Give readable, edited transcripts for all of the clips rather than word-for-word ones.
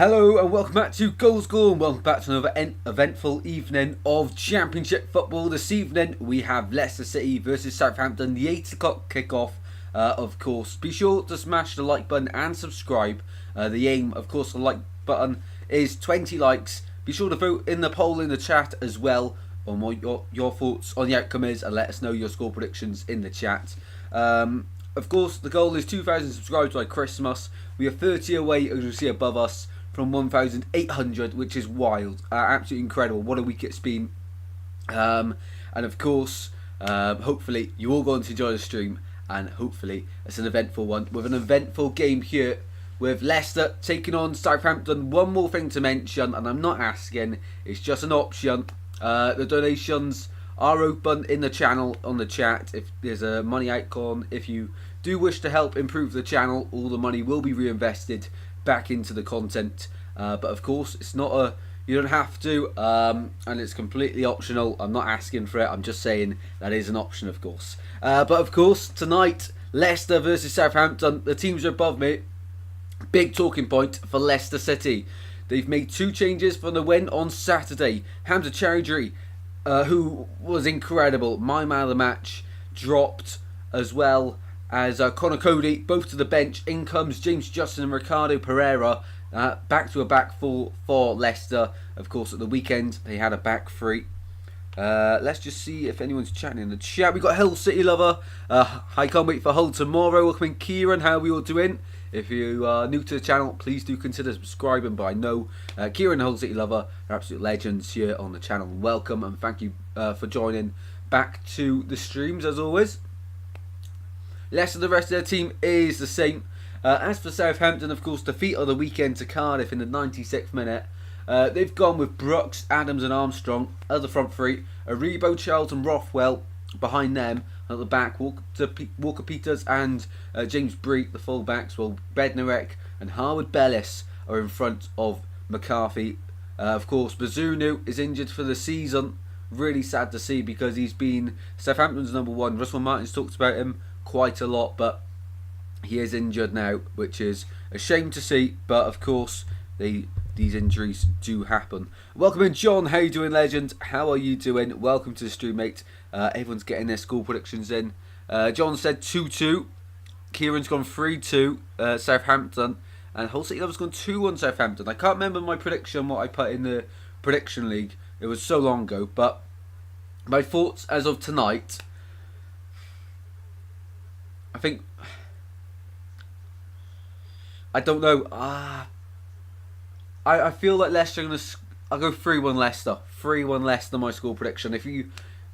Hello and welcome back to Goals Score and welcome back to another eventful evening of Championship football. This evening we have Leicester City versus Southampton, the 8 o'clock kickoff, of course. Be sure to smash the like button and subscribe. The aim, of course, of the like button is 20 likes. Be sure to vote in the poll in the chat as well on what your thoughts on the outcome is, and let us know your score predictions in the chat. Of course, the goal is 2,000 subscribers by Christmas. We are 30 away, as you see above us, from 1,800, which is wild. Absolutely incredible. What a week it's been. And of course, hopefully you all going to enjoy the stream, and hopefully it's an eventful one with an eventful game here with Leicester taking on Southampton. One more thing to mention, and I'm not asking, it's just an option. The donations are open in the channel, on the chat. If there's a money icon, if you do wish to help improve the channel, all the money will be reinvested back into the content. But of course, it's not a, you don't have to, and it's completely optional. I'm not asking for it, I'm just saying that is an option, of course. But of course, tonight, Leicester versus Southampton. The teams are above me. Big talking point for Leicester City. They've made 2 changes from the win on Saturday. Hamza Chowdhury, who was incredible, my man of the match, dropped, as well as Connor Cody, both to the bench. In comes James Justin and Ricardo Pereira, back to a back four for Leicester. Of course, at the weekend they had a back three. Let's just see if anyone's chatting in the chat. We've got Hull City Lover. I can't wait for Hull tomorrow. Welcome Kieran, how are we all doing? If you are new to the channel, please do consider subscribing. But I know Kieran and Hull City Lover are absolute legends here on the channel. Welcome and thank you for joining back to the streams as always. Leicester, the rest of their team is the same. As for Southampton, of course, defeat of the weekend to Cardiff in the 96th minute. They've gone with Brooks, Adams and Armstrong as the front three. Aribo, Charlton, Rothwell behind them. At the back, Walker Peters and James Breet, the full-backs, while Bednarek and Harwood Bellis are in front of McCarthy. Of course, Bazunu is injured for the season. Really sad to see because he's been Southampton's number one. Russell Martin's talked about him quite a lot, but he is injured now, which is a shame to see. But of course, these injuries do happen. Welcome in, John. How you doing, legend? How are you doing? Welcome to the stream, mate. Everyone's getting their score predictions in. John said 2-2. Kieran's gone 3-2 Southampton, and Hull City Lover's gone 2-1 Southampton. I can't remember my prediction, what I put in the prediction league. It was so long ago, but my thoughts as of tonight, I think, I don't know. I feel like Leicester are going to. I'll go 3-1 Leicester. 3-1 Leicester, my score prediction. If you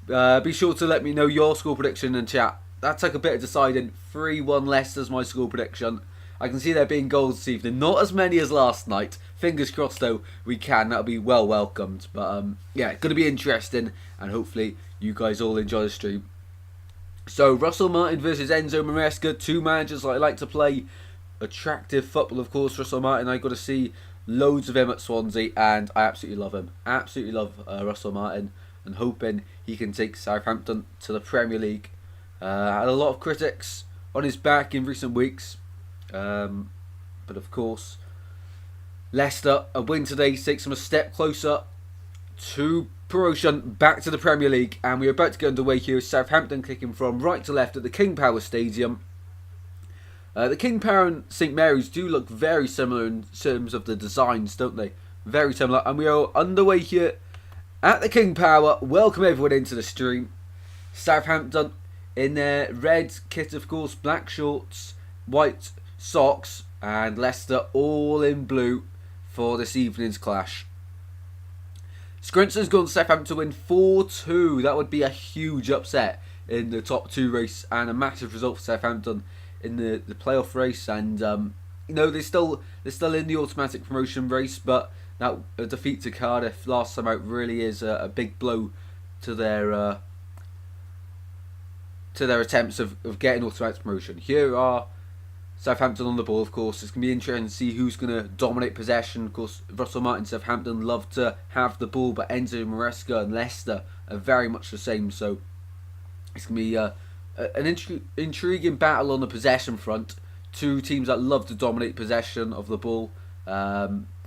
be sure to let me know your score prediction in chat. That took a bit of deciding. 3-1 Leicester's my score prediction. I can see there being goals this evening. Not as many as last night. Fingers crossed though, we can. That'll be well welcomed. But yeah, going to be interesting, and hopefully you guys all enjoy the stream. So, Russell Martin versus Enzo Maresca, 2 managers I like to play. Attractive football, of course. Russell Martin, I got to see loads of him at Swansea, and I absolutely love him. Absolutely love Russell Martin, and hoping he can take Southampton to the Premier League. Had a lot of critics on his back in recent weeks, but of course, Leicester, a win today takes them a step closer to promotion back to the Premier League, and we're about to get underway here. Southampton kicking from right to left at the King Power Stadium. The King Power and St Mary's do look very similar in terms of the designs, don't they? Very similar, and we are underway here at the King Power. Welcome everyone into the stream. Southampton in their red kit, of course, black shorts, white socks, and Leicester all in blue for this evening's clash. Scrinson's gone Southampton to win 4-2. That would be a huge upset in the top 2 race, and a massive result for Southampton in the playoff race. And you know, they're still in the automatic promotion race, but that defeat to Cardiff last time out really is a big blow to their attempts of getting automatic promotion. Here are Southampton on the ball, of course. It's going to be interesting to see who's going to dominate possession. Of course, Russell Martin, Southampton love to have the ball, but Enzo Maresca and Leicester are very much the same. So it's going to be an intriguing battle on the possession front. Two teams that love to dominate possession of the ball.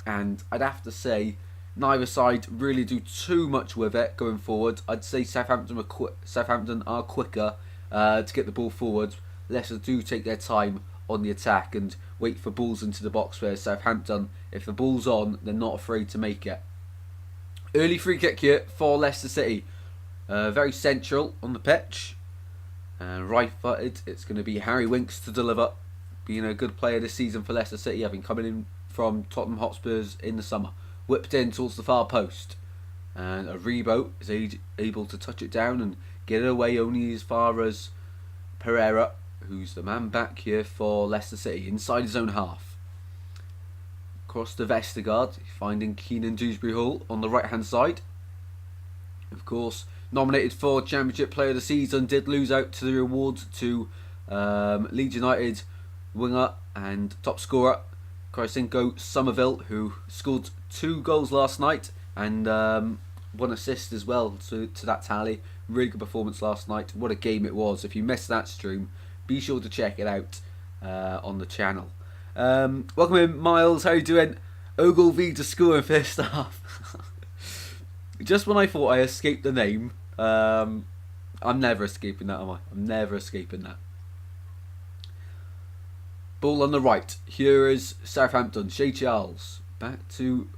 and I'd have to say neither side really do too much with it going forward. I'd say Southampton are quicker to get the ball forward. Leicester do take their time on the attack and wait for balls into the box, where Southampton, if the ball's on, they're not afraid to make it. Early free kick here for Leicester City. Very central on the pitch. Right-footed, it's going to be Harry Winks to deliver. Being a good player this season for Leicester City, having come in from Tottenham Hotspurs in the summer. Whipped in towards the far post. And Aribo is able to touch it down and get it away only as far as Pereira, who's the man back here for Leicester City, inside his own half. Across to Vestergaard, finding Keenan Dewsbury-Hall on the right-hand side. Of course, nominated for Championship Player of the Season, did lose out to the awards to Leeds United winger and top scorer Krysenko Somerville, who scored 2 goals last night and 1 assist as well to that tally. Really good performance last night. What a game it was. If you missed that stream, be sure to check it out on the channel. Welcome in, Miles. How you doing? Ogilvy to score in first half. Just when I thought I escaped the name, I'm never escaping that, am I? I'm never escaping that. Ball on the right. Here is Southampton. Shea Charles back to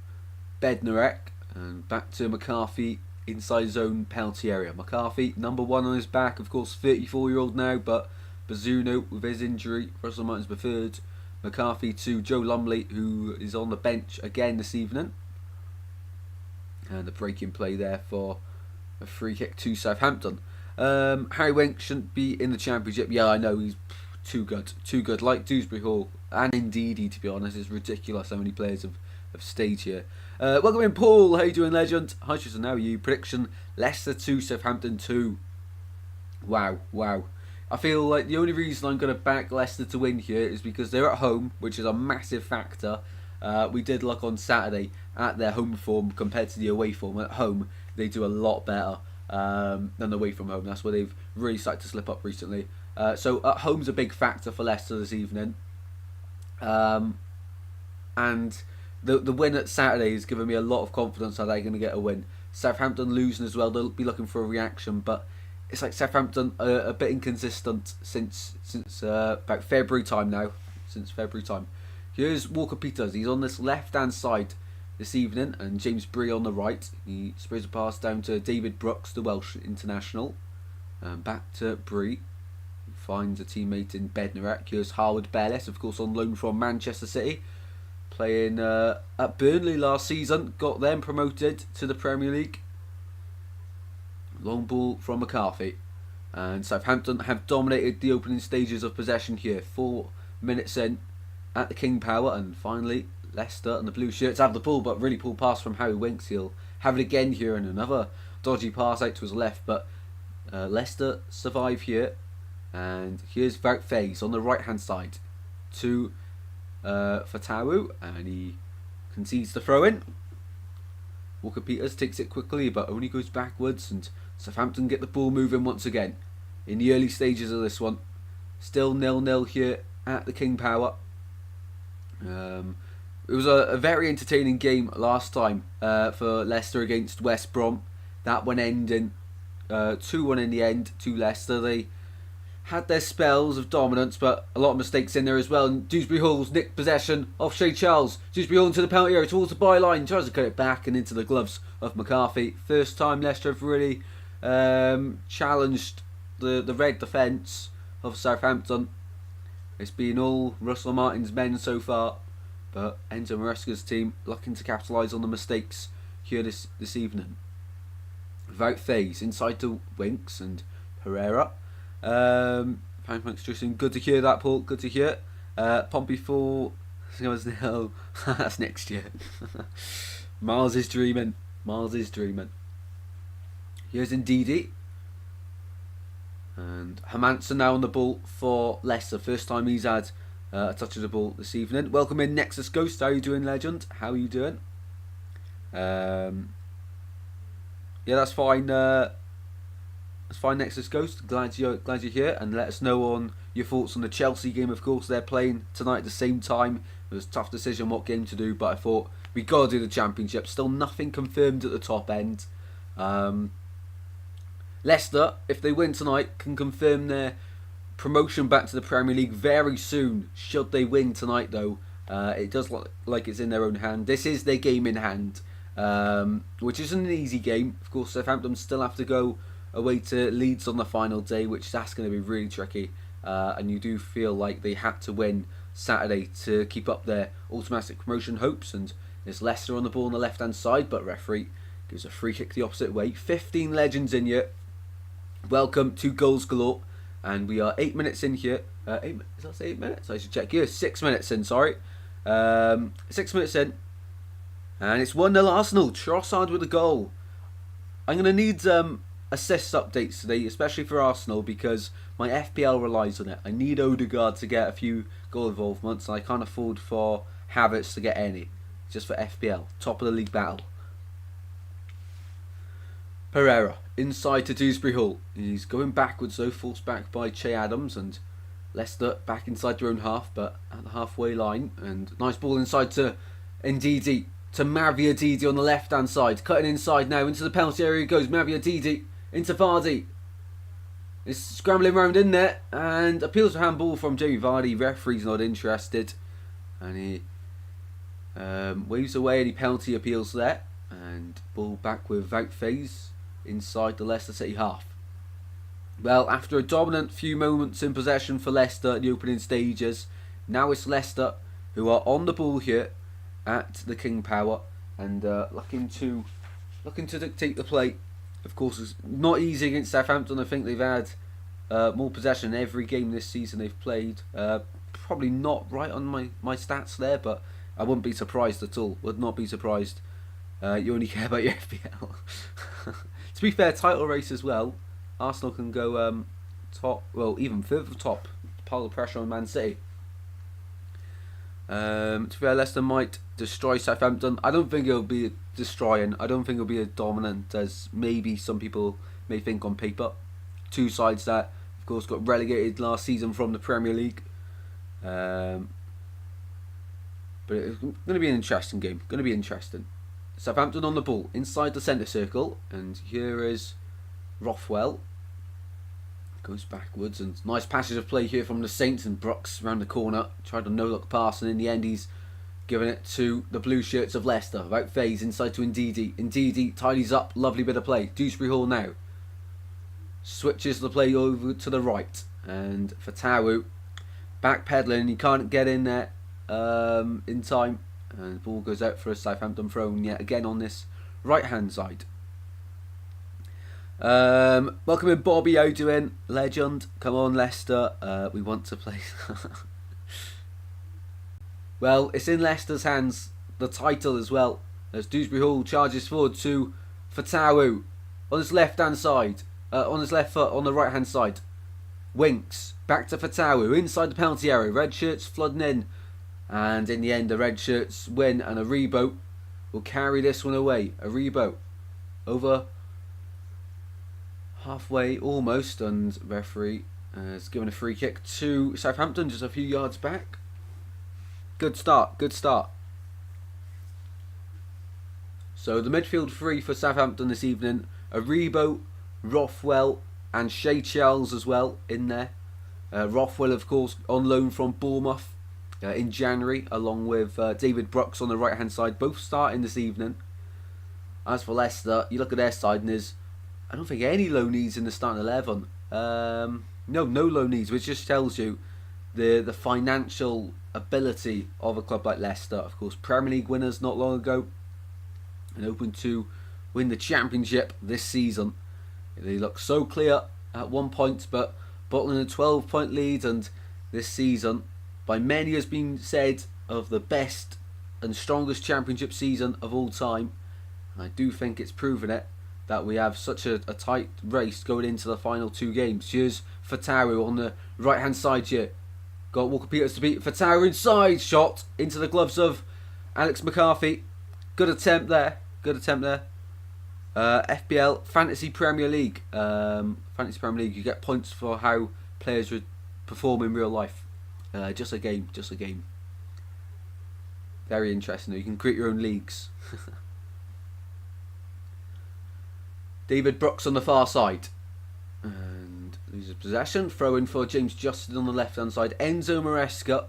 Bednarek and back to McCarthy inside his own penalty area. McCarthy, number 1 on his back, of course, 34-year-old now, but Bazunu with his injury. Russell Martin's preferred. McCarthy to Joe Lumley, who is on the bench again this evening. And a break in play there for a free kick to Southampton. Harry Winks shouldn't be in the Championship. Yeah, I know, he's too good. Like Dewsbury-Hall and Ndidi, to be honest. It's ridiculous how many players have stayed here. Welcome in, Paul. How you doing, legend? Hi, Tristan. How are you? Prediction: Leicester 2, Southampton 2. Wow. I feel like the only reason I'm going to back Leicester to win here is because they're at home, which is a massive factor. We did look on Saturday at their home form compared to the away form. At home, they do a lot better than away from home. That's where they've really started to slip up recently. So at home's a big factor for Leicester this evening. And the win at Saturday has given me a lot of confidence that they're going to get a win. Southampton losing as well, they'll be looking for a reaction, but it's like Southampton are a bit inconsistent since about February time now. Since February time. Here's Walker Peters. He's on this left-hand side this evening, and James Bree on the right. He sprays a pass down to David Brooks, the Welsh international. Back to Bree. Finds a teammate in Bednarek. Here's Harwood Bellis, of course, on loan from Manchester City. Playing at Burnley last season. Got them promoted to the Premier League. Long ball from McCarthy. And Southampton have dominated the opening stages of possession here. 4 minutes in at the King Power. And finally, Leicester and the Blue Shirts have the ball, but really poor pass from Harry Winks. He'll have it again here, and another dodgy pass out to his left. But Leicester survive here. And here's Wout Faes on the right hand side to Fatawu, and he concedes the throw in. Walker Peters takes it quickly, but only goes backwards, and Southampton get the ball moving once again in the early stages of this one. Still 0-0 here at the King Power. It was a very entertaining game last time for Leicester against West Brom. That one ending 2-1 in the end to Leicester. They had their spells of dominance, but a lot of mistakes in there as well. And Dewsbury-Hall's nicked possession off Shea Charles. Dewsbury-Hall into the penalty area towards the byline. Tries to cut it back and into the gloves of McCarthy. First time Leicester have really challenged the red defence of Southampton. It's been all Russell Martin's men so far, but Enzo Maresca's team looking to capitalise on the mistakes here this evening. Wout Faes inside to Winks and Pereira. Thanks, Tristan. Good to hear that, Paul. Good to hear. Pompey 4, 0. That's next year. Miles is dreaming. Here's Ndidi. And Hermansen now on the ball for Leicester. First time he's had a touch of the ball this evening. Welcome in, Nexus Ghost. How are you doing, legend? How are you doing? Yeah, that's fine. That's fine, Nexus Ghost. Glad you're here, and let us know on your thoughts on the Chelsea game. Of course, they're playing tonight at the same time. It was a tough decision what game to do, but I thought We got to do the Championship. Still nothing confirmed at the top end. Leicester, if they win tonight, can confirm their promotion back to the Premier League very soon. Should they win tonight, though, it does look like it's in their own hand. This is their game in hand, which isn't an easy game. Of course, Southampton still have to go away to Leeds on the final day, which that's going to be really tricky. And you do feel like they had to win Saturday to keep up their automatic promotion hopes. And there's Leicester on the ball on the left-hand side, but referee gives a free kick the opposite way. 15 legends in here. Welcome to Goals Galore. And we are 8 minutes in here. Did I say 8 minutes? I should check here. 6 minutes in, sorry. 6 minutes in. And it's 1-0 Arsenal. Trossard with a goal. I'm going to need assist updates today, especially for Arsenal, because my FPL relies on it. I need Odegaard to get a few goal involvements, and I can't afford for Havertz to get any. Just for FPL. Top of the league battle. Pereira inside to Dewsbury Hall. He's going backwards though, forced back by Che Adams, and Leicester back inside their own half, but at the halfway line. And nice ball inside to Ndidi, to Mavia Didi on the left hand side, cutting inside now into the penalty area he goes. Mavia Didi into Vardy. He's scrambling around in there and appeals for handball from Jamie Vardy. Referee's not interested, and he waves away any penalty appeals there. And ball back without phase inside the Leicester City half. Well, after a dominant few moments in possession for Leicester in the opening stages, now it's Leicester who are on the ball here at the King Power and looking to dictate the play. Of course, it's not easy against Southampton. I think they've had more possession in every game this season they've played. Probably not right on my stats there, but I wouldn't be surprised at all. Would not be surprised. You only care about your FPL. To be fair, title race as well. Arsenal can go top, well, even further top, pile the pressure on Man City. To be fair, Leicester might destroy Southampton. I don't think it'll be destroying. I don't think it'll be as dominant as maybe some people may think on paper. Two sides that, of course, got relegated last season from the Premier League. But it's going to be an interesting game. Going to be interesting. Southampton on the ball inside the centre circle, and here is Rothwell. Goes backwards, and nice passage of play here from the Saints, and Brooks round the corner. Tried a no-look pass, and in the end he's given it to the blue shirts of Leicester. About phase inside to Ndidi. Ndidi tidies up, lovely bit of play. Dewsbury Hall now. Switches the play over to the right, and Fatawu backpedaling, he can't get in there in time. And the ball goes out for a Southampton throw yet again on this right hand side. Welcome in, Bobby. How you doing? Legend. Come on, Leicester. We want to play. Well, it's in Leicester's hands. The title as well. As Dewsbury Hall charges forward to Fatawu on his left hand side. On his left foot on the right hand side. Winks. Back to Fatawu. Inside the penalty area. Red shirts flooding in. And in the end, the red shirts win, and Aribo will carry this one away. Aribo over halfway almost, and referee has given a free kick to Southampton just a few yards back. Good start, good start. So the midfield three for Southampton this evening: Aribo, Rothwell, and Shea Charles as well in there. Rothwell, of course, on loan from Bournemouth. In January, along with David Brooks on the right hand side, both starting this evening. As for Leicester, you look at their side and there's, I don't think any loanees in the starting 11. No loanees, which just tells you the financial ability of a club like Leicester. Of course, Premier League winners not long ago, and hoping to win the Championship this season. They look so clear at 1 point, but bottling a 12-point lead, and this season, by many has been said of the best and strongest Championship season of all time. And I do think it's proven it, that we have such a tight race going into the final two games. Here's Fatawu on the right hand side here. Got Walker Peters to beat Fatawu inside. Shot into the gloves of Alex McCarthy. Good attempt there. FPL, Fantasy Premier League. Fantasy Premier League, you get points for how players would perform in real life. Just a game. Very interesting. You can create your own leagues. David Brooks on the far side. And loses possession. Throw in for James Justin on the left-hand side. Enzo Maresca.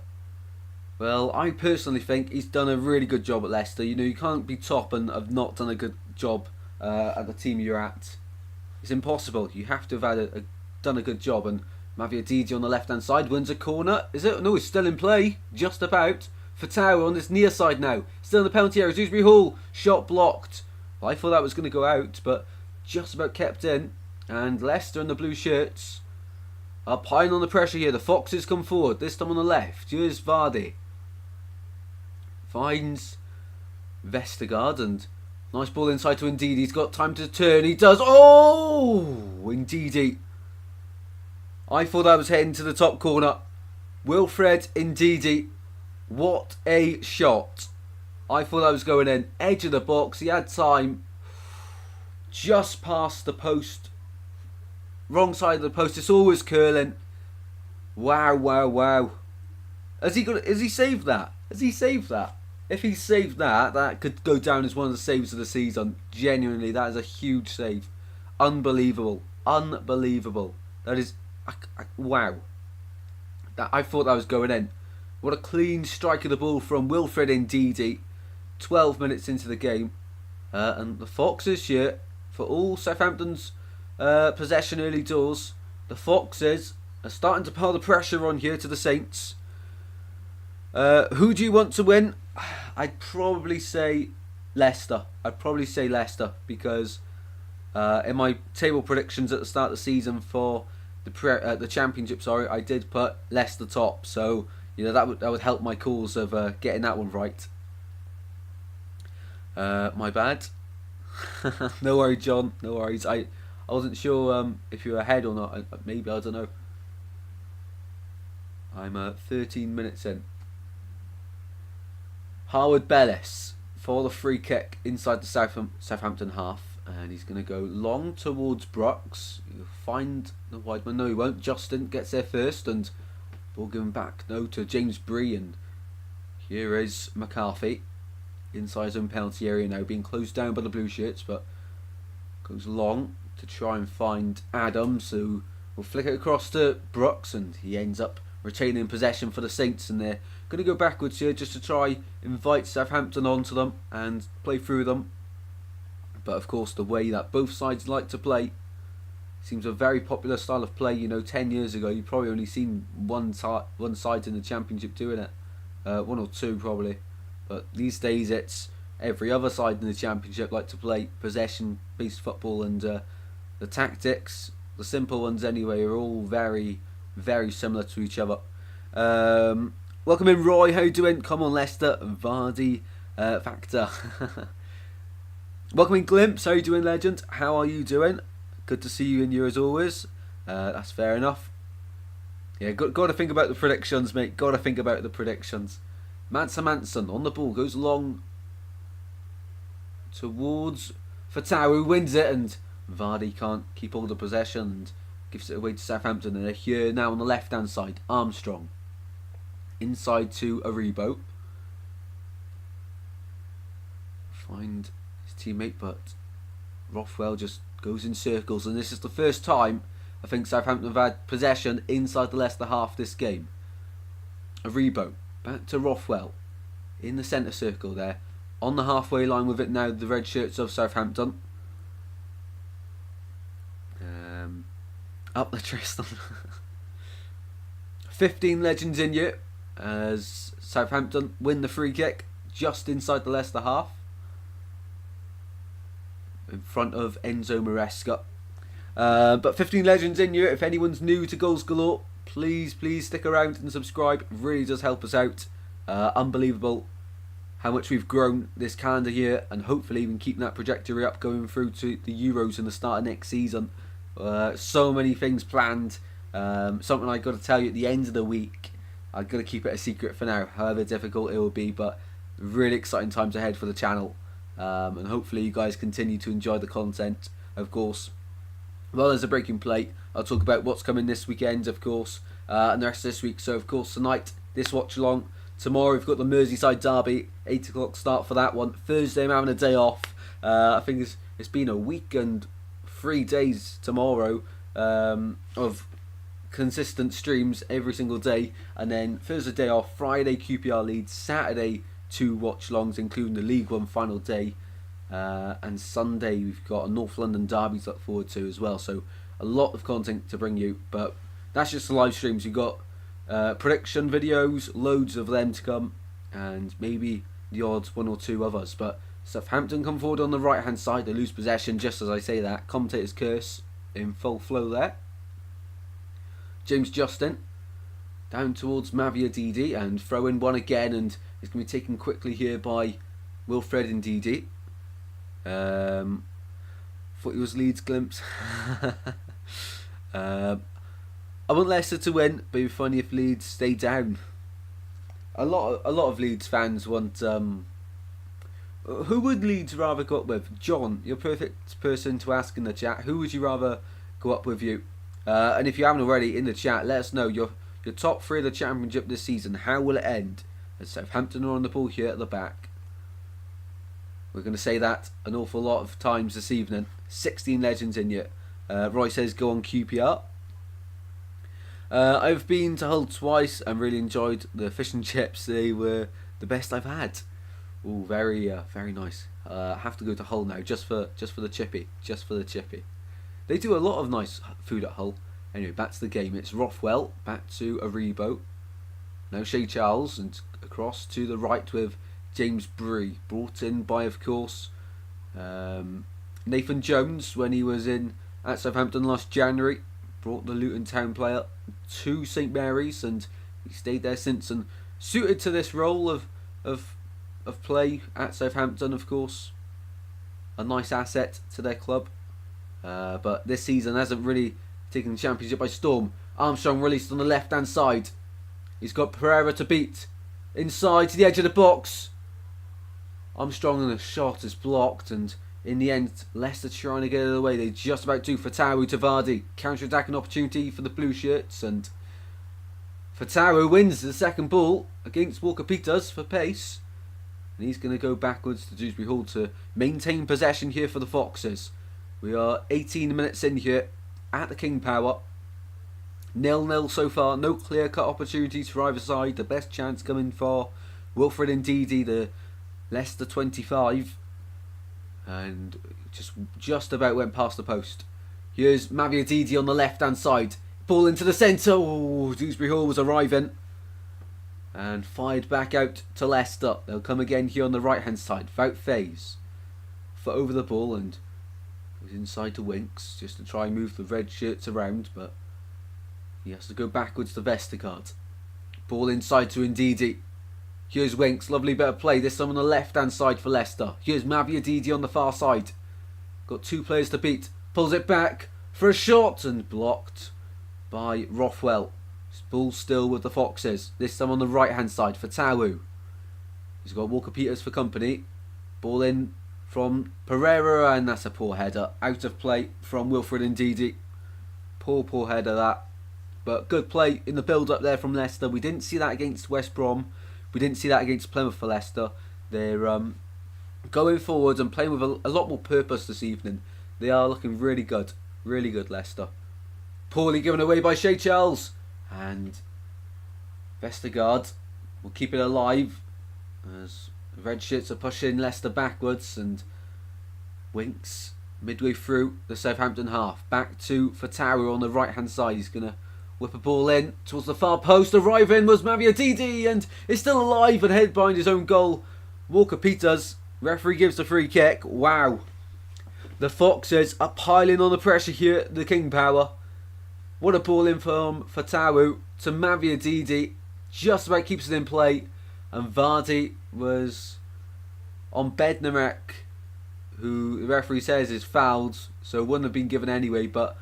Well, I personally think he's done a really good job at Leicester. You know, you can't be top and have not done a good job at the team you're at. It's impossible. You have to have done a good job. And Maviadidi on the left-hand side wins a corner. Is it? No, it's still in play. Just about. Fatau on this near side now. Still in the penalty area. Dewsbury Hall. Shot blocked. Well, I thought that was going to go out, but just about kept in. And Leicester and the blue shirts are piling on the pressure here. The Foxes come forward. This time on the left. Here's Vardy. Finds Vestergaard and nice ball inside to Ndidi. He's got time to turn. He does. Oh! Ndidi. I thought I was heading to the top corner. Wilfred Ndidi. What a shot. I thought I was going in. Edge of the box. He had time. Just past the post. Wrong side of the post. It's always curling. Wow, wow, wow. Has he saved that? Has he saved that? If he saved that, that could go down as one of the saves of the season. Genuinely, that is a huge save. Unbelievable. Unbelievable. That is... wow. I thought that was going in. What a clean strike of the ball from Wilfred Ndidi. 12 minutes into the game. And the Foxes here, for all Southampton's possession early doors, the Foxes are starting to pile the pressure on here to the Saints. Who do you want to win? I'd probably say Leicester. Because in my table predictions at the start of the season for the Championship, I did put Leicester top. So you know that would help my cause of getting that one right. My bad. No worries, John. No worries. I wasn't sure if you were ahead or not. Maybe, I don't know. I'm 13 minutes in. Harwood Bellis for the free kick inside the Southampton half, and he's going to go long towards Brooks. He'll find the wide man. No, he won't. Justin gets there first, and ball given back. No, to James Bree, and here is McCarthy inside his own penalty area now, being closed down by the blue shirts, but goes long to try and find Adams, who will flick it across to Brooks, and he ends up retaining possession for the Saints, and they're going to go backwards here just to try invite Southampton onto them and play through them. But of course, the way that both sides like to play seems a very popular style of play. You know, 10 years ago, you've probably only seen one side in the Championship doing it. One or two probably. But these days, it's every other side in the Championship like to play possession-based football, and the tactics, the simple ones anyway, are all very, very similar to each other. Welcome in, Roy. How you doing? Come on, Leicester. Vardy factor. Welcome in, Glimpse. How you doing, legend? How are you doing? Good to see you in here as always. That's fair enough. Yeah, got to think about the predictions, mate. Got to think about the predictions. Manson on the ball, goes long towards Fatau, who wins it, and Vardy can't keep all the possession and gives it away to Southampton. And they're here now on the left-hand side. Armstrong inside to Aribo. Find his teammate, but Rothwell just goes in circles, and this is the first time I think Southampton have had possession inside the Leicester half this game. Aribo back to Rothwell in the centre circle there, on the halfway line with it now, the red shirts of Southampton. Up the Tristan. 15 legends in here as Southampton win the free kick just inside the Leicester half, in front of Enzo Maresca. But 15 legends in here. If anyone's new to Goals Galore, please stick around and subscribe. It really does help us out. Unbelievable how much we've grown this calendar year, and hopefully even keeping that trajectory up going through to the Euros and the start of next season. So many things planned. Something I've got to tell you at the end of the week. I've got to keep it a secret for now, however difficult it will be, but really exciting times ahead for the channel. And hopefully you guys continue to enjoy the content, of course. Well, as a breaking plate, I'll talk about what's coming this weekend, of course, and the rest of this week. So, of course, tonight, this watch along. Tomorrow we've got the Merseyside derby, 8 o'clock start for that one. Thursday I'm having a day off. I think it's been a week and 3 days tomorrow of consistent streams every single day, and then Thursday day off, Friday QPR Leeds, Saturday 2 watch-alongs including the League One final day, and Sunday we've got a North London derby to look forward to as well. So a lot of content to bring you, but that's just the live streams. You've got prediction videos, loads of them to come, and maybe the odd one or two others. But Southampton come forward on the right hand side, they lose possession just as I say that. Commentator's curse in full flow there. James Justin down towards Mavia Didi and throw in one again, and it's going to be taken quickly here by Wilfred Ndidi. Thought it was Leeds glimpse. I want Leicester to win, but it'd be funny if Leeds stay down. A lot of Leeds fans want. Who would Leeds rather go up with? John, you're a perfect person to ask in the chat. Who would you rather go up with you? And if you haven't already in the chat, let us know your top 3 of the Championship this season. How will it end? As Southampton are on the ball here at the back. We're going to say that an awful lot of times this evening. 16 legends in here. Roy says go on QPR. I've been to Hull twice and really enjoyed the fish and chips. They were the best I've had. Ooh, very nice. Have to go to Hull now just for the chippy. They do a lot of nice food at Hull. Anyway, back to the game. It's Rothwell back to Aribo. Now Shea Charles, and across to the right with James Bree, brought in by, of course, Nathan Jones when he was in at Southampton last January. Brought the Luton Town player to St Mary's, and he stayed there since, and suited to this role of play at Southampton, of course. A nice asset to their club. But this season hasn't really taken the Championship by storm. Armstrong released on the left hand side. He's got Pereira to beat. Inside to the edge of the box. Armstrong, and the shot is blocked, and in the end Leicester trying to get it away. They just about do. Fatawu to Vardy. Counter-attacking opportunity for the blue shirts, and Fatawu wins the second ball against Walker-Peters for pace. And he's going to go backwards to Dewsbury Hall to maintain possession here for the Foxes. We are 18 minutes in here at the King Power. 0-0 so far. No clear-cut opportunities for either side. The best chance coming for Wilfred Ndidi, the Leicester 25. And just about went past the post. Here's Mavia Didi on the left-hand side. Ball into the centre. Oh, Dewsbury Hall was arriving. And fired back out to Leicester. They'll come again here on the right-hand side. Without phase. Foot over the ball and goes inside to Winks just to try and move the red shirts around, but he has to go backwards to Vestergaard. Ball inside to Ndidi. Here's Winks, lovely bit of play, this time on the left hand side for Leicester. Here's Mavia Didi on the far side. Got 2 players to beat. Pulls it back for a shot and blocked by Rothwell. Ball still with the Foxes. This time on the right hand side for Tawu. He's got Walker-Peters for company. Ball in from Pereira, and that's a poor header. Out of play from Wilfred Ndidi. Poor header that. But good play in the build-up there from Leicester. We didn't see that against West Brom. We didn't see that against Plymouth for Leicester. They're going forwards and playing with a lot more purpose this evening. They are looking really good. Really good, Leicester. Poorly given away by Shea Charles. And Vestergaard will keep it alive as the red shirts are pushing Leicester backwards, and Winks midway through the Southampton half. Back to Fatawu on the right hand side. He's going to whip a ball in towards the far post. Arriving was Mavia Didi, and is still alive and head behind his own goal. Walker-Peters. Referee gives the free kick. Wow. The Foxes are piling on the pressure here at the King Power. What a ball in from Fatawu to Mavia Didi. Just about keeps it in play. And Vardy was on Bednarek, who the referee says is fouled, so it wouldn't have been given anyway. But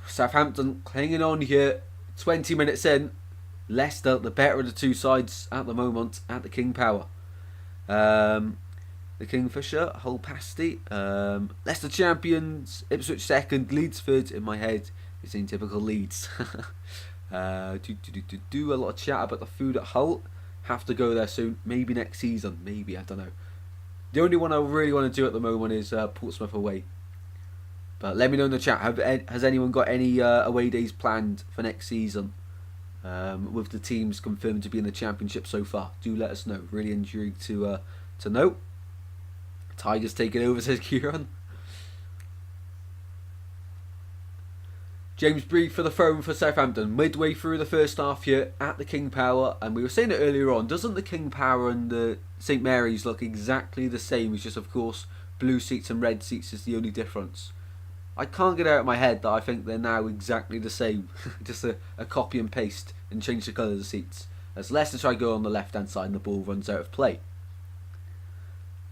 Southampton clinging on here. 20 minutes in. Leicester, the better of the two sides at the moment at the King Power. The Kingfisher, Hull Pasty. Leicester champions, Ipswich second, Leeds third in my head. It's in typical Leeds. A lot of chat about the food at Hull. Have to go there soon. Maybe next season. Maybe, I don't know. The only one I really want to do at the moment is Portsmouth away. But let me know in the chat. Has anyone got any away days planned for next season? With the teams confirmed to be in the Championship so far. Do let us know. Really intrigued to know. Tigers taking over, says Kieran. James Breed for the throne for Southampton. Midway through the first half here at the King Power. And we were saying it earlier on. Doesn't the King Power and the St Mary's look exactly the same? It's just, of course, blue seats and red seats is the only difference. I can't get out of my head that I think they're now exactly the same. Just a copy and paste and change the colour of the seats. As Leicester try to go on the left hand side and the ball runs out of play.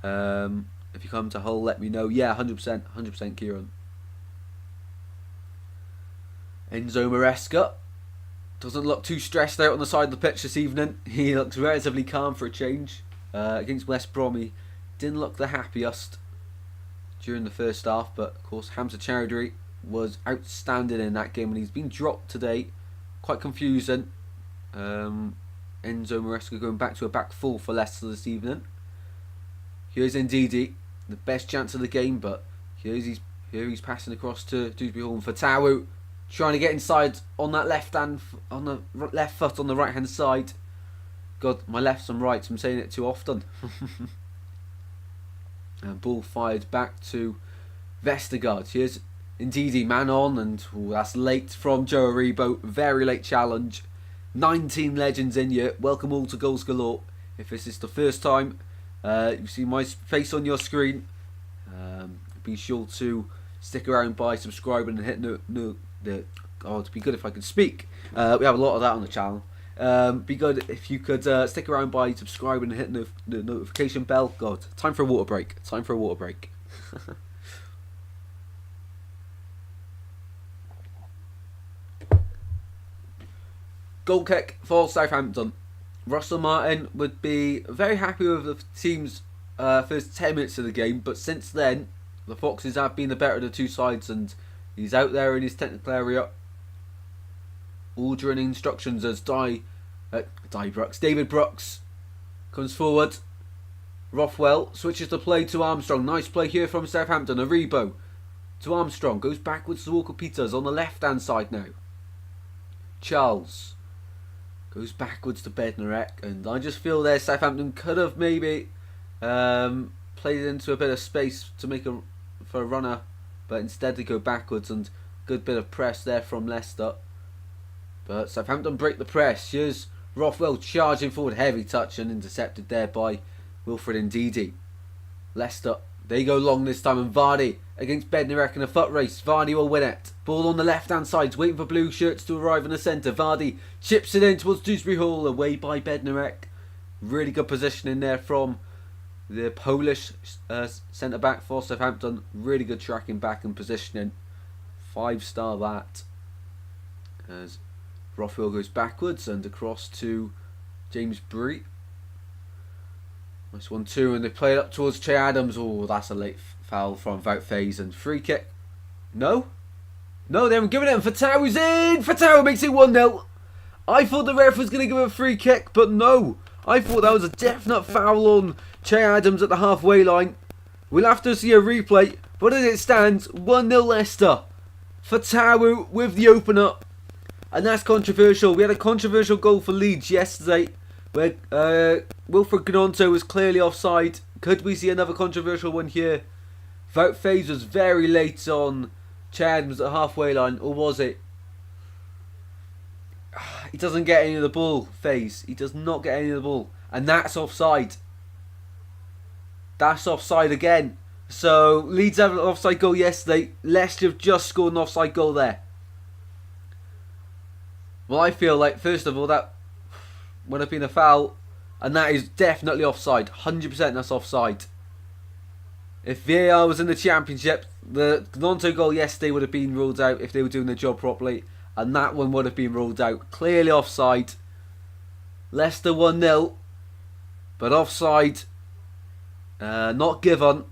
If you come to Hull, let me know. Yeah, 100% Kieran. Enzo Maresca doesn't look too stressed out on the side of the pitch this evening. He looks relatively calm for a change. Against West Brom, he didn't look the happiest during the first half, but of course Hamza Chowdhury was outstanding in that game and he's been dropped today. Quite confusing. Enzo Maresca going back to a back full for Leicester this evening. Here's Ndidi, the best chance of the game, but here he's passing across to Dewsbury Hall and Fatawu trying to get inside on that left foot on the right hand side. God, my lefts and rights, I'm saying it too often. And ball fired back to Vestergaard. Here's Ndidi, man on, and that's late from Joe Aribo. Very late challenge. 19 legends in here. Welcome all to Goals Galore. If this is the first time you see my face on your screen, be sure to stick around by subscribing and hit it'd be good if I could speak. We have a lot of that on the channel. Be good if you could stick around by subscribing and hitting the notification bell. God, time for a water break. Goal kick for Southampton. Russell Martin would be very happy with the team's first 10 minutes of the game, but since then the Foxes have been the better of the two sides and he's out there in his technical area ordering instructions as David Brooks comes forward. Rothwell switches the play to Armstrong. Nice play here from Southampton. Aribo to Armstrong. Goes backwards to Walker-Peters on the left-hand side now. Charles goes backwards to Bednarek. And I just feel there Southampton could have maybe played into a bit of space to make for a runner. But instead they go backwards and good bit of press there from Leicester. But Southampton break the press. Here's Rothwell charging forward. Heavy touch and intercepted there by Wilfred Ndidi. Leicester, they go long this time and Vardy against Bednarek in a foot race. Vardy will win it. Ball on the left hand side, waiting for blue shirts to arrive in the centre. Vardy chips it in towards Dewsbury Hall, away by Bednarek. Really good positioning there from the Polish centre back for Southampton. Really good tracking back and positioning. 5-star that. As Rothwell goes backwards and across to James Breed. Nice 1-2 and they play it up towards Che Adams. Oh, that's a late foul from Wout Faes and free kick. No, they haven't given it and Fatawu's in. Fatawu makes it 1-0. I thought the ref was going to give a free kick, but no. I thought that was a definite foul on Che Adams at the halfway line. We'll have to see a replay, but as it stands, 1-0 Leicester. Fatawu with the opener. And that's controversial. We had a controversial goal for Leeds yesterday where Wilfred Gnonto was clearly offside. Could we see another controversial one here? Wout Faes was very late on Che Adams at the halfway line, or was it? He doesn't get any of the ball, Faes. He does not get any of the ball. And that's offside. That's offside again. So Leeds had an offside goal yesterday. Leicester have just scored an offside goal there. Well, I feel like, first of all, that would have been a foul. And that is definitely offside. 100% that's offside. If VAR was in the Championship, the Gnonto goal yesterday would have been ruled out if they were doing their job properly. And that one would have been ruled out. Clearly offside. Leicester 1-0. But offside. Not given.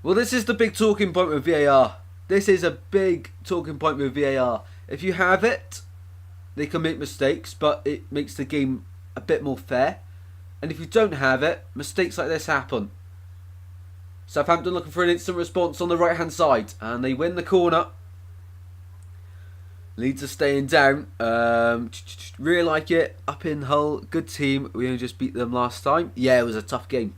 Well, this is the big talking point with VAR. This is a big talking point with VAR. If you have it, they can make mistakes, but it makes the game a bit more fair. And if you don't have it, mistakes like this happen. Southampton looking for an instant response on the right hand side, and they win the corner. Leeds are staying down. Really like it. Up in Hull, good team. We only just beat them last time. Yeah, it was a tough game.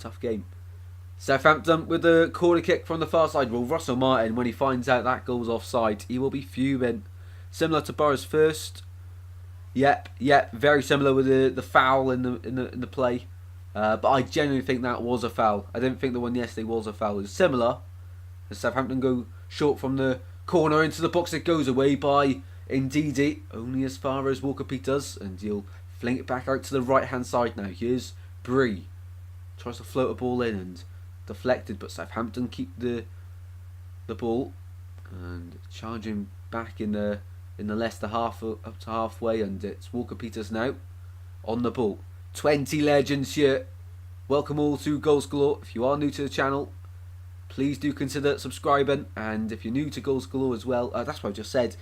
Southampton with the corner kick from the far side. Well, Russell Martin, when he finds out that goal's offside, he will be fuming. Similar to Borough's first. Yep. Very similar with the foul in the play. But I genuinely think that was a foul. I didn't think the one yesterday was a foul. It was similar. As Southampton go short from the corner into the box, it goes away by Ndidi, only as far as Walker-Peters, and he'll fling it back out to the right hand side now. Here's Bree, tries to float a ball in and deflected, but Southampton keep the ball and charging back in the Leicester half up to halfway, and it's Walker-Peters now on the ball. 20 legends here. Welcome all to Goals Galore. If you are new to the channel, please do consider subscribing, and if you're new to Goals Galore as well, that's what I just said.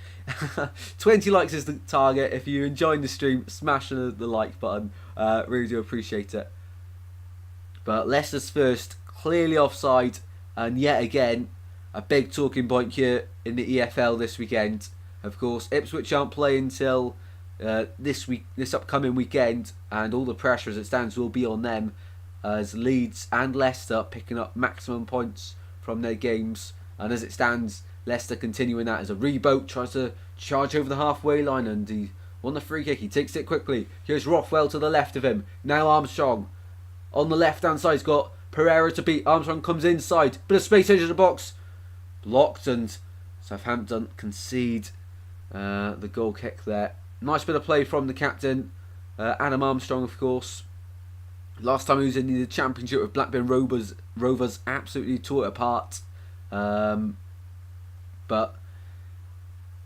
20 likes is the target. If you're enjoying the stream, smash the like button. Really do appreciate it. But Leicester's first, clearly offside, and yet again a big talking point here in the EFL this weekend. Of course, Ipswich aren't playing until this upcoming weekend, and all the pressure as it stands will be on them, as Leeds and Leicester picking up maximum points from their games. And as it stands, Leicester continuing that as a reboot, tries to charge over the halfway line, and he won the free kick. He takes it quickly. Here's Rothwell to the left of him. Now Armstrong on the left hand side. He's got Pereira to beat. Armstrong comes inside, bit of space into the box, blocked, and Southampton concede the goal kick there. Nice bit of play from the captain, Adam Armstrong, of course. Last time he was in the Championship with Blackburn Rovers absolutely tore it apart. But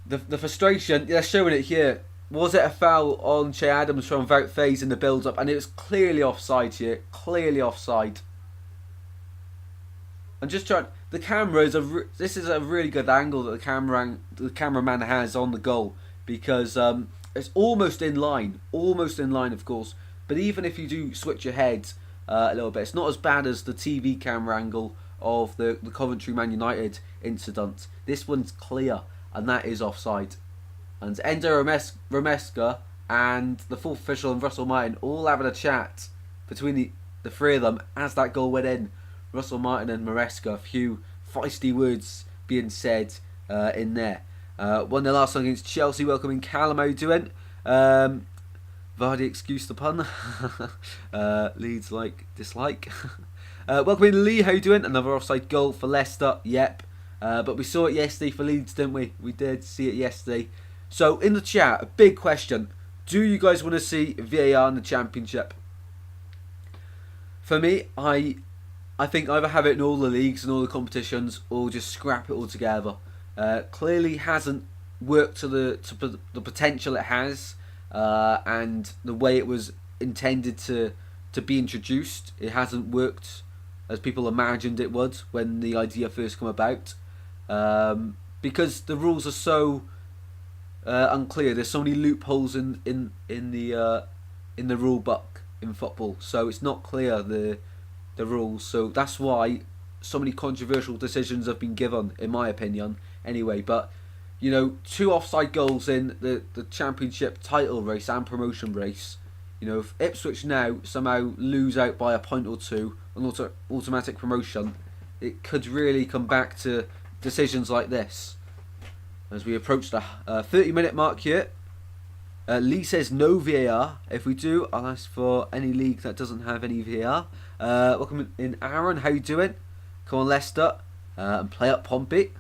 the frustration, they're showing it here. Was it a foul on Che Adams from Wout Faes in the build-up? And it was clearly offside here. Clearly offside. I'm just trying. The camera is this is a really good angle that the cameraman has on the goal, because it's almost in line, of course. But even if you do switch your head a little bit, it's not as bad as the TV camera angle of the Coventry Man United incident. This one's clear, and that is offside. And Endo Romeska and the fourth official and Russell Martin all having a chat between the three of them as that goal went in. Russell Martin and Maresca, a few feisty words being said in there. Won their last one against Chelsea, welcoming Callum. How you doing? Vardy, excuse the pun. Leeds like dislike. Welcoming Lee, how you doing? Another offside goal for Leicester. Yep. But we saw it yesterday for Leeds, didn't we? We did see it yesterday. So in the chat, a big question: do you guys want to see VAR in the Championship? For me, I think either have it in all the leagues and all the competitions, or just scrap it all together. Clearly hasn't worked to the potential it has, and the way it was intended to be introduced. It hasn't worked as people imagined it would when the idea first came about, because the rules are so unclear. There's so many loopholes in the rule book in football, so it's not clear the rules. So that's why so many controversial decisions have been given, in my opinion. Anyway, but you know, 2 offside goals in the Championship title race and promotion race. You know, if Ipswich now somehow lose out by a point or two on automatic promotion, it could really come back to decisions like this. As we approach the 30-minute mark here, Lee says no VAR. If we do, I'll ask for any league that doesn't have any VAR. Welcome in, Aaron. How you doing? Come on, Leicester, and play up Pompey.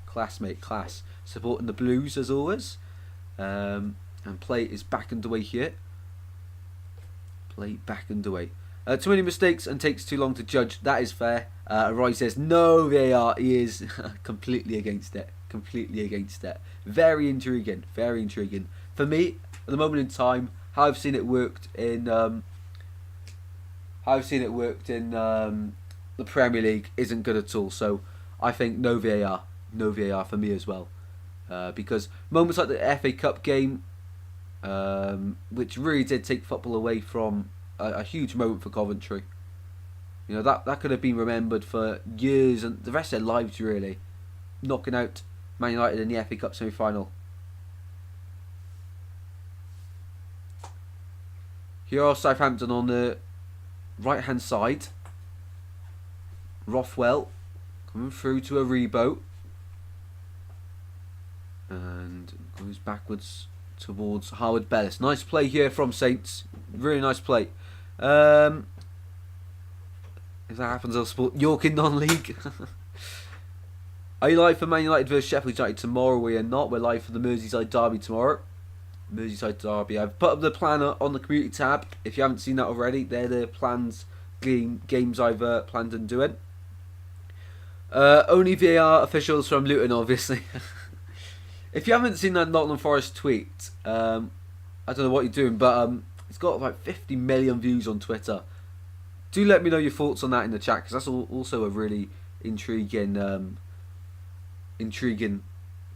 Class, mate, class. Supporting the Blues as always. And play is back underway here. Play back underway. Too many mistakes and takes too long to judge. That is fair. Roy says no VAR. He is completely against it. Very intriguing. For me, at the moment in time, how I've seen it worked in the Premier League isn't good at all. So I think no VAR for me as well, because moments like the FA Cup game, which really did take football away from a huge moment for Coventry. You know, that could have been remembered for years and the rest of their lives, really. Knocking out Man United in the FA Cup semi-final. Here are Southampton on the right-hand side. Rothwell coming through to a Rebo. And goes backwards towards Howard Bellis. Nice play here from Saints. Really nice play. If that happens, I'll support York in non-league. Are you live for Man United vs Sheffield United tomorrow? We are not. We're live for the Merseyside derby tomorrow. Merseyside derby. I've put up the planner on the community tab. If you haven't seen that already, they're the games I've planned on doing. Only VAR officials from Luton, obviously. If you haven't seen that Nottingham Forest tweet, I don't know what you're doing, but it's got like 50 million views on Twitter. Do let me know your thoughts on that in the chat, because that's also a really intriguing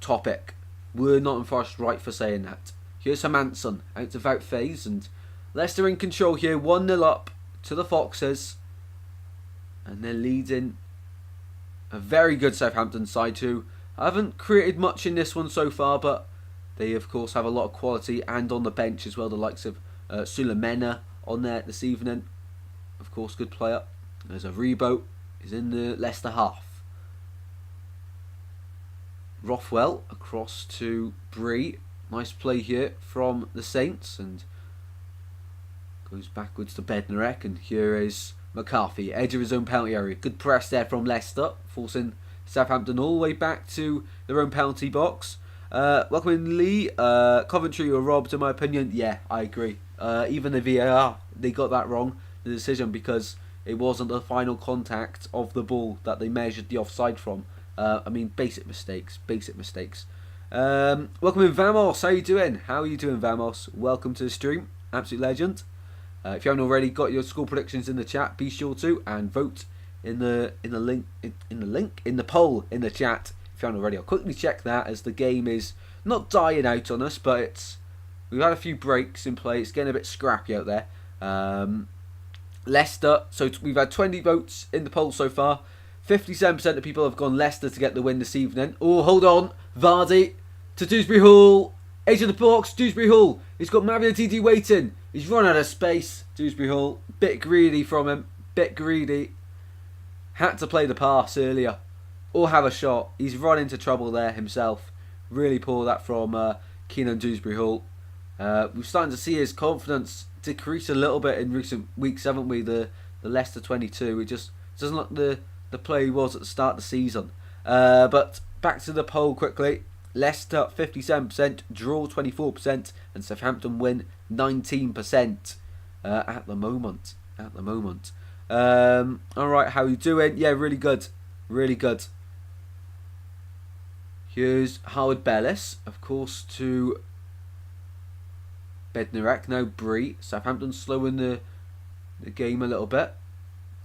topic. Were Nottingham Forest right for saying that? Here's Hermanson out of out phase, and Leicester in control here, 1-0 up to the Foxes, and they're leading a very good Southampton side who haven't created much in this one so far, but they of course have a lot of quality, and on the bench as well, the likes of Sulemena on there this evening. Of course, good player. There's a Rebo. He's in the Leicester half. Rothwell across to Bree. Nice play here from the Saints, and goes backwards to Bednarek, and here is McCarthy, edge of his own penalty area. Good press there from Leicester, forcing Southampton all the way back to their own penalty box. Welcome in, Lee. Coventry were robbed, in my opinion. Yeah, I agree. Even the VAR, they got that wrong, the decision, because it wasn't the final contact of the ball that they measured the offside from. I mean, basic mistakes. Welcome in, Vamos. How you doing? Vamos? Welcome to the stream. Absolute legend. If you haven't already got your score predictions in the chat, be sure to and vote in the poll in the chat. If you haven't already, I'll quickly check that, as the game is not dying out on us, but we've had a few breaks in play. It's getting a bit scrappy out there. Leicester. So we've had 20 votes in the poll so far. 57% of people have gone Leicester to get the win this evening. Oh, hold on. Vardy to Dewsbury Hall. Edge of the box. Dewsbury Hall. He's got Maviotiti waiting. He's run out of space. Dewsbury Hall. Bit greedy from him. Had to play the pass earlier, or have a shot. He's run into trouble there himself. Really poor that from Keenan Dewsbury Hall. We're starting to see his confidence decrease a little bit in recent weeks, haven't we? The Leicester 22. It just doesn't look the player he was at the start of the season. But back to the poll quickly. Leicester 57%, draw 24%, and Southampton win 19% at the moment. Alright, how are you doing? Yeah, really good. Here's Howard Bellis, of course, to Bednarek. Now Bree. Southampton slowing the game a little bit.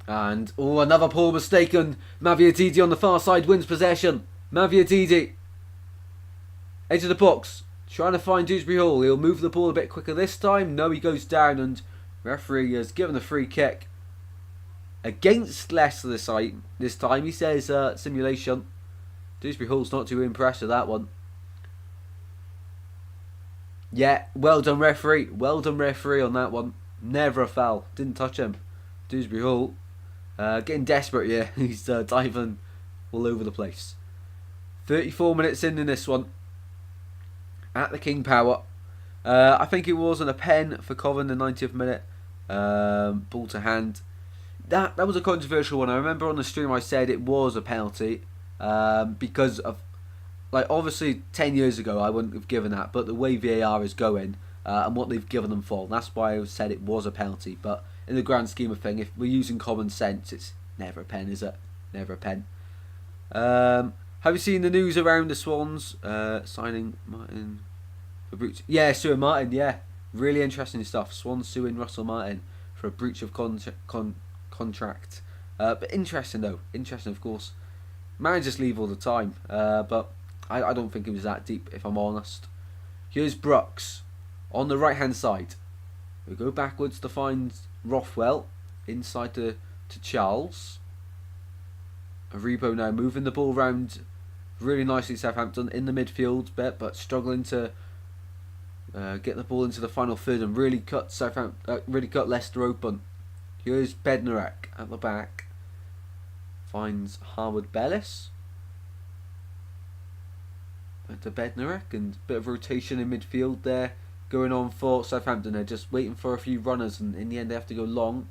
And, another poor mistake, and Maviotiti on the far side wins possession. Maviotiti. Edge of the box. Trying to find Dewsbury Hall. He'll move the ball a bit quicker this time. No, he goes down, and referee has given a free kick against Leicester this time. He says simulation. Dewsbury Hall's not too impressed with that one. Yeah, well done referee on that one. Never a foul. Didn't touch him. Dewsbury Hall getting desperate here. He's diving all over the place. 34 minutes in this one at the King Power. I think it was on a pen for Coven the 90th minute. Ball to hand. That was a controversial one. I remember on the stream I said it was a penalty because of, like, obviously 10 years ago I wouldn't have given that, but the way VAR is going and what they've given them for, that's why I said it was a penalty. But in the grand scheme of things, if we're using common sense, it's never a pen, is it? Never a pen. Have you seen the news around the Swans signing Martin for breach? Yeah, suing Martin, yeah. Really interesting stuff. Swans suing Russell Martin for a breach of contract. But interesting though. Interesting, of course. Managers leave all the time. But I don't think it was that deep, if I'm honest. Here's Brooks On the right hand side, we go backwards to find Rothwell inside to Charles. Aribo now moving the ball around really nicely. Southampton in the midfield bit, but struggling to get the ball into the final third and really cut Leicester open. Here's Bednarek at the back. Finds Harwood Bellis. Back to Bednarek, and a bit of rotation in midfield there going on for Southampton. They're just waiting for a few runners, and in the end they have to go long.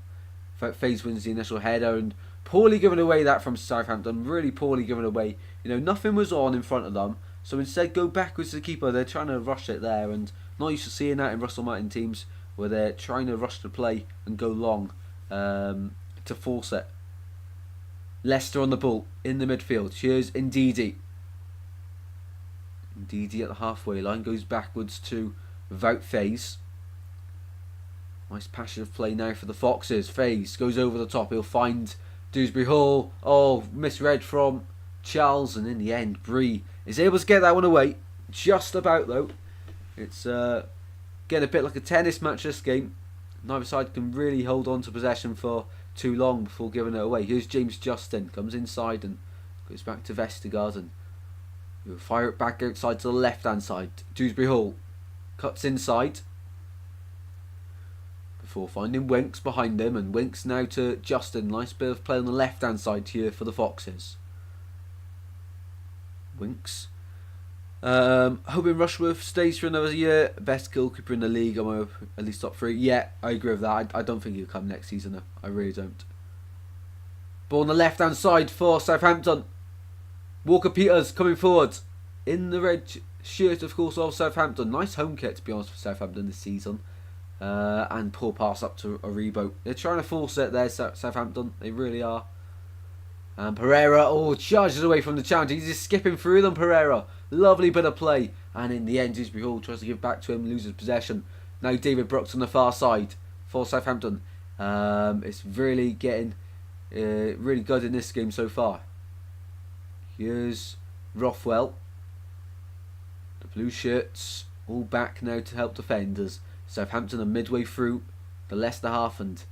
FaZe wins the initial header, and poorly given away that from Southampton. Really poorly given away. You know, nothing was on in front of them, so instead go backwards to the keeper. They're trying to rush it there, and not used to seeing that in Russell Martin teams where they're trying to rush the play and go long to force it. Leicester on the ball in the midfield. Here's Ndidi. Ndidi at the halfway line goes backwards to Wout FaZe. Nice passion of play now for the Foxes. FaZe goes over the top. He'll find Dewsbury Hall. Oh, misread from Charles, and in the end, Bree is able to get that one away. Just about though. It's getting a bit like a tennis match this game. Neither side can really hold on to possession for too long before giving it away. Here's James Justin, comes inside and goes back to Vestergaard, and he'll fire it back outside to the left hand side. Dewsbury Hall cuts inside before finding Winks behind him, and Winks now to Justin. Nice bit of play on the left hand side here for the Foxes. Winks. Hoping Rushworth stays for another year. Best goalkeeper in the league, I'm at least top 3. Yeah, I agree with that. I don't think he'll come next season though. I really don't. Ball on the left hand side for Southampton. Walker Peters coming forward in the red shirt, of course, of Southampton. Nice home kit, to be honest, for Southampton this season. And poor pass up to Aribo. They're trying to force it there, Southampton. They really are. And Pereira, charges away from the challenge. He's just skipping through them, Pereira. Lovely bit of play. And in the end, Dewsbury Hall tries to give back to him, loses possession. Now David Brooks on the far side for Southampton. It's really getting really good in this game so far. Here's Rothwell. The blue shirts all back now to help defenders. Southampton are midway through the Leicester half, and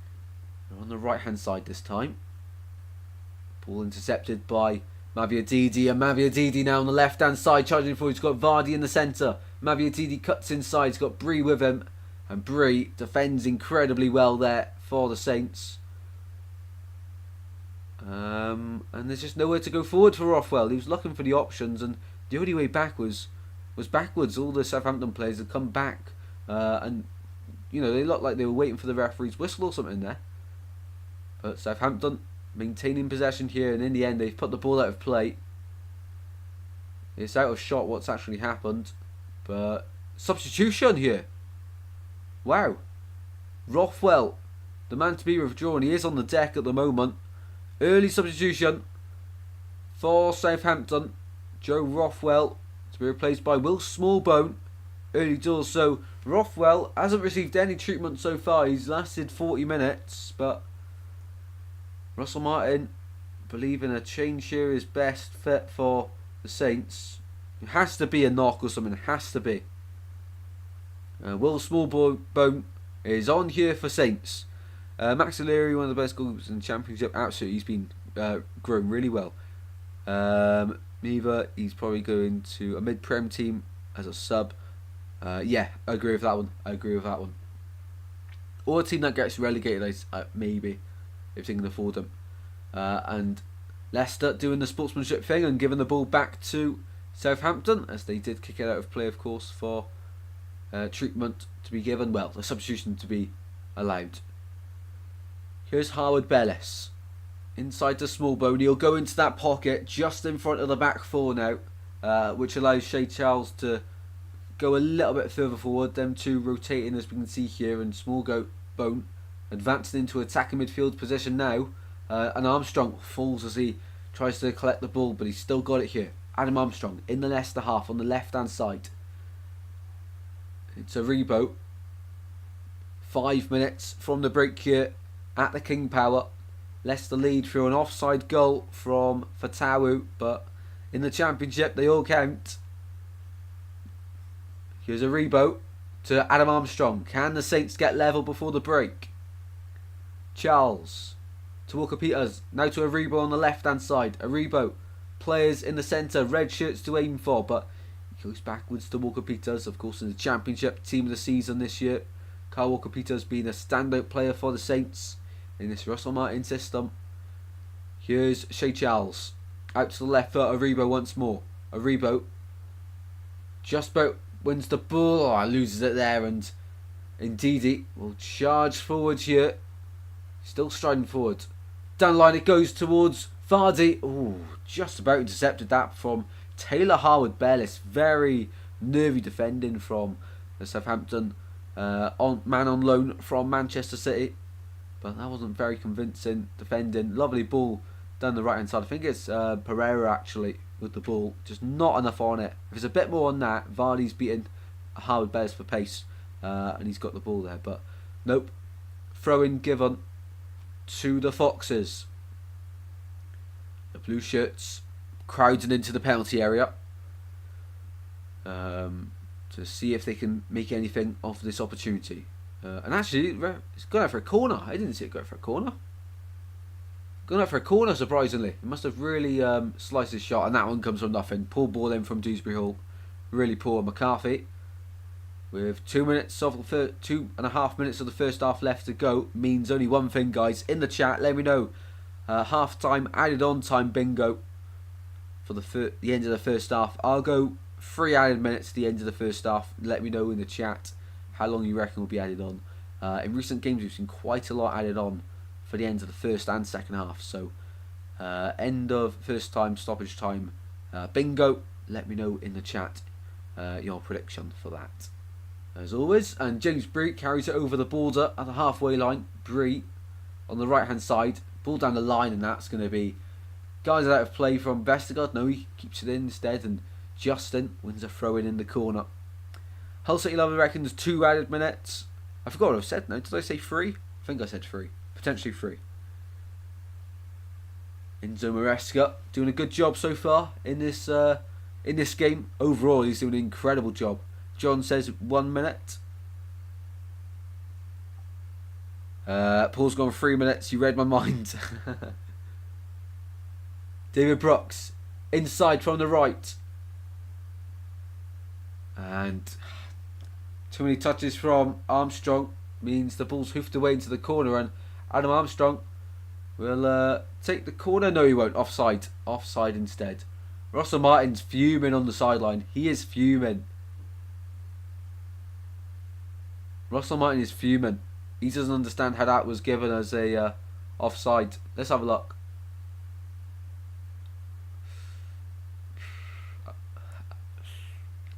they're on the right hand side this time. Ball intercepted by Maviadidi, and Maviadidi now on the left hand side charging forward. He's got Vardy in the centre. Maviadidi cuts inside. He's got Bree with him, and Bree defends incredibly well there for the Saints. And there's just nowhere to go forward for Rothwell. He was looking for the options, and the only way back was backwards. All the Southampton players had come back, and you know, they looked like they were waiting for the referee's whistle or something there. But Southampton maintaining possession here, and in the end they've put the ball out of play. It's out of shot what's actually happened, but substitution here. Wow. Rothwell, the man to be withdrawn. He is on the deck at the moment. Early substitution for Southampton. Joe Rothwell to be replaced by Will Smallbone. Early doors, so Rothwell hasn't received any treatment so far. He's lasted 40 minutes, but Russell Martin believing a change here is best fit for the Saints. It has to be a knock or something. It has to be. Will Smallbone is on here for Saints. Max O'Leary, one of the best goalkeepers in the Championship. Absolutely, he's been growing really well. Neva, he's probably going to a mid-prem team as a sub. Yeah, I agree with that one. Or a team that gets relegated, maybe, if they can afford them. And Leicester doing the sportsmanship thing and giving the ball back to Southampton, as they did kick it out of play, of course, for treatment to be given. Well, the substitution to be allowed. Here's Harwood Bellis. Inside to Smallbone. He'll go into that pocket just in front of the back four now, which allows Shea Charles to go a little bit further forward. Them two rotating, as we can see here, and Smallbone advancing into attacking midfield position now. And Armstrong falls as he tries to collect the ball, but he's still got it here. Adam Armstrong in the Leicester half on the left hand side. It's a Rebo. 5 minutes from the break here at the King Power. Leicester lead through an offside goal from Fatawu, but in the Championship they all count. Here's a Rebo. to Adam Armstrong. Can the Saints get level before the break? Charles to Walker Peters. Now to Aribo on the left hand side. Aribo, players in the centre, red shirts to aim for, but he goes backwards to Walker Peters. Of course, in the Championship team of the season this year, Carl Walker Peters being a standout player for the Saints in this Russell Martin system. Here's Shea Charles out to the left for Aribo once more. Aribo just about wins the ball. Oh, loses it there, and Ndidi will charge forward here. Still striding forward. Down the line it goes towards Vardy. Ooh, just about intercepted that from Taylor Harwood-Bellis. Very nervy defending from the Southampton man on loan from Manchester City. But that wasn't very convincing defending. Lovely ball down the right hand side. I think it's Pereira actually with the ball. Just not enough on it. If there's a bit more on that, Vardy's beating Harwood-Bellis for pace. And he's got the ball there. But nope. Throw in given to the Foxes. The blue shirts crowding into the penalty area to see if they can make anything of this opportunity. And actually, it's gone out for a corner. I didn't see it go out for a corner. Gone out for a corner, surprisingly. It must have really sliced his shot, and that one comes from nothing. Poor ball in from Dewsbury Hall. Really poor. McCarthy, with 2.5 minutes of the first half left to go, means only one thing, guys. In the chat, let me know. Half time, added on time bingo for the end of the first half. I'll go 3 added minutes to the end of the first half. Let me know in the chat how long you reckon will be added on. In recent games, we've seen quite a lot added on for the end of the first and second half. So, end of first time, stoppage time, bingo. Let me know in the chat your prediction for that. As always, and James Bree carries it over the border at the halfway line. Bree on the right hand side, ball down the line, and that's going to be guys out of play from Vestergaard. No, he keeps it in instead, and Justin wins a throw in the corner. Hull City Lover reckons 2 added minutes. I forgot what I've said now. Did I say 3? I think I said 3. Potentially 3. Enzo Maresca doing a good job so far in this game. Overall, he's doing an incredible job. John says 1 minute. Paul's gone 3 minutes. You read my mind. David Brooks inside from the right. And too many touches from Armstrong means the ball's hoofed away into the corner, and Adam Armstrong will take the corner. No, he won't. Offside. Offside instead. Russell Martin's fuming on the sideline. He is fuming. Russell Martin is fuming. He doesn't understand how that was given as a offside. Let's have a look.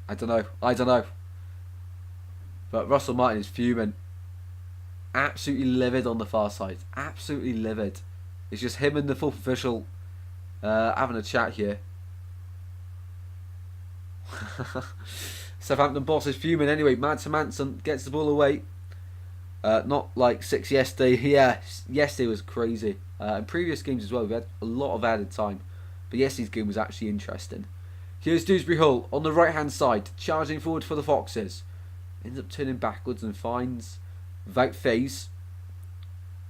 I don't know. But Russell Martin is fuming. Absolutely livid on the far side. Absolutely livid. It's just him and the fourth official having a chat here. Southampton boss is fuming anyway. Mads Manson gets the ball away. Not like 6 yesterday. Yeah, yesterday was crazy. In previous games as well, we had a lot of added time. But yesterday's game was actually interesting. Here's Dewsbury Hall on the right hand side, charging forward for the Foxes. Ends up turning backwards and finds Wout Faes.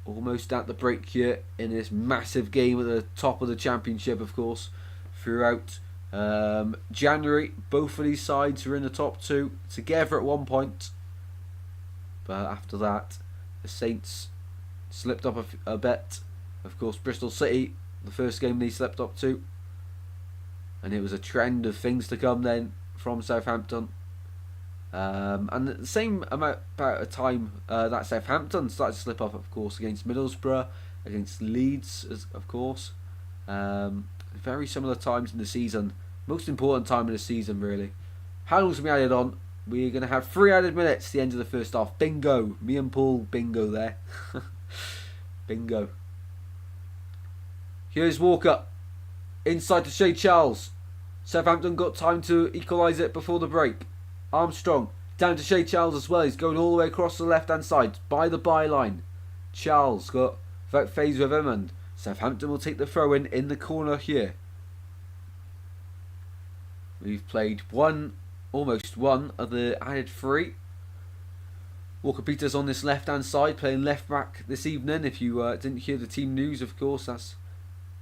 Almost at the break here in this massive game at the top of the Championship, of course. Throughout January, both of these sides were in the top 2 together at one point. But after that, the Saints slipped up a bit. Of course, Bristol City, the first game they slipped up to. And it was a trend of things to come then from Southampton. And at the same about a time that Southampton started to slip up, of course, against Middlesbrough, against Leeds, of course. Very similar times in the season. Most important time in the season, really. How long's going to be added on? We're going to have 3 added minutes at the end of the first half. Bingo. Me and Paul, bingo there. Bingo. Here's Walker. Inside to Shea Charles. Southampton got time to equalise it before the break. Armstrong down to Shea Charles as well. He's going all the way across the left hand side by the byline. Charles got Wout Faes with him, and Southampton will take the throw in the corner here. We've played almost one of the added 3. Walker Peters on this left-hand side, playing left-back this evening. If you didn't hear the team news, of course, that's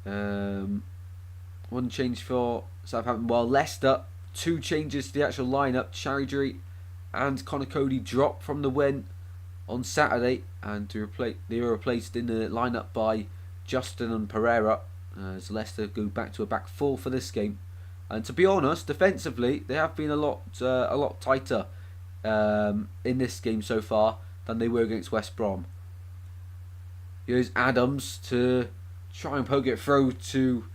one change for Southampton. While Leicester, 2 changes to the actual lineup. Chaudhry and Connor Cody dropped from the win on Saturday, and they were replaced in the lineup by Justin and Pereira, as Leicester go back to a back 4 for this game. And to be honest, defensively, they have been a lot tighter in this game so far than they were against West Brom. Here's Adams to try and poke it through to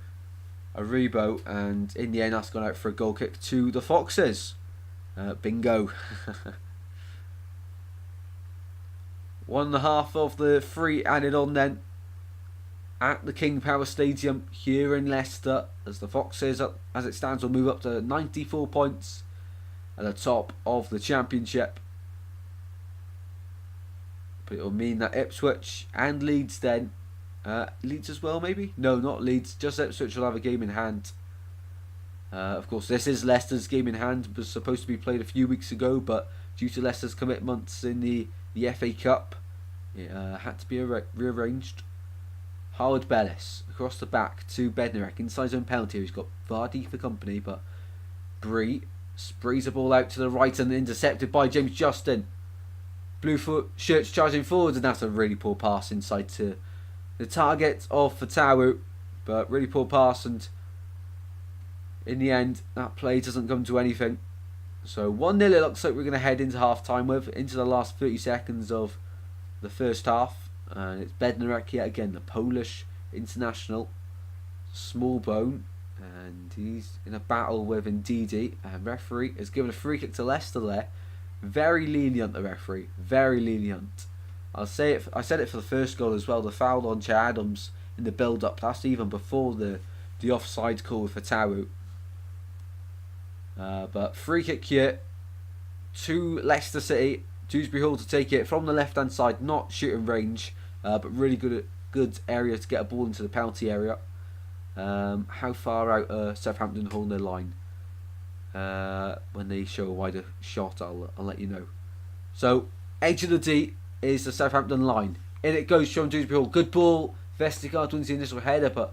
Aribo, and in the end that's gone out for a goal kick to the Foxes. Bingo. 1.5 of the 3 added on then at the King Power Stadium here in Leicester, as the Foxes, as it stands, will move up to 94 points at the top of the Championship. But it will mean that Ipswich and Leeds then, Leeds as well maybe? No, not Leeds, just Ipswich will have a game in hand. Of course, this is Leicester's game in hand. It was supposed to be played a few weeks ago, but due to Leicester's commitments in the FA Cup, it had to be rearranged. Howard Bellis across the back to Bednarek, inside zone penalty. He's got Vardy for company, but Bree sprays the ball out to the right and intercepted by James Justin. Bluefoot shirts charging forwards, and that's a really poor pass inside to the target of Fatawu, but really poor pass, and in the end that play doesn't come to anything. So 1-0 it looks like we're going to head into half time with, into the last 30 seconds of the first half. And it's Bednarek yet again, the Polish international, small bone, and he's in a battle with Ndidi. And referee has given a free kick to Leicester there. Very lenient, the referee, very lenient. I said it for the first goal as well. The foul on Che Adams in the build-up, that's even before the offside call with Fatawu. But free kick here to Leicester City. Dewsbury Hall to take it from the left-hand side, not shooting range, but really good area to get a ball into the penalty area. How far out Southampton hold their line? When they show a wider shot, I'll let you know. So edge of the D is the Southampton line. In it goes Sean Dewsbury Hall. Good ball. Vestergaard wins the initial header, but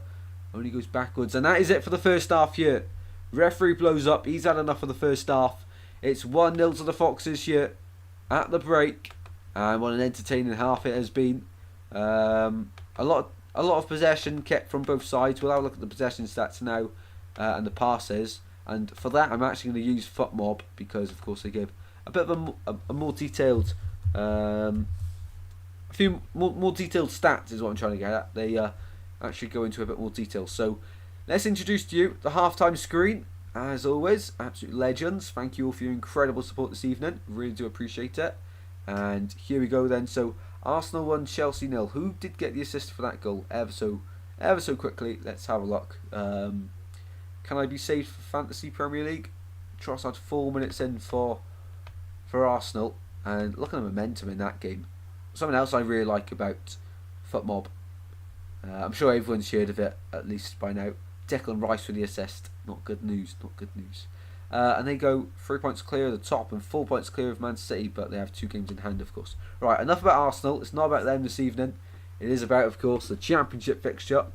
only goes backwards. And that is it for the first half here. Referee blows up. He's had enough of the first half. It's 1-0 to the Foxes here at the break, and what an entertaining half it has been. A lot of possession kept from both sides. We'll have a look at the possession stats now and the passes, and for that I'm actually going to use FootMob, because of course they give a bit of a more detailed a few more detailed stats is what I'm trying to get at. They actually go into a bit more detail. So let's introduce to you the halftime screen. As always, absolute legends. Thank you all for your incredible support this evening. Really do appreciate it. And here we go then. So Arsenal 1, Chelsea 0. Who did get the assist for that goal? Ever so quickly. Let's have a look. Can I be saved for Fantasy Premier League? Trossard 4 minutes in for Arsenal. And look at the momentum in that game. Something else I really like about FootMob. I'm sure everyone's heard of it at least by now. Declan Rice for the assist. Not good news. And they go 3 points clear of the top and 4 points clear of Man City, but they have 2 games in hand, of course. Right, enough about Arsenal. It's not about them this evening. It is about, of course, the Championship fixture.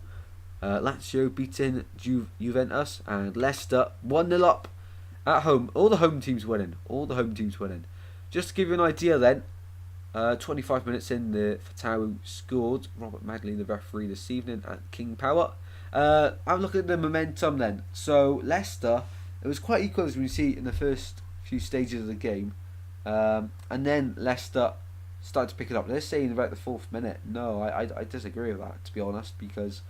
Lazio beating Juventus, and Leicester 1-0 up at home. All the home teams winning. Just to give you an idea then, 25 minutes in, the Fatawu scored. Robert Madley, the referee this evening at King Power. Have a look at the momentum then. So Leicester, it was quite equal as we see in the first few stages of the game, and then Leicester started to pick it up. They're saying about the 4th minute. No, I disagree with that, to be honest, because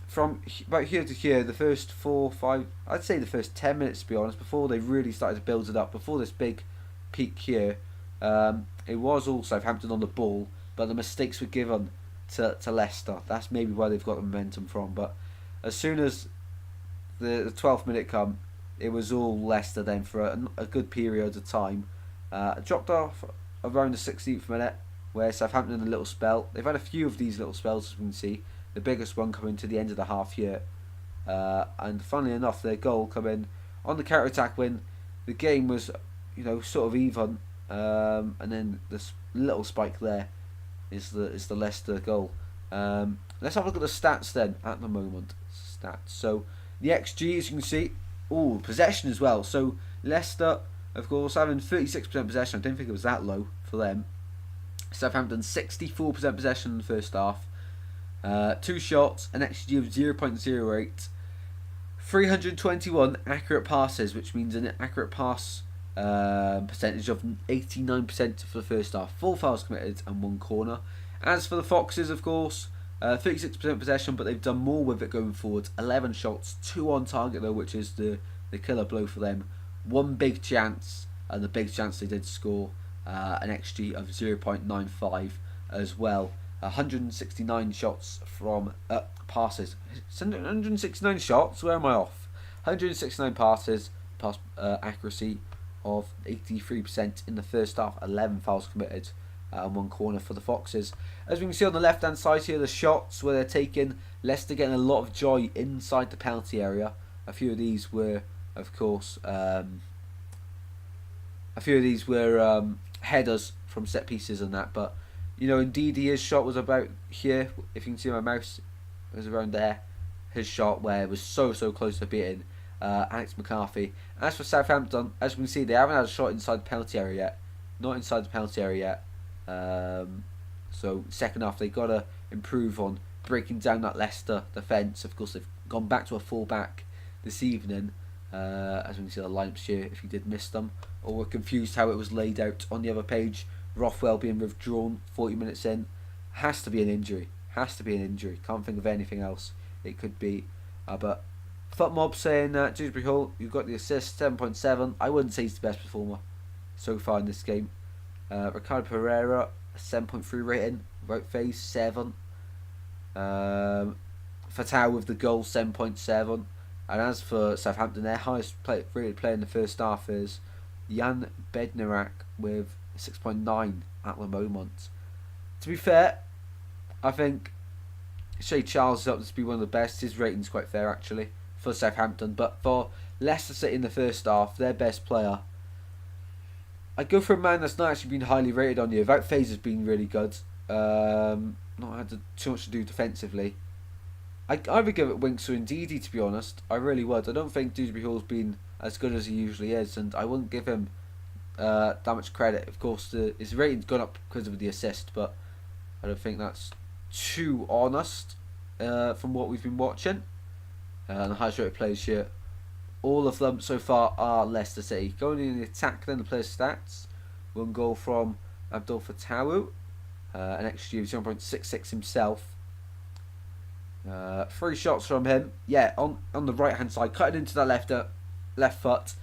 from about here to here, the first 4-5, I'd say the first 10 minutes, to be honest, before they really started to build it up, before this big peak here, it was all Southampton on the ball, but the mistakes were given to Leicester. That's maybe where they've got the momentum from. But as soon as the 12th minute come, it was all Leicester then for a good period of time. Dropped off around the 16th minute, where Southampton in a little spell. They've had a few of these little spells, as we can see. The biggest one coming to the end of the half year. And funnily enough, their goal coming on the counter-attack when the game was, sort of even. and then this little spike there is the Leicester goal. Let's have a look at the stats then at the moment. Stats. So the XG, as you can see, possession as well. So Leicester, of course, having 36% possession. I didn't think it was that low for them. Southampton 64% possession in the first half. 2 shots, an XG of 0.08. 321 accurate passes, which means an accurate pass percentage of 89% for the first half. 4 fouls committed and 1 corner. As for the Foxes, of course, 36% possession, but they've done more with it going forward. 11 shots, 2 on target though, which is the killer blow for them. 1 big chance, and the big chance they did score, an XG of 0.95 as well. 169 shots from passes. 169 shots? Where am I off? 169 passes, pass accuracy of 83% in the first half. 11 fouls committed and 1 corner for the Foxes. As we can see on the left hand side here, the shots where they're taking, Leicester getting a lot of joy inside the penalty area. A few of these were, of course, headers from set pieces and that, but you know, indeed his shot was about here. If you can see my mouse, it was around there. His shot where it was so close to beating Alex McCarthy. As for Southampton, as you can see, they haven't had a shot inside the penalty area yet. Not inside the penalty area yet. So second half, they've got to improve on breaking down that Leicester defence. Of course, they've gone back to a full-back this evening. As we can see the lineups here, if you did miss them, or were confused how it was laid out on the other page. Rothwell being withdrawn 40 minutes in. Has to be an injury. Can't think of anything else it could be. But FootMob saying that Dewsbury Hall, you've got the assist, 7.7. I wouldn't say he's the best performer so far in this game. Ricardo Pereira, 7.3 rating. Right phase, 7. Fatau with the goal, 7.7. And as for Southampton, their highest rated player in the first half is Jan Bednarak with 6.9 at the moment. To be fair, I think Shea Charles is up to be one of the best. His rating's quite fair actually for Southampton, but for Leicester City in the first half, their best player, I'd go for a man that's not actually been highly rated on you. Wout Faes has been really good. Not had too much to do defensively. I would give it Winks or Ndidi, to be honest. I really would. I don't think Dewsbury Hall's been as good as he usually is, and I wouldn't give him that much credit. Of course, his rating's gone up because of the assist, but I don't think that's too honest from what we've been watching. And the highest rated players here, all of them so far are Leicester City. Going in the attack, then the players' stats. 1 goal from Abdul Fatawu, an XG of 0.66 himself. 3 shots from him. Yeah, on the right hand side, cutting into that left foot.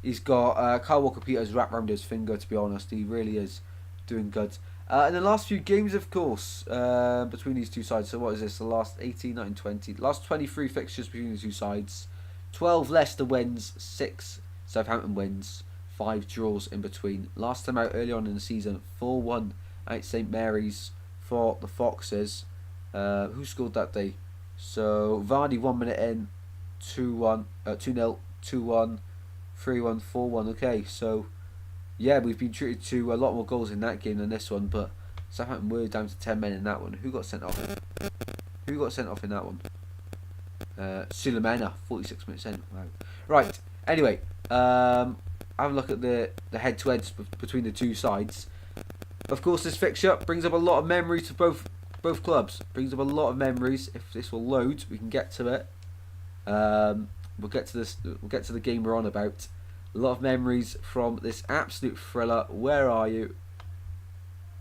He's got Kyle Walker-Peters wrapped around his finger, to be honest. He really is doing good. In the last few games, of course, between these two sides. So what is this? The last 18, 19, 20. Last 23 fixtures between the two sides. 12 Leicester wins, 6 Southampton wins, 5 draws in between. Last time out early on in the season, 4-1 at St Mary's for the Foxes. Who scored that day? So Vardy 1 minute in, 2-1, 2-0, 2-1, 3-1, 4-1. Okay, so yeah, we've been treated to a lot more goals in that game than this one, but Southampton were down to 10 men in that one. Who got sent off? Who got sent off in that one? Sulemana, 46 minutes in. Wow. Right. Anyway, have a look at the head-to-heads between the two sides. Of course, this fixture brings up a lot of memories to both clubs. Brings up a lot of memories. If this will load, we can get to it. We'll get to this. We'll get to the game we're on about. A lot of memories from this absolute thriller. Where are you?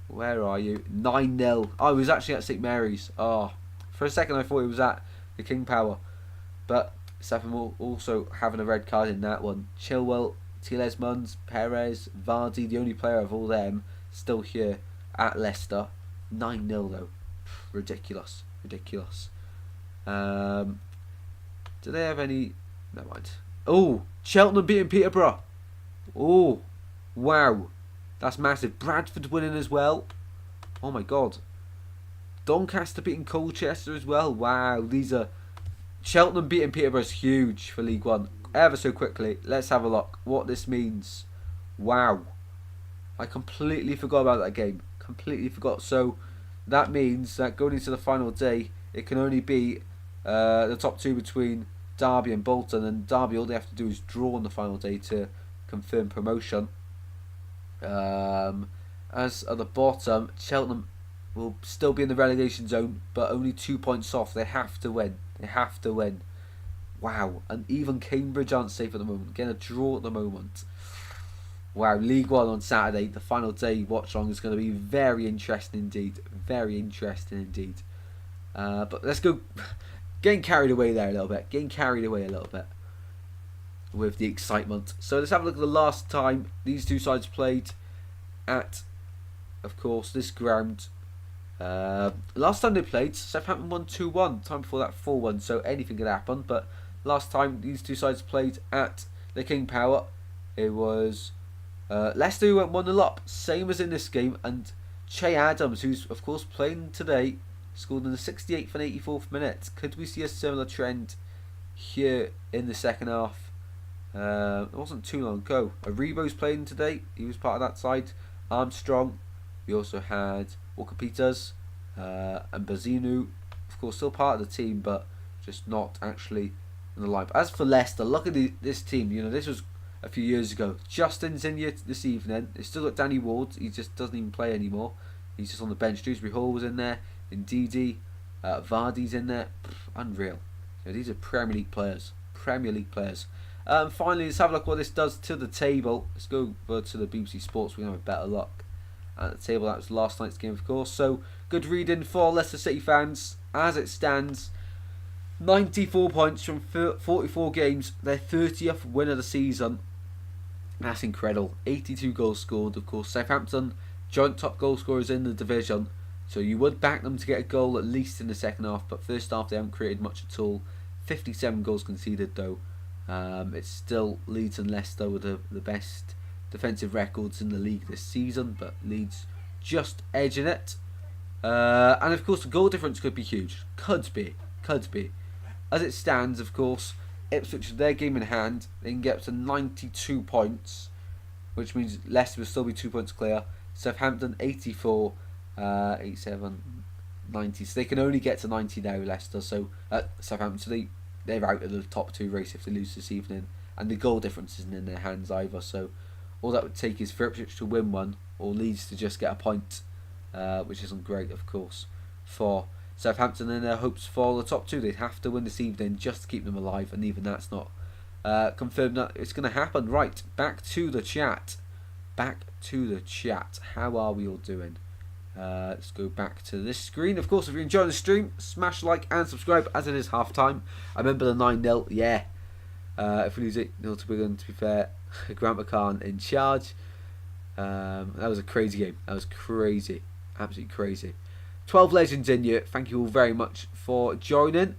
Where are you? 9-0. I was actually at St Mary's. Oh, for a second I thought it was at the King Power, but Southampton also having a red card in that one. Chilwell, Tielemans, Perez, Vardy, the only player of all them still here at Leicester. 9-0 though. Ridiculous. Ridiculous. Do they have any... Never mind. Oh, Cheltenham beating Peterborough. Oh, wow. That's massive. Bradford winning as well. Oh my god. Doncaster beating Colchester as well. Wow, these are... Cheltenham beating Peterborough is huge for League One. Ever so quickly, let's have a look what this means. Wow. I completely forgot about that game. Completely forgot. So that means that going into the final day, it can only be the top two between Derby and Bolton, and Derby, all they have to do is draw on the final day to confirm promotion. As at the bottom, Cheltenham will still be in the relegation zone, but only 2 points off. They have to win. They have to win. Wow. And even Cambridge aren't safe at the moment. Getting a draw at the moment. Wow. League One on Saturday, the final day, Watchalong, is going to be very interesting indeed. Very interesting indeed. But let's go. Getting carried away there a little bit. Getting carried away a little bit with the excitement. So let's have a look at the last time these two sides played at, of course, this ground. Last time they played, Southampton won 2-1. Time before that 4-1, so anything could happen. But last time these two sides played at the King Power, it was Leicester who went 1-0 up, same as in this game. And Che Adams, who's of course playing today, scored in the 68th and 84th minute. Could we see a similar trend here in the second half? It wasn't too long ago. Aribo's playing today. He was part of that side. Armstrong. We also had Walker Peters and Bazinu. Of course, still part of the team, but just not actually in the lineup. As for Leicester, look at this team. You know, this was a few years ago. Justin's in here this evening. They still got Danny Ward. He just doesn't even play anymore. He's just on the bench. Dewsbury Hall was in there. Ndidi. Vardy's in there. Unreal. You know, these are Premier League players. Premier League players. Finally, let's have a look what this does to the table. Let's go over to the BBC Sports. We're going to have better luck at the table. That was last night's game, of course. So, good reading for Leicester City fans. As it stands, 94 points from 44 games. Their 30th win of the season. That's incredible. 82 goals scored. Of course, Southampton, joint top goal scorers in the division. So you would back them to get a goal at least in the second half. But first half, they haven't created much at all. 57 goals conceded, though. It's still Leeds and Leicester with the best defensive records in the league this season, but Leeds just edging it. And of course, the goal difference could be huge. Could be. As it stands, of course, Ipswich, their game in hand, they can get up to 92 points, which means Leicester will still be 2 points clear. Southampton 84, 87, 90. So they can only get to 90 now, Leicester. So Southampton, so they're out of the top two race if they lose this evening, and the goal difference isn't in their hands either. So all that would take is for Ipswich to win one, or Leeds to just get a point, which isn't great, of course, for Southampton and their hopes for the top two. They'd have to win this evening just to keep them alive, and even that's not confirmed that it's going to happen. Right, back to the chat. How are we all doing? Let's go back to this screen. Of course, if you're enjoying the stream, smash like and subscribe, as it is half time. I remember the 9-0, yeah. If we lose it 0 to Wigan, to be fair, Grant McCann in charge. That was a crazy game. That was crazy. Absolutely crazy. 12 legends in here. Thank you all very much for joining.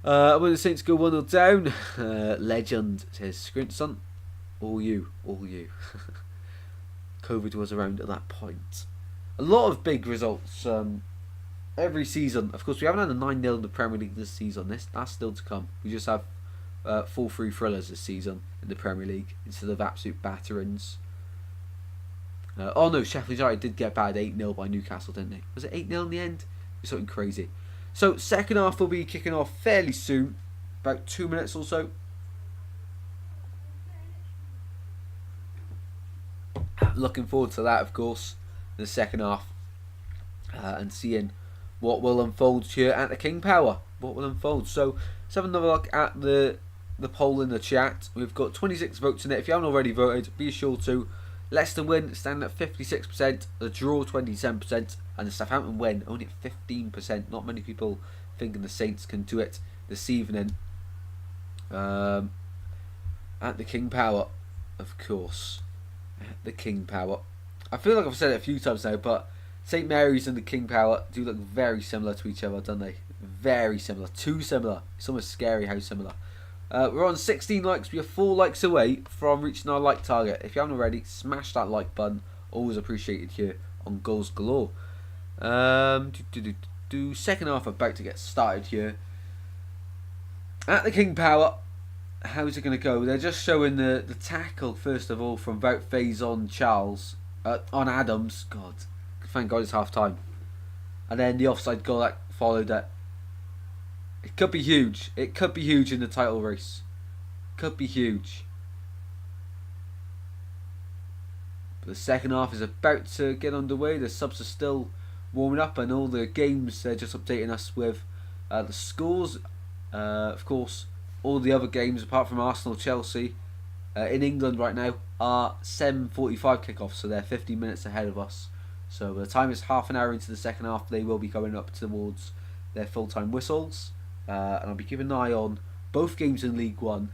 When the Saints go 1-0 down, legend, says Scrinson. All you. COVID was around at that point. A lot of big results every season. Of course, we haven't had a 9-0 in the Premier League this season. That's still to come. We just have 4-3 thrillers this season in the Premier League instead of absolute batterings. Oh no, Sheffield United did get battered 8-0 by Newcastle, didn't they? Was it 8-0 in the end? It was something crazy. So, second half will be kicking off fairly soon. About 2 minutes or so. Looking forward to that, of course. The second half, and seeing what will unfold here at the King Power. What will unfold? So let's have another look at the poll in the chat. We've got 26 votes in it. If you haven't already voted, be sure to. Leicester win, standing at 56%, the draw 27%, and the Southampton win only at 15%. Not many people thinking the Saints can do it this evening at the King Power, of course. At the King Power. I feel like I've said it a few times now, but St Mary's and the King Power do look very similar to each other, don't they? Very similar. Too similar. It's almost scary how similar. We're on 16 likes. We are 4 likes away from reaching our like target. If you haven't already, smash that like button. Always appreciated here on Goals Galore. Second half about to get started here. At the King Power. How's it going to go? They're just showing the tackle, first of all, from Wout Faison Charles. on Adams. God, thank God it's half time. And then the offside goal that followed it. It could be huge. It could be huge in the title race. Could be huge. But the second half is about to get underway. The subs are still warming up, and all the games, they're just updating us with the scores. Of course, all the other games apart from Arsenal, Chelsea, in England right now are 7:45 kickoff, so they're 15 minutes ahead of us. So by the time it's half an hour into the second half, they will be going up towards their full-time whistles. And I'll be keeping an eye on both games in League One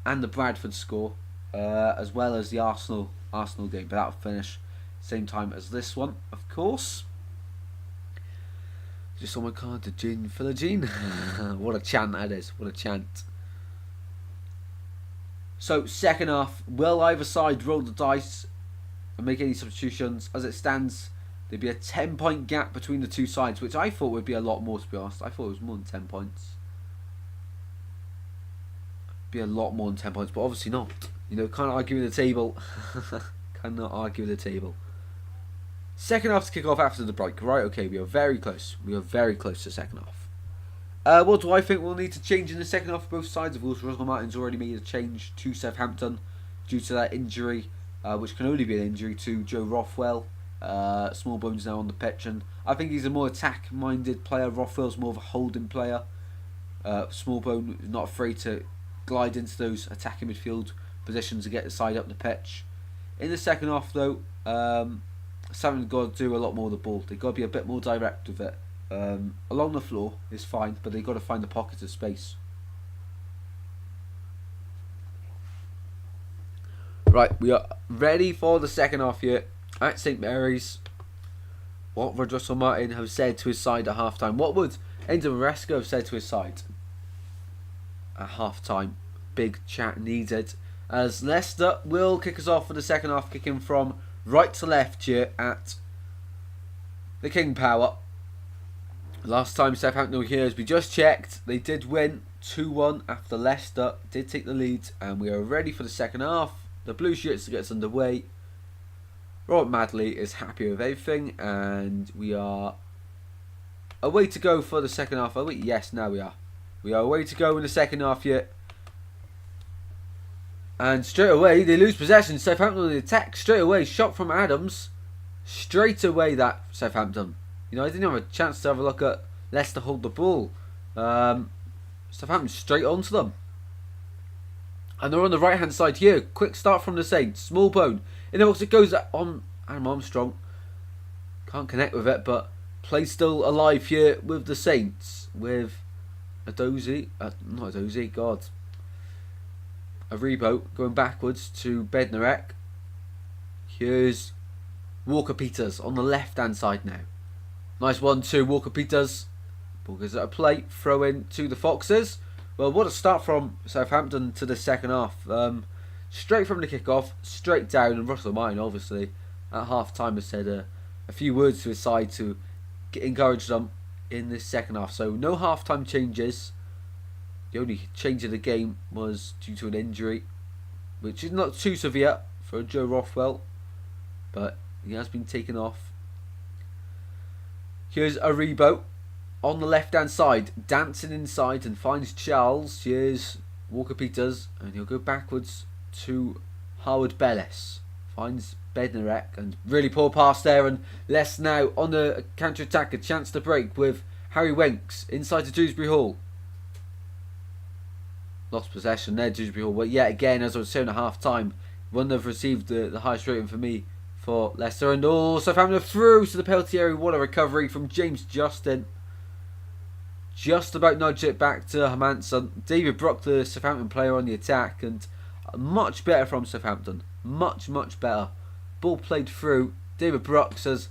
and the Bradford score, as well as the Arsenal game. But that'll finish same time as this one, of course. Just on my card to Gin Philogene. What a chant that is. What a chant. So, second half, will either side roll the dice and make any substitutions? As it stands, there'd be a 10-point gap between the two sides, which I thought would be a lot more, to be honest. I thought it was more than 10 points. Be a lot more than 10 points, but obviously not. You know, can't argue with the table. Cannot argue with the table. Second half to kick off after the break. Right, okay, we are very close. We are very close to second half. What do I think we'll need to change in the second half for both sides? Of course, Russell Martin's already made a change to Southampton due to that injury, which can only be an injury to Joe Rothwell. Small Bones now on the pitch, and I think he's a more attack-minded player. Rothwell's more of a holding player. Small Bone is not afraid to glide into those attacking midfield positions to get the side up the pitch. In the second half, though, Southampton got to do a lot more of the ball. They've got to be a bit more direct with it. Along the floor is fine, but they've got to find the pockets of space. Right, we are ready for the second half here at St Mary's. What would Russell Martin have said to his side at half time? What would Endo Maresca have said to his side at half time? Big chat needed, as Leicester will kick us off for the second half, kicking from right to left here at the King Power. Last time Southampton were here, as we just checked, they did win 2-1 after Leicester did take the lead, and we are ready for the second half. The Blue Shirts to get us underway. Robert Madley is happy with everything, and we are away to go for the second half. Are we? Yes, now we are. We are away to go in the second half here. And straight away, they lose possession. Southampton on the attack. Straight away, shot from Adams. Straight away, that Southampton. You know, I didn't have a chance to have a look at Leicester hold the ball. Southampton straight onto them. And they're on the right-hand side here. Quick start from the Saints. Small Bone. In the box, it goes on Adam Armstrong. Can't connect with it, but play still alive here with the Saints. With a Dozy. Not a Dozy, God. A Rebo going backwards to Bednarek. Here's Walker Peters on the left-hand side now. Nice 1-2, Walker Peters. Ball goes at a play. Throw in to the Foxes. Well, what a start from Southampton to the second half. Straight from the kick-off, straight down. And Russell Martin, obviously, at half-time has said a few words to his side to encourage them in this second half. So no half-time changes. The only change of the game was due to an injury, which is not too severe for Joe Rothwell, but he has been taken off. Here's Aribo on the left-hand side, dancing inside and finds Charles. Here's Walker Peters, and he'll go backwards to Howard Bellis. Finds Bednarek, and really poor pass there, and Leicester now on the counter-attack, a chance to break with Harry Winks inside to Dewsbury Hall. Lost possession there, Dewsbury Hall. But yet again, as I was saying at half time, wouldn't have received the highest rating for me for Leicester. And Southampton through to the penalty area. What a recovery from James Justin. Just about nudged it back to Hermanson. David Brock, the Southampton player on the attack, and much better from Southampton. Much, much better. Ball played through. David Brock says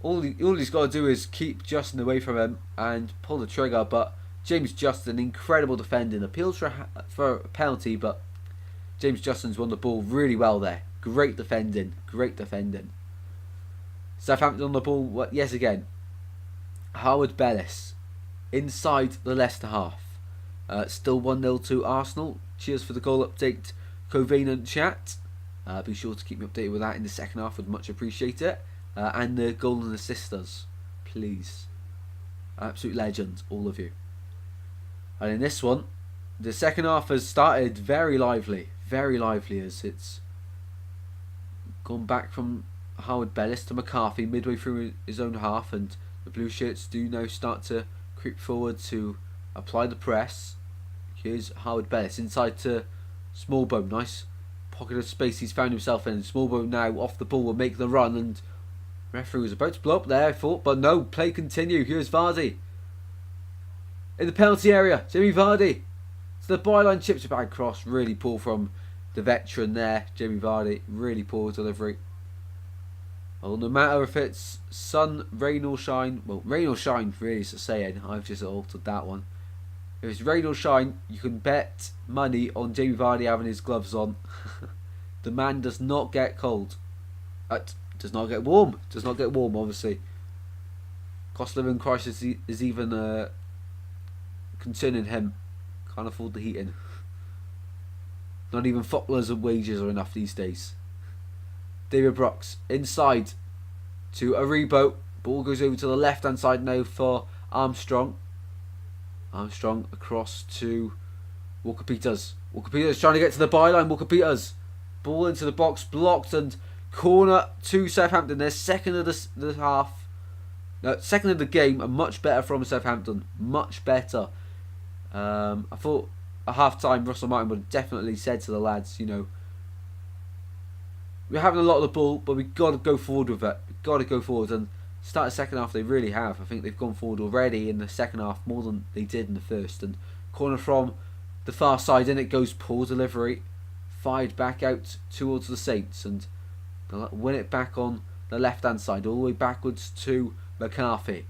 all he's got to do is keep Justin away from him and pull the trigger, but James Justin, incredible defending, appeals for a penalty, but James Justin's won the ball really well there. Great defending, great defending. Southampton on the ball, yes again. Howard Bellis, inside the Leicester half. Still 1-0 to Arsenal. Cheers for the goal update, Covenant chat. Be sure to keep me updated with that in the second half. Would much appreciate it. And the goal and assisters, please. Absolute legends, all of you. And in this one, the second half has started very lively as it's gone back from Howard Bellis to McCarthy midway through his own half, and the blue shirts do now start to creep forward to apply the press. Here's Howard Bellis inside to Smallbone. Nice pocket of space he's found himself in. Smallbone now off the ball will make the run, and referee was about to blow up there, I thought, but no, play continue. Here's Vardy in the penalty area. Jamie Vardy to the byline, chips a bad cross. Really poor from the veteran there, Jamie Vardy. Really poor delivery. Well, no matter if it's sun, rain or shine, well, rain or shine really is the saying. I've just altered that one. If it's rain or shine, you can bet money on Jamie Vardy having his gloves on. The man does not get cold. Does not get warm. Does not get warm, obviously. Cost of living crisis is even concerning him. Can't afford the heating. Not even footballers' wages are enough these days. David Brooks inside to Aribo. Ball goes over to the left hand side now for Armstrong. Armstrong across to Walker Peters. Walker Peters trying to get to the byline. Walker Peters. Ball into the box, blocked, and corner to Southampton. They're second of the half. No, second of the game, and much better from Southampton. Much better. I thought at half time Russell Martin would have definitely said to the lads, you know, we're having a lot of the ball, but we've got to go forward with it. We've got to go forward. And start the second half, they really have. I think they've gone forward already in the second half more than they did in the first. And corner from the far side, in it goes. Poor delivery. Fired back out towards the Saints. And they'll win it back on the left-hand side, all the way backwards to McCarthy.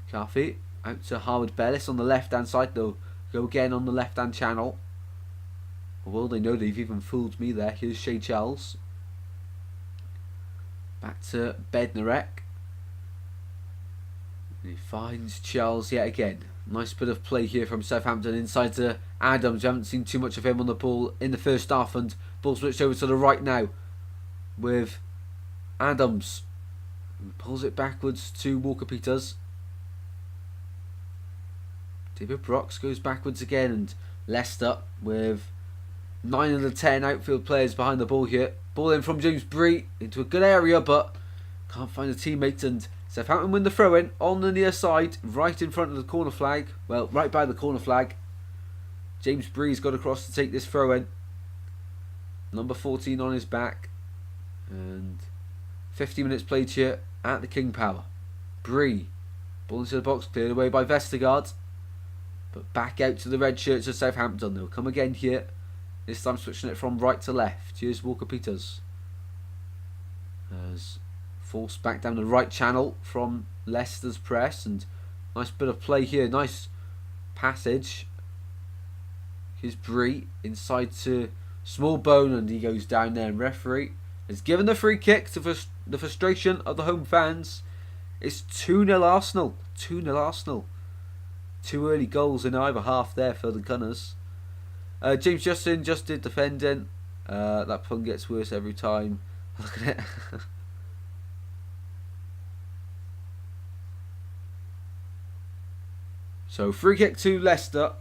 McCarthy out to Howard Bellis on the left-hand side. They'll go again on the left-hand channel. Well, they know they've even fooled me there. Here's Shea Charles. Back to Bednarek. He finds Charles yet again. Nice bit of play here from Southampton inside to Adams. We haven't seen too much of him on the ball in the first half, and ball switched over to the right now with Adams, who pulls it backwards to Walker Peters. David Brooks goes backwards again, and Leicester with 9 of the 10 outfield players behind the ball here. Ball in from James Bree into a good area, but can't find a teammate, and Southampton win the throw-in on the near side, right in front of the corner flag. Well, right by the corner flag. James Bree's got across to take this throw-in. Number 14 on his back. And 50 minutes played here at the King Power. Bree. Ball into the box, cleared away by Vestergaard. But back out to the red shirts of Southampton. They'll come again here. This time switching it from right to left. Here's Walker Peters. As forced back down the right channel from Leicester's press, and nice bit of play here, nice passage. Here's Bree inside to Smallbone, and he goes down there, and referee has given the free kick to the frustration of the home fans. It's 2-0 Arsenal. 2-0 Arsenal. 2 early goals in either half there for the Gunners. James Justin just did defending. That pun gets worse every time. Look at it. So free kick to Leicester.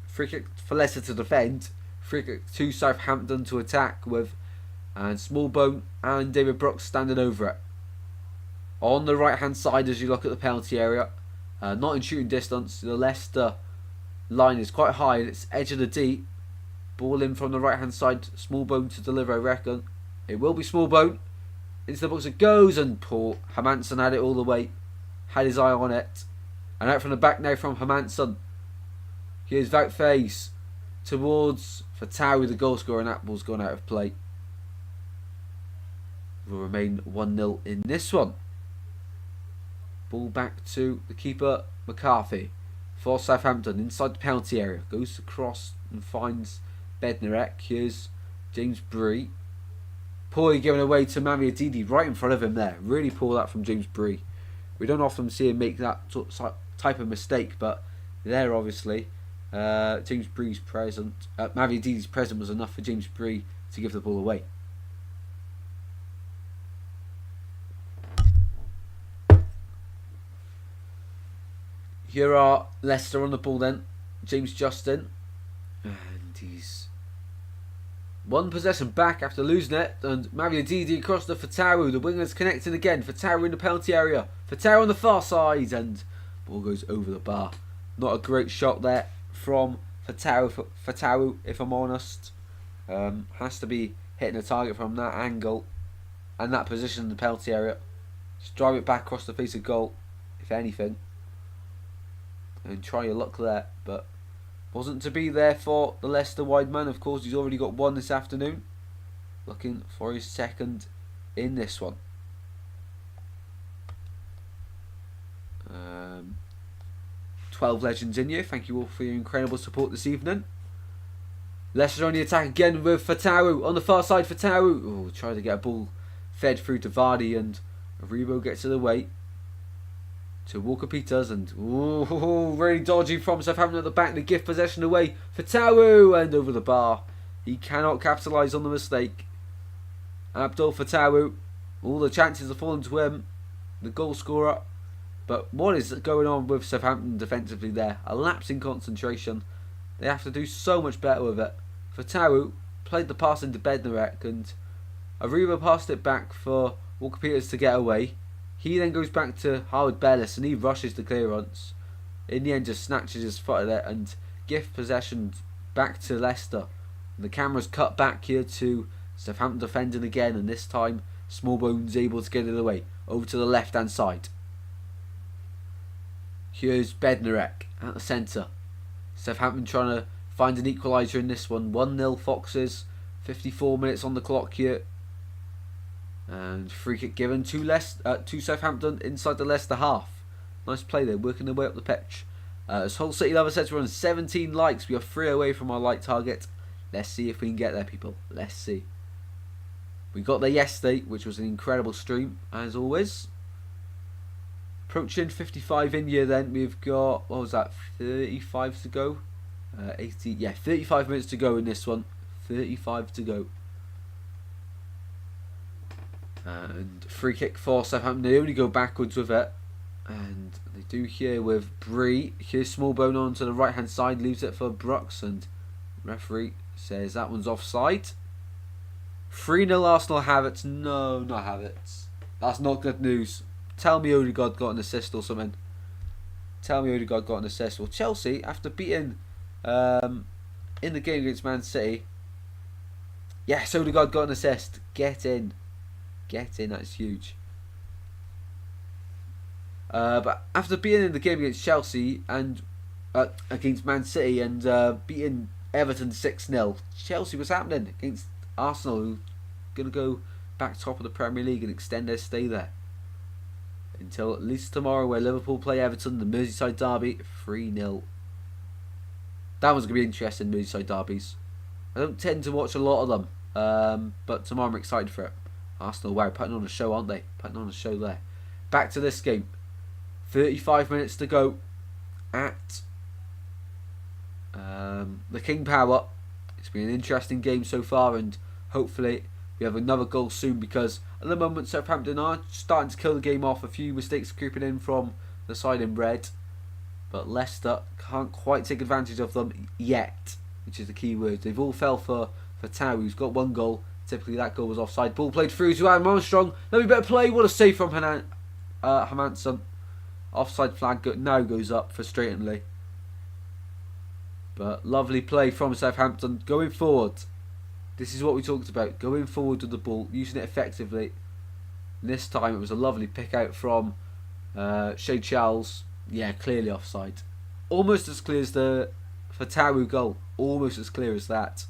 Free kick for Leicester to defend. Free kick to Southampton to attack with. And Smallbone and David Brooks standing over it. On the right hand side as you look at the penalty area. Not in shooting distance. The Leicester line is quite high. It's edge of the D. Ball in from the right hand side. Smallbone to deliver, I reckon. It will be Smallbone. Into the box it goes, and poor Hermansen had it all the way. Had his eye on it. And out from the back now from Hermansen. Here's Wout Faes towards Fatawi, the goal scorer, and that ball's gone out of play. Will remain 1-0 in this one. Ball back to the keeper, McCarthy, for Southampton inside the penalty area. Goes across and finds Bednarek. Here's James Bree. Poorly given away to Mami Adidi right in front of him there. Really poor that from James Bree. We don't often see him make that type of mistake, but there obviously James Bree's present, Mavi Adidi's present was enough for James Bree to give the ball away. Here are Leicester on the ball then. James Justin. And he's one possession back after losing it. And Mario Didi across to Fatawu. The wingers connecting again. Fatawu in the penalty area. Fatawu on the far side. And ball goes over the bar. Not a great shot there from Fatawu, if I'm honest. Has to be hitting a target from that angle and that position in the penalty area. Just drive it back across the face of goal, if anything. And try your luck there, but wasn't to be there for the Leicester wide man. Of course, he's already got one this afternoon. Looking for his second in this one. 12 legends in you. Thank you all for your incredible support this evening. Leicester on the attack again with Fatawu on the far side. Fatawu trying to get a ball fed through to Vardy, and Aribo gets it away to Walker-Peters, and really dodgy from Southampton at the back. The gift possession away. Fatawu and over the bar. He cannot capitalise on the mistake. Abdul Fatawu. All the chances are falling to him, the goal scorer. But what is going on with Southampton defensively there? A lapse in concentration. They have to do so much better with it. Fatawu played the pass into Bednarek, and Aribo passed it back for Walker-Peters to get away. He then goes back to Howard Bellis, and he rushes the clearance. In the end, just snatches his foot at it and gift possession back to Leicester. And the camera's cut back here to Southampton defending again, and this time Smallbone's able to get it away over to the left hand side. Here's Bednarek at the centre. Southampton trying to find an equaliser in this one. 1-0 Foxes. 54 minutes on the clock here. And free kick given to Southampton inside the Leicester half. Nice play there, working their way up the pitch. As Hull City Lover says, we're on 17 likes. We are 3 away from our like target. Let's see if we can get there, people. Let's see. We got there yesterday, which was an incredible stream, as always. Approaching 55 in here then. We've got, what was that, 35 to go? 35 minutes to go in this one. 35 to go. And free kick for Southampton. They only go backwards with it. And they do here with Bree. Here's Smallbone on to the right hand side. Leaves it for Brooks. And referee says that one's offside. 3-0 Arsenal. Havertz. No, not Havertz. That's not good news. Tell me Odegaard got an assist or something. Tell me Odegaard got an assist. Well, Chelsea, after beating in the game against Man City. Yes, Odegaard got an assist. Get in. Get in, that's huge. But after being in the game against Chelsea and against Man City and beating Everton 6-0, Chelsea was happening against Arsenal, who are going to go back top of the Premier League and extend their stay there. Until at least tomorrow, where Liverpool play Everton, the Merseyside derby, 3-0. That one's going to be interesting, Merseyside derbies. I don't tend to watch a lot of them, but tomorrow I'm excited for it. Arsenal, wow, putting on a show, aren't they? Putting on a show there. Back to this game. 35 minutes to go at the King Power. It's been an interesting game so far, and hopefully we have another goal soon, because at the moment Southampton are starting to kill the game off. A few mistakes creeping in from the side in red, but Leicester can't quite take advantage of them yet, which is the key word. They've all fell for Tau, who's got one goal. Typically that goal was offside. Ball played through to Adam Armstrong. Let me better play. What a save from Hermanson. Offside flag now goes up frustratingly. But lovely play from Southampton. Going forward. This is what we talked about. Going forward with the ball. Using it effectively. And this time it was a lovely pick out from Shay Charles. Yeah, clearly offside. Almost as clear as the Fatawu goal. Almost as clear as that.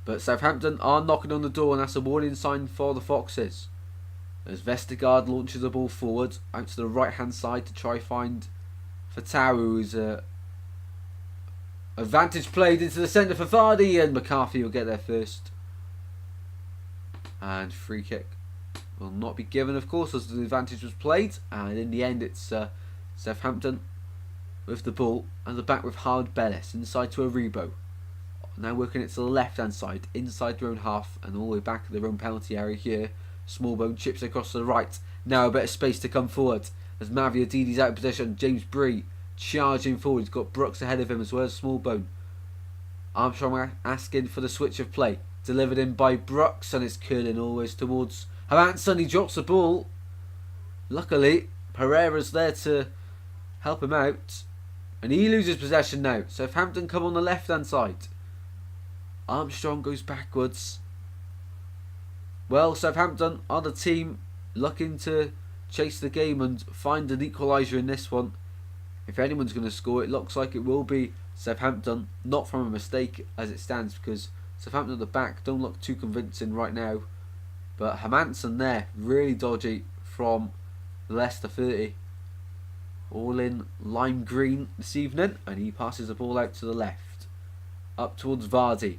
But Southampton are knocking on the door, and that's a warning sign for the Foxes. As Vestergaard launches the ball forward, out to the right hand side to try find Fatawu, who's advantage played into the centre for Vardy, and McCarthy will get there first. And free kick will not be given, of course, as the advantage was played. And in the end, it's Southampton with the ball, and the back with Howard Bellis inside to Aribo. Now working it to the left hand side, inside their own half, and all the way back to their own penalty area here. Smallbone chips across to the right. Now a bit of space to come forward. As Maviadidi's out of position, James Bree charging forward. He's got Brooks ahead of him as well as Smallbone. Armstrong asking for the switch of play. Delivered in by Brooks, and it's curling always towards Hermanson. He drops the ball. Luckily, Pereira's there to help him out. And he loses possession now. Southampton come on the left hand side. Armstrong goes backwards. Well, Southampton are the team looking to chase the game and find an equaliser in this one. If anyone's going to score, it looks like it will be Southampton. Not from a mistake as it stands, because Southampton at the back don't look too convincing right now. But Hermanson there, really dodgy from Leicester 30. All in lime green this evening, and he passes the ball out to the left. Up towards Vardy.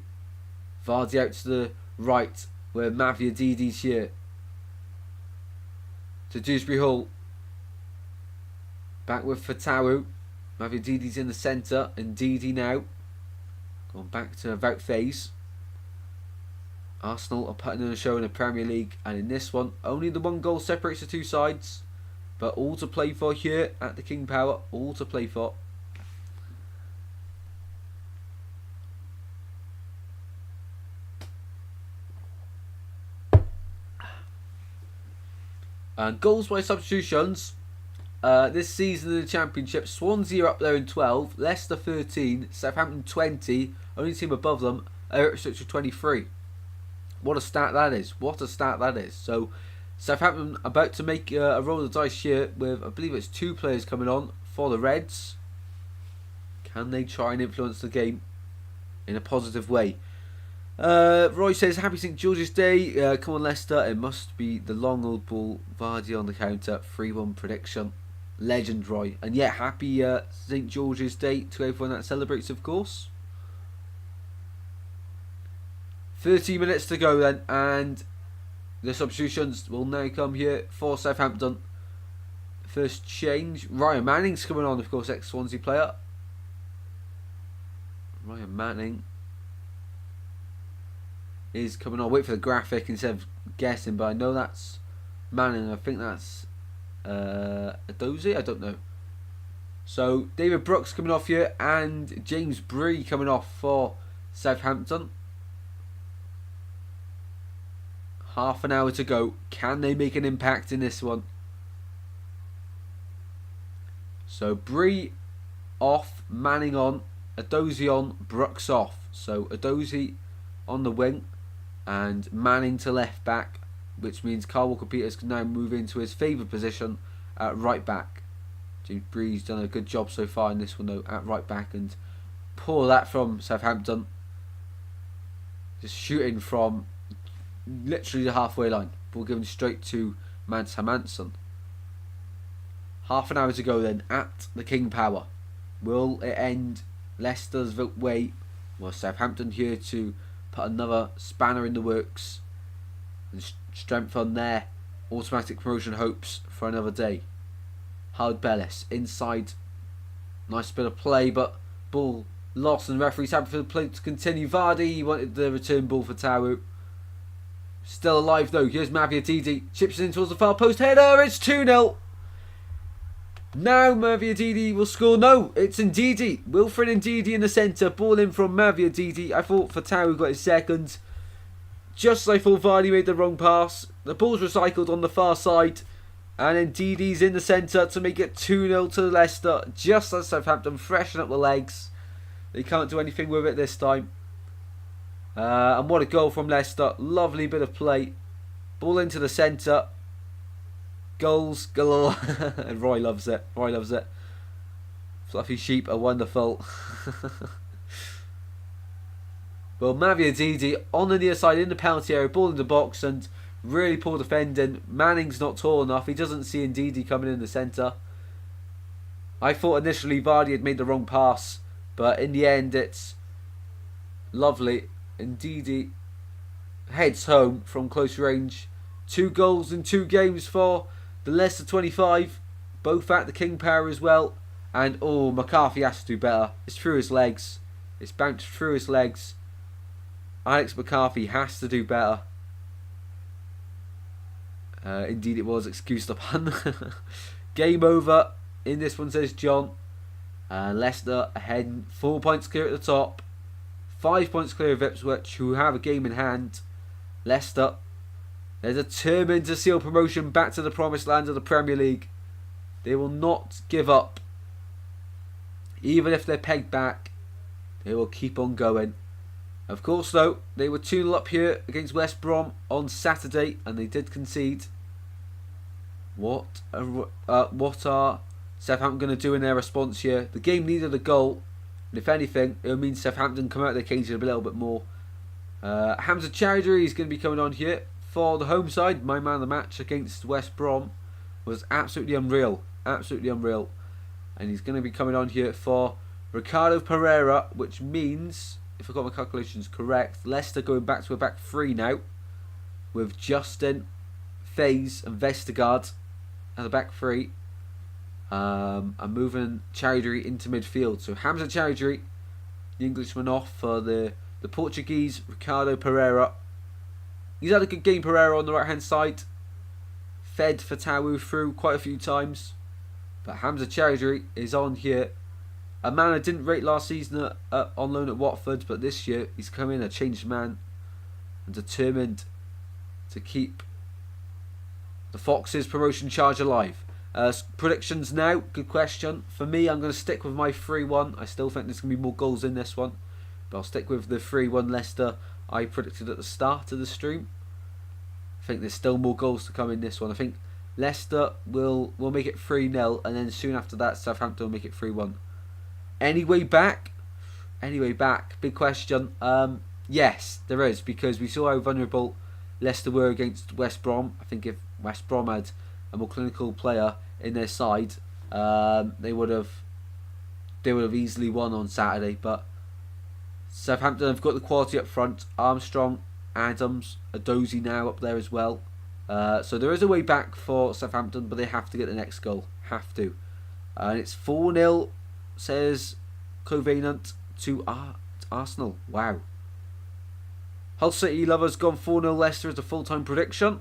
Vardy out to the right, where Maviadidi's here. To Dewsbury Hall. Back with Fatawu. Maviadidi's in the centre, and Didi now. Going back to about phase. Arsenal are putting in a show in the Premier League, and in this one, only the one goal separates the two sides. But all to play for here at the King Power. All to play for. And goals by substitutions. This season in the Championship, Swansea are up there in 12, Leicester 13, Southampton 20, only team above them, Ipswich with 23. What a stat that is. What a stat that is. So, Southampton about to make a roll of the dice here with, I believe it's 2 players coming on for the Reds. Can they try and influence the game in a positive way? Roy says, happy St George's Day. Come on Leicester, it must be the long old ball. Vardy on the counter, 3-1 prediction. Legend Roy. And yeah, happy St George's Day to everyone that celebrates, of course. 30 minutes to go then, and the substitutions will now come here for Southampton. First change, Ryan Manning's coming on, of course, ex-Swansea player. Ryan Manning is coming on. Wait for the graphic instead of guessing, but I know that's Manning. I think that's Adozie, I don't know. So David Brooks coming off here, and James Bree coming off for Southampton. Half an hour to go. Can they make an impact in this one? So Bree off, Manning on, Adozie on, Brooks off. So Adozie on the wing and Manning to left back, which means Carl Walker-Peters can now move into his favoured position at right back. James Bree's done a good job so far in this one though at right back, and poor that from Southampton. Just shooting from literally the halfway line. Ball given straight to Mads Hermanson. Half an hour to go then at the King Power. Will it end Leicester's way? Well, Southampton here to put another spanner in the works and strengthen their automatic promotion hopes for another day. Howard Bellis inside. Nice bit of play, but ball lost, and the referee's happy for the play to continue. Vardy, he wanted the return ball for Tawu. Still alive though. Here's Maviadidi. Chips it in towards the far post. Header. It's 2-0. Now Maviadidi will score. No, it's Ndidi. Wilfred Ndidi in the centre. Ball in from Maviadidi. I thought Fatawu got his second. Just as I thought Vardy made the wrong pass. The ball's recycled on the far side. And Ndidi's in the centre to make it 2-0 to Leicester. Just as Southampton freshen up the legs. They can't do anything with it this time. And what a goal from Leicester. Lovely bit of play. Ball into the centre. Goals galore. And Roy loves it. Roy loves it. Fluffy sheep are wonderful. Well, Maviadidi on the near side in the penalty area. Ball in the box and really poor defending. Manning's not tall enough. He doesn't see Ndidi coming in the centre. I thought initially Vardy had made the wrong pass, but in the end it's lovely. Ndidi heads home from close range. 2 goals in 2 games for the Leicester 25. Both at the King Power as well. And oh, McCarthy has to do better. It's through his legs. It's bounced through his legs. Alex McCarthy has to do better. Indeed it was, excuse the pun. Game over in this one, says John. Leicester ahead 4 points clear at the top. 5 points clear of Ipswich, who have a game in hand. Leicester, they're determined to seal promotion back to the promised land of the Premier League. They will not give up. Even if they're pegged back, they will keep on going. Of course, though, they were 2-0 up here against West Brom on Saturday, and they did concede. What are Southampton going to do in their response here? The game needed a goal, and if anything, it will mean Southampton come out of their cage a little bit more. Hamza Chowdhury is going to be coming on here for the home side. My man of the match against West Brom was absolutely unreal. Absolutely unreal. And he's going to be coming on here for Ricardo Pereira, which means, if I got my calculations correct, Leicester going back to a back three now, with Justin, Faze and Vestergaard at the back three. And moving Chowdhury into midfield. So Hamza Chowdhury, the Englishman, off for the Portuguese Ricardo Pereira. He's had a good game, Pereira, on the right hand side. Fed Fatawu through quite a few times. But Hamza Chowdhury is on here. A man I didn't rate last season on loan at Watford, but this year he's come in a changed man and determined to keep the Foxes promotion charge alive. Predictions now, good question. For me, I'm going to stick with my 3-1. I still think there's going to be more goals in this one, but I'll stick with the 3-1 Leicester I predicted at the start of the stream. I think there's still more goals to come in this one. I think Leicester will make it 3-0, and then soon after that Southampton will make it 3-1. Anyway back? Big question. Yes, there is, because we saw how vulnerable Leicester were against West Brom. I think if West Brom had a more clinical player in their side, they would have easily won on Saturday. But Southampton have got the quality up front. Armstrong, Adams, Adozie now up there as well. So there is a way back for Southampton, but they have to get the next goal. Have to. And it's 4-0, says Covenant, to Arsenal. Wow. Hull City lovers gone 4-0 Leicester as a full-time prediction.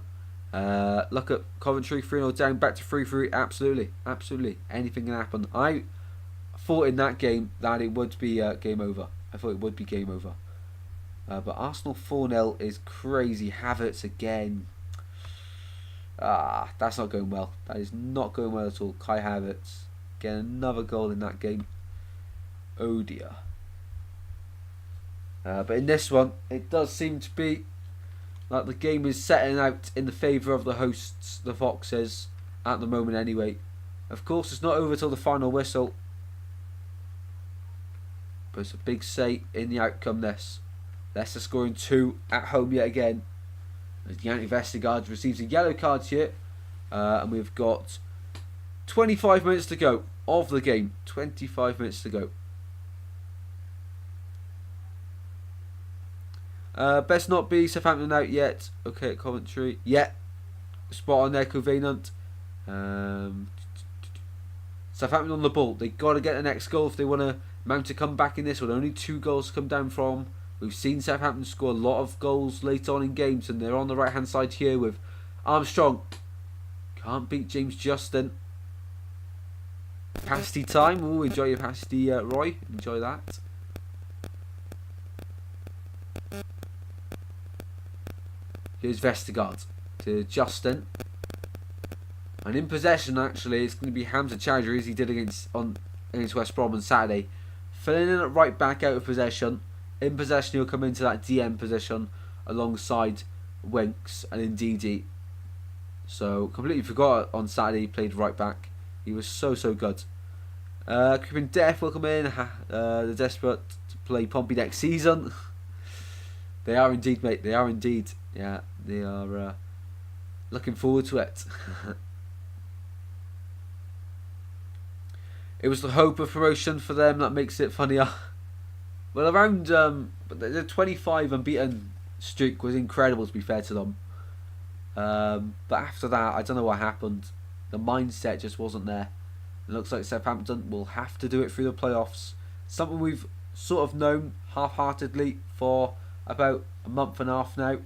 Look at Coventry 3-0 down, back to 3-3. Absolutely. Anything can happen. I thought in that game that it would be game over. But Arsenal 4-0 is crazy. Havertz again. That's not going well. That is not going well at all. Kai Havertz getting another goal in that game. Oh dear. But in this one, it does seem to be like the game is setting out in the favour of the hosts, the Foxes, at the moment anyway. Of course, it's not over till the final whistle. But it's a big say in the outcome this. Leicester scoring 2 at home yet again. As Yannick Vestergaard receives a yellow card here. And we've got 25 minutes to go of the game. 25 minutes to go. Best not be Southampton out yet. Okay, at Coventry. Yeah. Spot on there, Covenant. Southampton on the ball. They got to get the next goal if they want to mount a comeback in this one. Only 2 goals to come down from. We've seen Southampton score a lot of goals late on in games, and they're on the right hand side here with Armstrong. Can't beat James Justin. Pasty time. Ooh, enjoy your pasty, Roy. Enjoy that. Here's Vestergaard to Justin. And in possession, actually, it's going to be Hamza Chowdhury, as he did against West Brom on Saturday. Filling in at right back out of possession. In possession, he'll come into that DM position alongside Winks and Ndidi. So, completely forgot on Saturday he played right back. He was so good. Crippen Death will come in. They're desperate to play Pompey next season. They are indeed, mate. They are indeed. Yeah, they are looking forward to it. It was the hope of promotion for them that makes it funnier. Well, around the 25 unbeaten streak was incredible, to be fair to them. But after that, I don't know what happened. The mindset just wasn't there. It looks like Southampton will have to do it through the playoffs. Something we've sort of known half-heartedly for about a month and a half now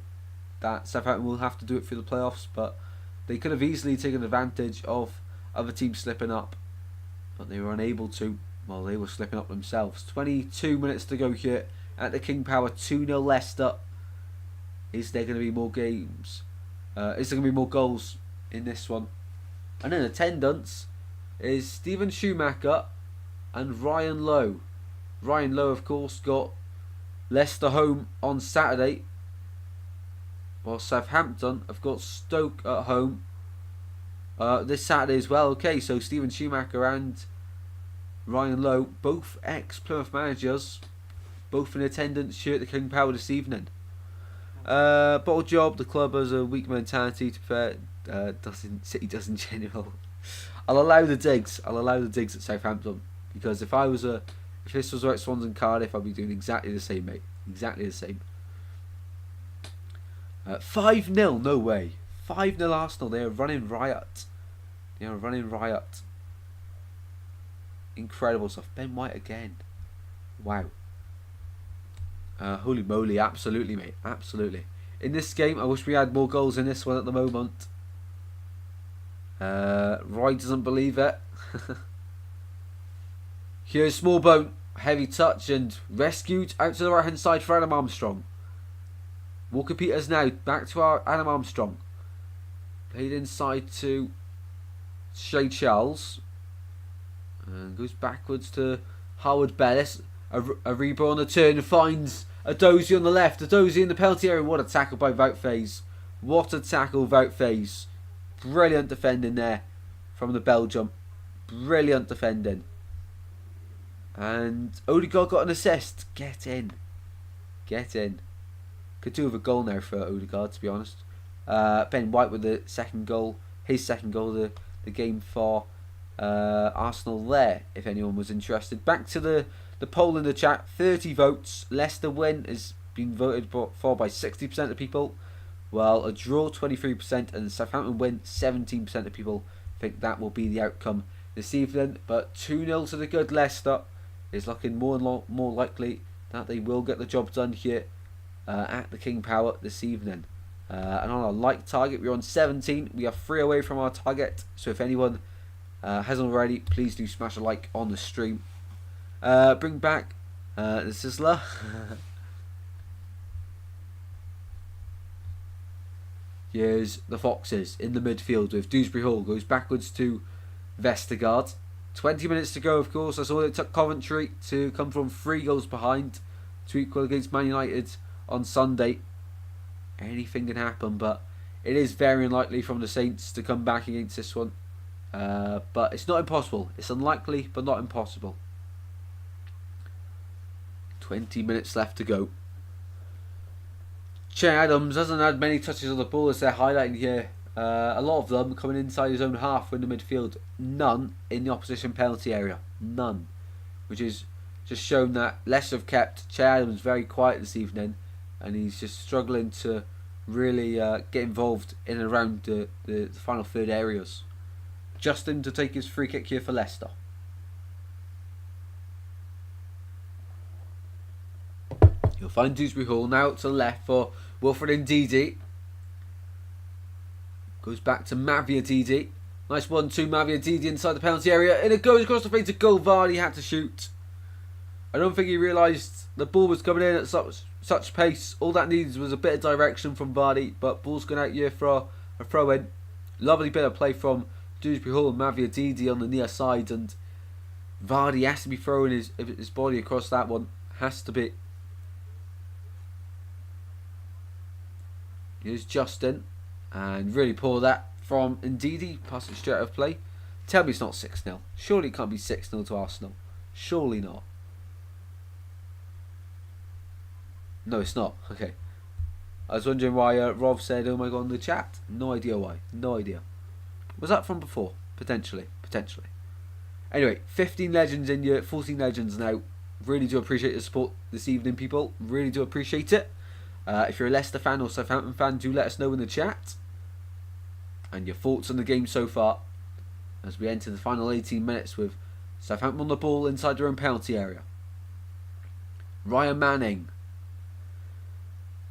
that Southampton will have to do it through the playoffs, but they could have easily taken advantage of other teams slipping up, but they were unable to. Well, they were slipping up themselves. 22 minutes to go here at the King Power. 2-0 Leicester. Is there going to be more games? Is there going to be more goals in this one? And in attendance is Steven Schumacher and Ryan Lowe. Ryan Lowe, of course, got Leicester home on Saturday, while Southampton have got Stoke at home this Saturday as well. Okay, so Steven Schumacher and Ryan Lowe, both ex-Plymouth managers, both in attendance here at the King Power this evening. Bottle job, the club has a weak mentality, to be fair. City does in general. I'll allow the digs at Southampton, because if this was like Swans and Cardiff, I'd be doing exactly the same, mate. Exactly the same. 5-0, no way. 5-0 Arsenal, they are running riot. Incredible stuff. Ben White again. Wow. Holy moly, absolutely, mate. Absolutely. In this game, I wish we had more goals in this one at the moment. Roy doesn't believe it. Here's Smallbone. Heavy touch and rescued out to the right hand side for Adam Armstrong. Walker Peters now back to our Adam Armstrong. Played inside to Shay Charles. And goes backwards to Howard Bellis. A Reba on the turn, finds a Dozy on the left. A Dozy in the penalty area. What a tackle by Wout Faes. What a tackle, Wout Faes. Brilliant defending there from the Belgium. Brilliant defending. And Odegaard got an assist. Get in. Could do with a goal now for Odegaard, to be honest. Ben White with the second goal. His second goal of the game for Arsenal there, if anyone was interested. Back to the poll in the chat. 30 votes. Leicester win has been voted for by 60% of people, while a draw 23% and Southampton win 17% of people think that will be the outcome this evening. But 2-0 to the good Leicester is looking more likely that they will get the job done here at the King Power this evening. And on our like target, we're on 17. We are 3 away from our target, so if anyone hasn't already, please do smash a like on the stream. Bring back the Sizzler. Here's the Foxes in the midfield with Dewsbury Hall. Goes backwards to Vestergaard. 20 minutes to go, of course. That's all it took Coventry to come from 3 goals behind to equal against Man United on Sunday. Anything can happen, but it is very unlikely from the Saints to come back against this one. But it's not impossible. It's unlikely, but not impossible. 20 minutes left to go. Che Adams hasn't had many touches on the ball, as they're highlighting here. A lot of them coming inside his own half in the midfield. None in the opposition penalty area. None. Which is just shown that Leicester have kept Che Adams very quiet this evening, and he's just struggling to really get involved in and around the final third areas. Justin to take his free kick here for Leicester. You'll find Dewsbury Hall now to the left for Wilfred Ndidi. Goes back to Mavia Didi. Nice 1-2 Mavia Didi inside the penalty area. And it goes across the face to goal. Vardy had to shoot. I don't think he realised the ball was coming in at such pace. All that needed was a bit of direction from Vardy. But ball's going out here for a throw in. Lovely bit of play from Dewsbury Hall and Mavia Didi on the near side. And Vardy has to be throwing his body across that one. Has to be. Here's Justin. And really poor that from Ndidi. Pass it straight out of play. Tell me it's not 6-0. Surely it can't be 6-0 to Arsenal. Surely not. No, it's not. Okay. I was wondering why Rob said, oh my god, in the chat. No idea why. No idea. Was that from before? Potentially. Anyway, 15 legends in here. 14 legends now. Really do appreciate the support this evening, people. Really do appreciate it. If you're a Leicester fan or Southampton fan, do let us know in the chat. And your thoughts on the game so far. As we enter the final 18 minutes with Southampton on the ball inside their own penalty area. Ryan Manning.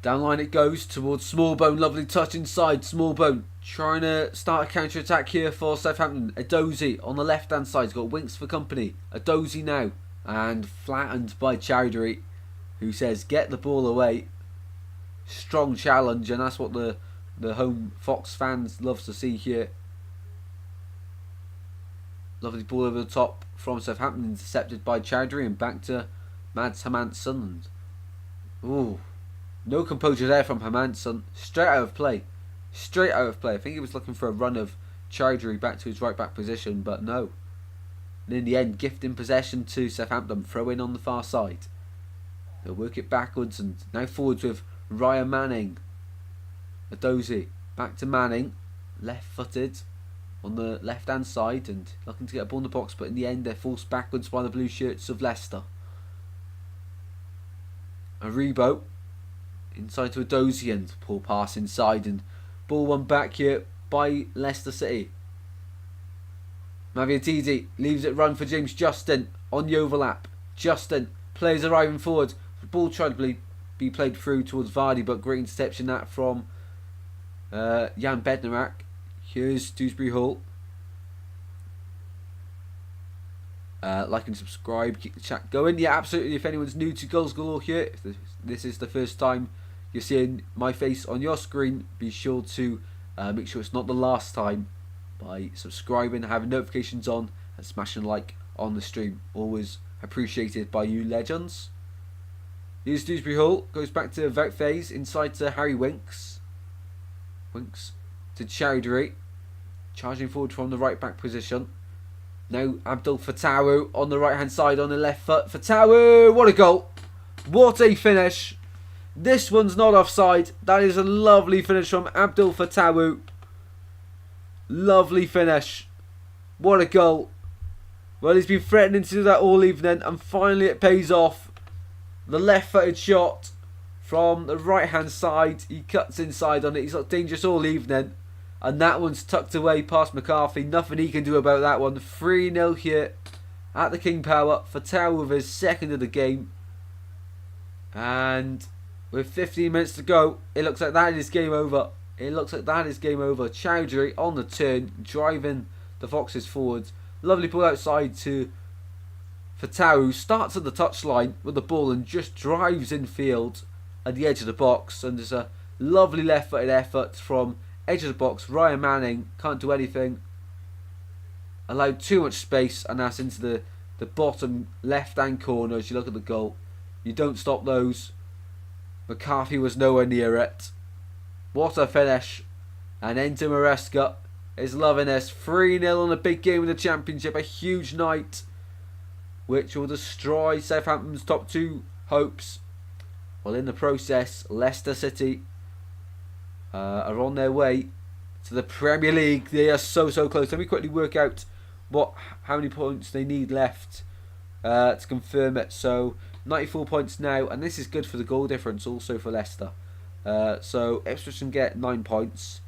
Down line it goes towards Smallbone. Lovely touch inside. Smallbone trying to start a counter attack here for Southampton. Edozie on the left hand side. He's got Winks for company. Edozie now. And flattened by Chowdhury, who says get the ball away. Strong challenge, and that's what the home Fox fans loves to see here. Lovely ball over the top from Southampton, intercepted by Chowdhury, and back to Mads Hermansson. Ooh, no composure there from Hermansson. Straight out of play. Straight out of play. I think he was looking for a run of Chowdhury back to his right back position, but no. And in the end, gifting possession to Southampton, throw in on the far side. They'll work it backwards and now forwards with Ryan Manning. Edozie back to Manning, left footed on the left hand side and looking to get a ball in the box, but in the end they're forced backwards by the blue shirts of Leicester. Aribo inside to Edozie and poor pass inside, and ball won back here by Leicester City. Maviatidi leaves it run for James Justin on the overlap. Justin, players arriving forward. The ball tried to be played through towards Vardy, but great interception that from Jan Bednarak. Here's Dewsbury Hall. Like and subscribe, keep the chat going. Yeah, absolutely. If anyone's new to Goals Galore here, if this is the first time you're seeing my face on your screen, be sure to make sure it's not the last time by subscribing, having notifications on, and smashing a like on the stream. Always appreciated by you legends. Here's Dewsbury Hall, goes back to Vout Phase, inside to Harry Winks. Winks to Chowdhury, charging forward from the right back position. Now Abdul Fatawu on the right hand side on the left foot. Fatawu, what a goal! What a finish! This one's not offside. That is a lovely finish from Abdul Fatawu. Lovely finish. What a goal. Well, he's been threatening to do that all evening, and finally it pays off. The left footed shot from the right hand side. He cuts inside on it. He's looked dangerous all evening. And that one's tucked away past McCarthy. Nothing he can do about that one. 3-0 here at the King Power. Fatawu with his second of the game. And with 15 minutes to go, it looks like that is game over. It looks like that is game over. Chowdhury on the turn, driving the Foxes forwards. Lovely ball outside to Fatawu. Starts at the touchline with the ball and just drives in field at the edge of the box. And there's a lovely left-footed effort from edge of the box. Ryan Manning can't do anything. Allowed too much space, and that's into the bottom left-hand corner as you look at the goal. You don't stop those. McCarthy was nowhere near it. What a finish. And Enter Maresca is loving this. 3-0 on a big game in the Championship. A huge night, which will destroy Southampton's top two hopes. Well, in the process, Leicester City are on their way to the Premier League. They are so close. Let me quickly work out how many points they need left to confirm it. So 94 points now, and this is good for the goal difference also for Leicester. So Ipswich can get 9 points,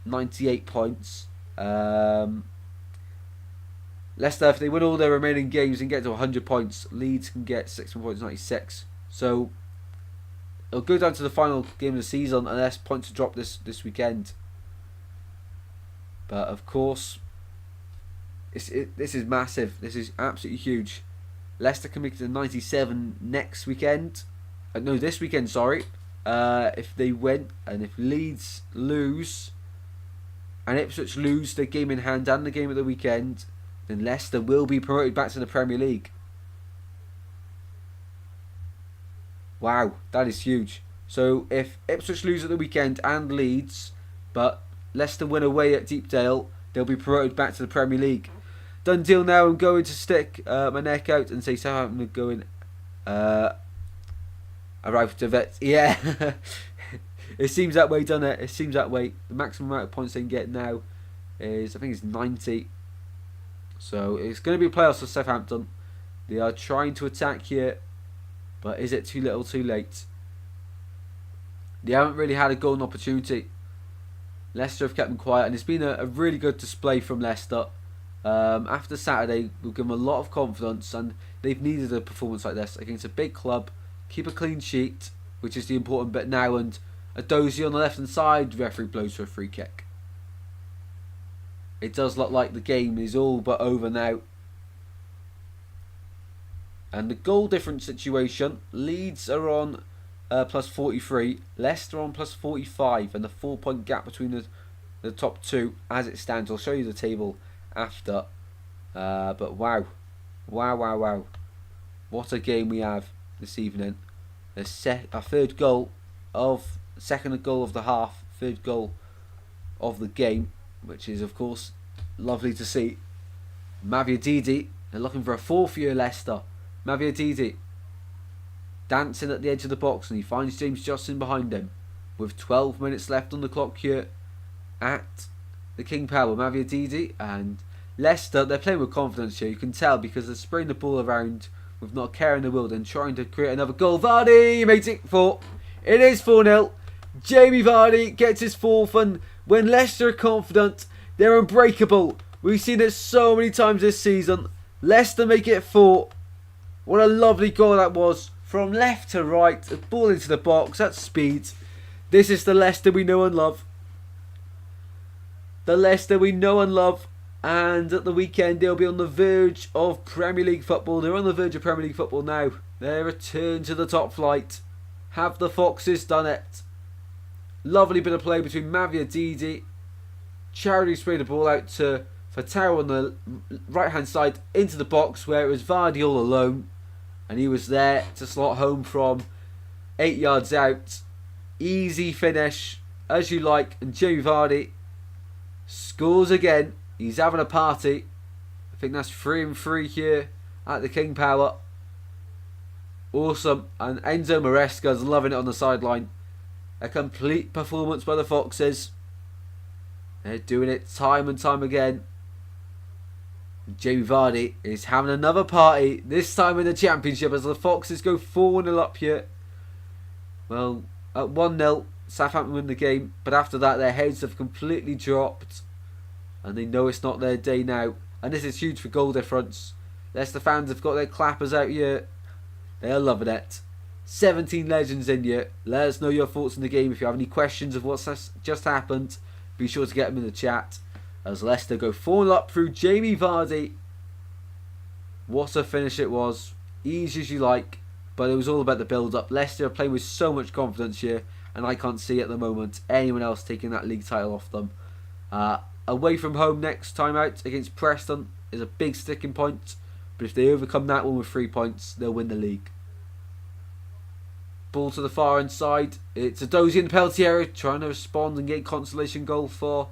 98 points. Leicester, if they win all their remaining games and get to 100 points, Leeds can get 6 points, 96. So it'll go down to the final game of the season unless points are dropped this weekend. But of course, this is massive. This is absolutely huge. Leicester can make it to 97 next weekend. No, this weekend, sorry. If they win, and if Leeds lose and Ipswich lose their game in hand and the game of the weekend, then Leicester will be promoted back to the Premier League. Wow, that is huge. So if Ipswich lose at the weekend and Leeds, but Leicester win away at Deepdale, they'll be promoted back to the Premier League. Done deal now. I'm going to stick my neck out and say Southampton are going arrive to vet. Yeah. It seems that way, doesn't it? It seems that way. The maximum amount of points they can get now is, I think it's 90. So it's going to be playoffs for Southampton. They are trying to attack here, but is it too little too late? They haven't really had a golden opportunity. Leicester have kept them quiet, and it's been a really good display from Leicester. After Saturday, we'll give them a lot of confidence, and they've needed a performance like this against a big club. Keep a clean sheet, which is the important bit now. And a Dozy on the left hand side, referee blows for a free kick. It does look like the game is all but over now. And the goal difference situation, Leeds are on plus 43, Leicester on plus 45, and the 4-point gap between the top two as it stands. I'll show you the table after. But wow. What a game we have this evening. Our third goal of, second goal of the half, third goal of the game, which is of course lovely to see. Maviadidi, they're looking for a fourth year Leicester. Maviadidi dancing at the edge of the box, and he finds James Justin behind him with 12 minutes left on the clock here at the King Power. Maviadidi and Leicester, they're playing with confidence here. You can tell because they're spraying the ball around with not a care in the world and trying to create another goal. Vardy makes it 4. It is 4-0. Jamie Vardy gets his fourth, and when Leicester are confident, they're unbreakable. We've seen it so many times this season. Leicester make it 4. What a lovely goal that was. From left to right, a ball into the box at speed. This is the Leicester we know and love. The Leicester we know and love. And at the weekend, they'll be on the verge of Premier League football. They're on the verge of Premier League football now. Their return to the top flight. Have the Foxes done it? Lovely bit of play between Maviadidi. Charity sprayed the ball out to Fatau on the right hand side into the box where it was Vardy all alone. And he was there to slot home from 8 yards out. Easy finish as you like. And Jamie Vardy scores again. He's having a party. I think that's 3-3 here at the King Power. Awesome. And Enzo Maresca's loving it on the sideline. A complete performance by the Foxes. They're doing it time and time again. Jamie Vardy is having another party, this time in the Championship, as the Foxes go 4-0 up here. Well, at 1-0, Southampton win the game, but after that their heads have completely dropped. And they know it's not their day now. And this is huge for goal difference. Leicester fans have got their clappers out here. They are loving it. 17 legends in here. Let us know your thoughts on the game. If you have any questions of what's just happened, be sure to get them in the chat. As Leicester go 4-0 up through Jamie Vardy. What a finish it was. Easy as you like. But it was all about the build-up. Leicester are playing with so much confidence here. And I can't see at the moment anyone else taking that league title off them. Away from home next time out against Preston is a big sticking point. But if they overcome that one with 3 points, they'll win the league. Ball to the far inside. It's a Dozy in the penalty area, trying to respond and get consolation goal for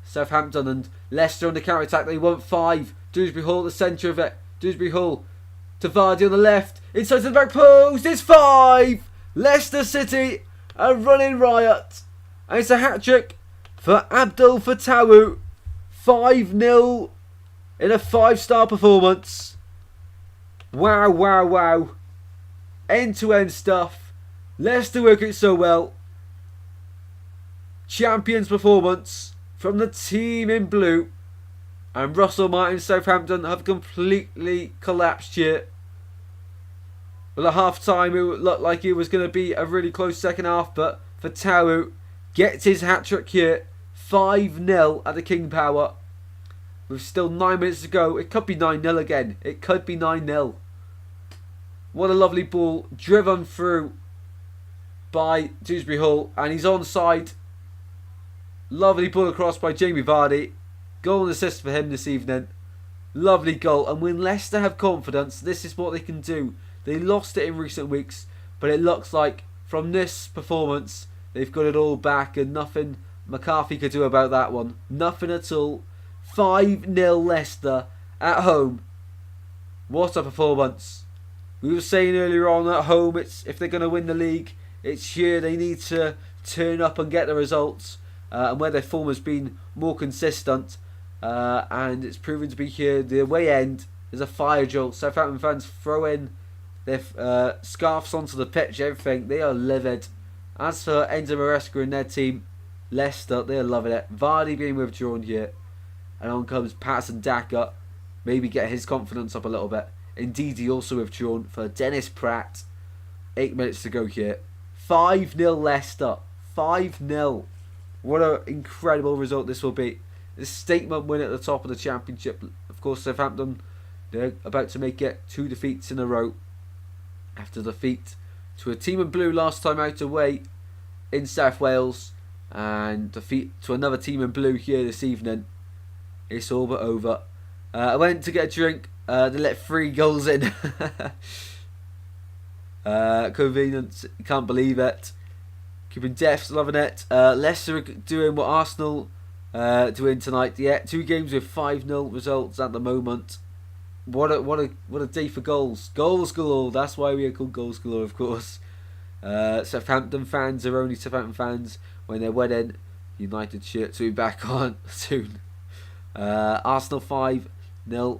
Southampton. And Leicester on the counter attack. They want 5. Dewsbury Hall at the centre of it. Dewsbury Hall to Vardy on the left. Inside to the back post. It's 5. Leicester City are running riot. And it's a hat-trick for Abdul Fatawu. 5-0 in a 5-star performance. Wow. End-to-end stuff. Leicester work it so well. Champions performance from the team in blue. And Russell Martin Southampton have completely collapsed here. Well, at half time it looked like it was going to be a really close second half, but Fatawu gets his hat-trick here. 5-0 at the King Power. With still 9 minutes to go. It could be 9-0 again. It could be 9-0. What a lovely ball. Driven through by Dewsbury Hall. And he's onside. Lovely ball across by Jamie Vardy. Goal and assist for him this evening. Lovely goal. And when Leicester have confidence, this is what they can do. They lost it in recent weeks. But it looks like from this performance, they've got it all back. And nothing McCarthy could do about that one. Nothing at all. 5-0 Leicester at home. What a performance. We were saying earlier on at home, it's if they're going to win the league, it's here they need to turn up and get the results. And where their form has been more consistent. And it's proven to be here. The away end is a fire jolt. Southampton fans throw in their scarves onto the pitch, everything. They are livid. As for Enzo Maresca and their team, Leicester, they are loving it. Vardy being withdrawn here. And on comes Patterson Daka. Maybe get his confidence up a little bit. Indeed, he also withdrawn for Dennis Pratt. 8 minutes to go here. 5-0 Leicester. 5-0. What an incredible result this will be. A statement win at the top of the Championship. Of course, Southampton, they're about to make it 2 defeats in a row. After defeat to a team in blue last time out away in South Wales. And defeat to another team in blue here this evening. It's all but over. I went to get a drink. They let 3 goals in. Convenience. You can't believe it. Keeping Defs loving it. Leicester doing what Arsenal doing tonight. Yeah, 2 games with 5-0 results at the moment. What a day for goals. Goals galore. That's why we are called Goals Galore, of course. Southampton fans are only Southampton fans when they're wearing United shirts. We'll be back on soon. Arsenal 5-0,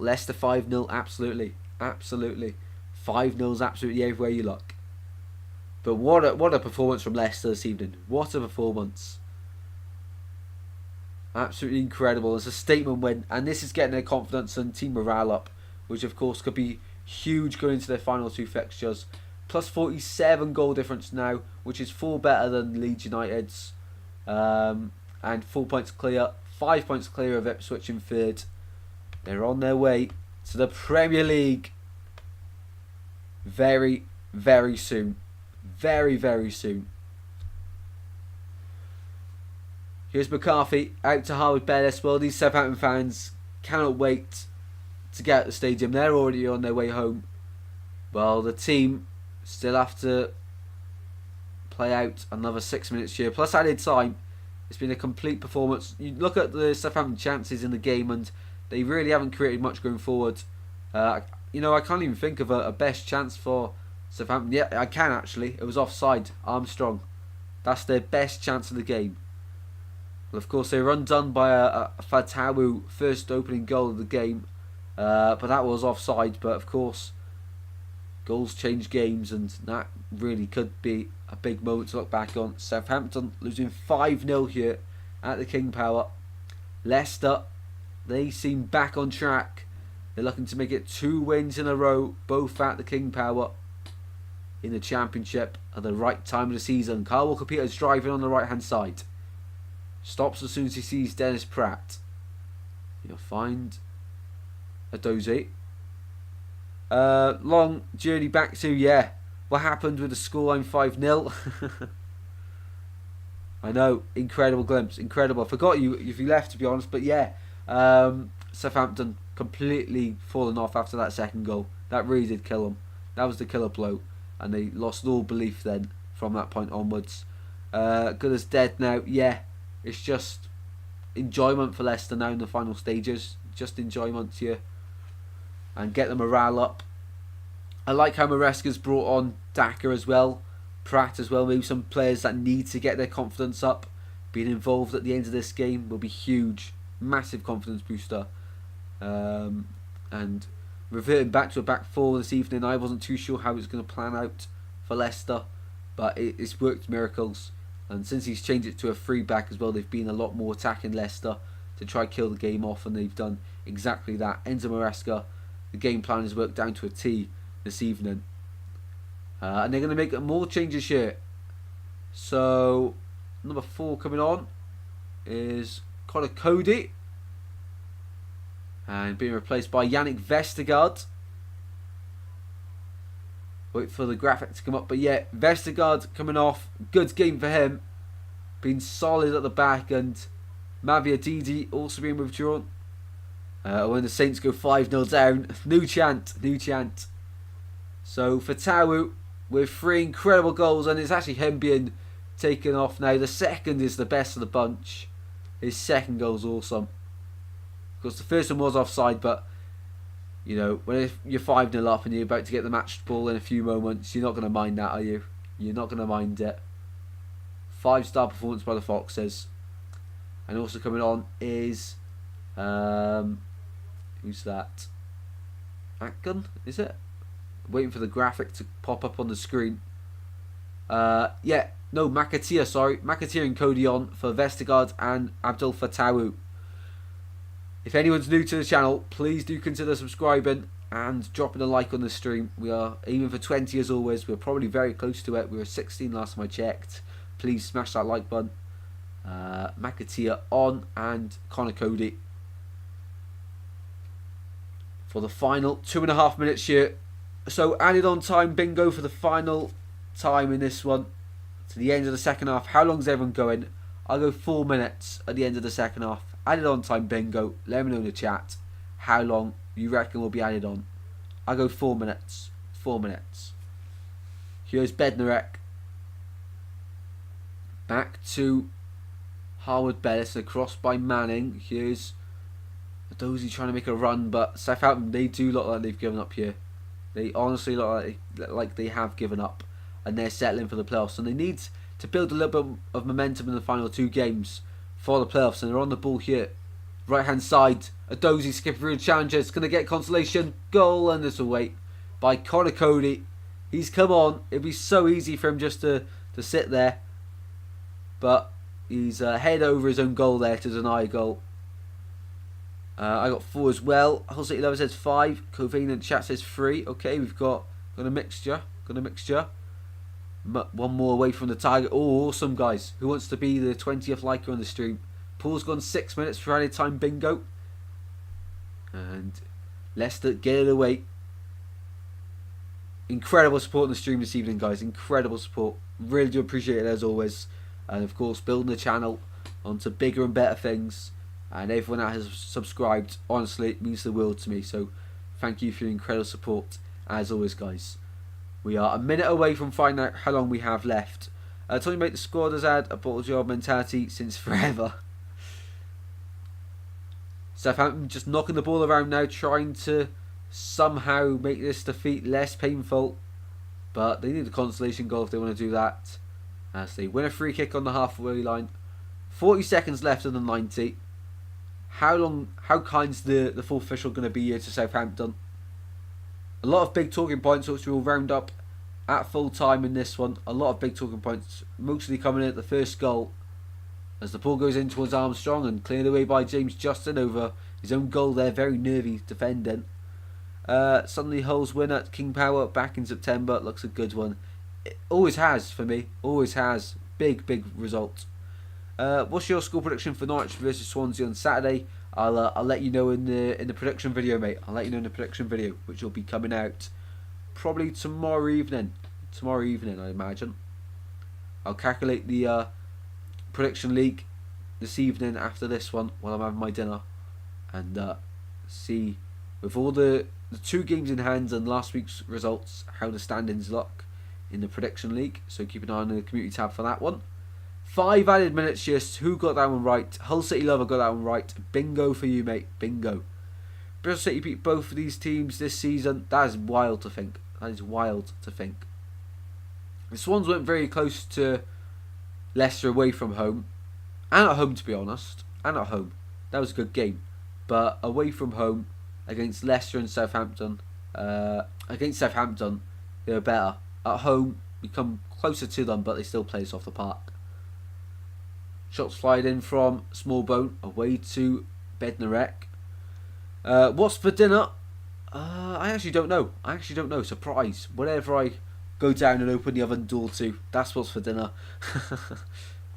Leicester 5-0. Absolutely. 5-0 is absolutely everywhere you look. But what a performance from Leicester this evening. What a performance. Absolutely incredible. It's a statement win, and this is getting their confidence and team morale up, which of course could be huge going into their final 2 fixtures. Plus 47 goal difference now, which is 4 better than Leeds United's. And 4 points clear, 5 points clear of Ipswich in 3rd. They're on their way to the Premier League very, very soon. Very, very soon. Here's McCarthy out to Harwood Bellis. Well, these Southampton fans cannot wait to get out the stadium. They're already on their way home. Well, the team still have to play out another 6 minutes here, plus added time. It's been a complete performance. You look at the Southampton chances in the game, and they really haven't created much going forward. I can't even think of a best chance for Southampton. Yeah, I can actually. It was offside. Armstrong. That's their best chance of the game. Well, of course, they were undone by a Fatawu first opening goal of the game. But that was offside. But of course, goals change games, and that really could be a big moment to look back on. Southampton losing 5-0 here at the King Power. Leicester, they seem back on track. They're looking to make it 2 wins in a row, both at the King Power in the Championship at the right time of the season. Kyle Walker-Peters driving on the right hand side. Stops as soon as he sees Dennis Pratt. He'll find a Dozy. Long journey back to, what happened with the scoreline 5-0. I know, incredible glimpse, incredible. I forgot if you left, to be honest, but Southampton completely fallen off after that second goal. That really did kill them. That was the killer blow, and they lost all belief then from that point onwards. Good as dead now. It's just enjoyment for Leicester now in the final stages. Just enjoyment here, and get the morale up. I like how Maresca's brought on Daka as well, Pratt as well. Maybe some players that need to get their confidence up. Being involved at the end of this game will be huge, massive confidence booster. And reverting back to a back 4 this evening, I wasn't too sure how it was going to plan out for Leicester, but it's worked miracles. And since he's changed it to a 3-back as well, they've been a lot more attacking Leicester to try kill the game off, and they've done exactly that. Enzo Maresca, the game plan has worked down to a T this evening. And they're going to make more changes here. So, number 4 coming on is Connor Cody. And being replaced by Yannick Vestergaard. Wait for the graphic to come up. But Vestergaard coming off. Good game for him. Been solid at the back. And Mavia Didi also being withdrawn. When the Saints go 5-0 down. New chant. So for Tawu, with 3 incredible goals. And it's actually him being taken off now. The second is the best of the bunch. His second goal's awesome. Of course, the first one was offside, but when you're 5-0 up and you're about to get the match ball in a few moments, you're not going to mind that, are you? You're not going to mind it. 5-star performance by the Foxes. And also coming on is who's that? Atkin, is it? Waiting for the graphic to pop up on the screen. Makatia, sorry. Makatia and Cody on for Vestergaard and Abdul Fatawu. If anyone's new to the channel, please do consider subscribing and dropping a like on the stream. We are aiming for 20 as always. We're probably very close to it. We were 16 last time I checked. Please smash that like button. McAteer on and Connor Cody for the final 2.5 minutes here. So added on time bingo for the final time in this one to the end of the second half. How long is everyone going? I'll go 4 minutes at the end of the second half. Added on time bingo. Let me know in the chat how long you reckon will be added on. I'll go 4 minutes. 4 minutes. Here's Bednarek. Back to Harwood Bellis, across by Manning. Here's Dozy trying to make a run, but Southampton, they do look like they've given up here. They honestly look like they have given up, and they're settling for the playoffs. And they need to build a little bit of momentum in the final 2 games for the playoffs, and they're on the ball here. Right hand side, Dozy skipping through the challenger. It's going to get consolation goal, and this away by Connor Cody. He's come on. It'd be so easy for him just to sit there, but he's head over his own goal there to deny a goal. I got 4 as well. Hull City Lover says 5. Covain in chat says 3. Okay, we've got a mixture. One more away from the target. Oh, awesome, guys. Who wants to be the 20th liker on the stream? Paul's gone 6 minutes for added time bingo. And Leicester get it away. Incredible support on the stream this evening, guys. Incredible support. Really do appreciate it as always. And of course, building the channel onto bigger and better things. And everyone that has subscribed, honestly, it means the world to me. So thank you for your incredible support as always, guys. We are a minute away from finding out how long we have left. Tony Mate, the squad has had a bottle job mentality since forever. Southampton just knocking the ball around now, trying to somehow make this defeat less painful. But they need a consolation goal if they want to do that. As they win a free kick on the halfway line. 40 seconds left in the 90. How kind's the full official going to be here to Southampton? A lot of big talking points which we'll round up at full time in this one. A lot of big talking points, mostly coming in at the first goal. As the ball goes in towards Armstrong and cleared away by James Justin over his own goal there. Very nervy defending. Suddenly Hull's win at King Power back in September. Looks a good one. It always has for me. Always has. Big result. What's your score prediction for Norwich versus Swansea on Saturday? I'll let you know in the prediction video, mate. I'll let you know in the prediction video, which will be coming out probably tomorrow evening. Tomorrow evening, I imagine. I'll calculate the prediction league this evening after this one while I'm having my dinner, and see with all the 2 games in hand and last week's results how the standings look in the prediction league. So keep an eye on the community tab for that one. 5 added minutes just. Who got that one right? Hull City Lover got that one right. Bingo for you, mate. Bingo. Bristol City beat both of these teams this season. That is wild to think. That is wild to think. The Swans went very close to Leicester away from home. And at home, to be honest. And at home. That was a good game. But away from home against Leicester and Southampton. Against Southampton, they were better. At home, we come closer to them, but they still play us off the park. Shots flying in from Smallbone away to Bednarek. What's for dinner? I actually don't know. Surprise. Whatever I go down and open the oven door to, that's what's for dinner.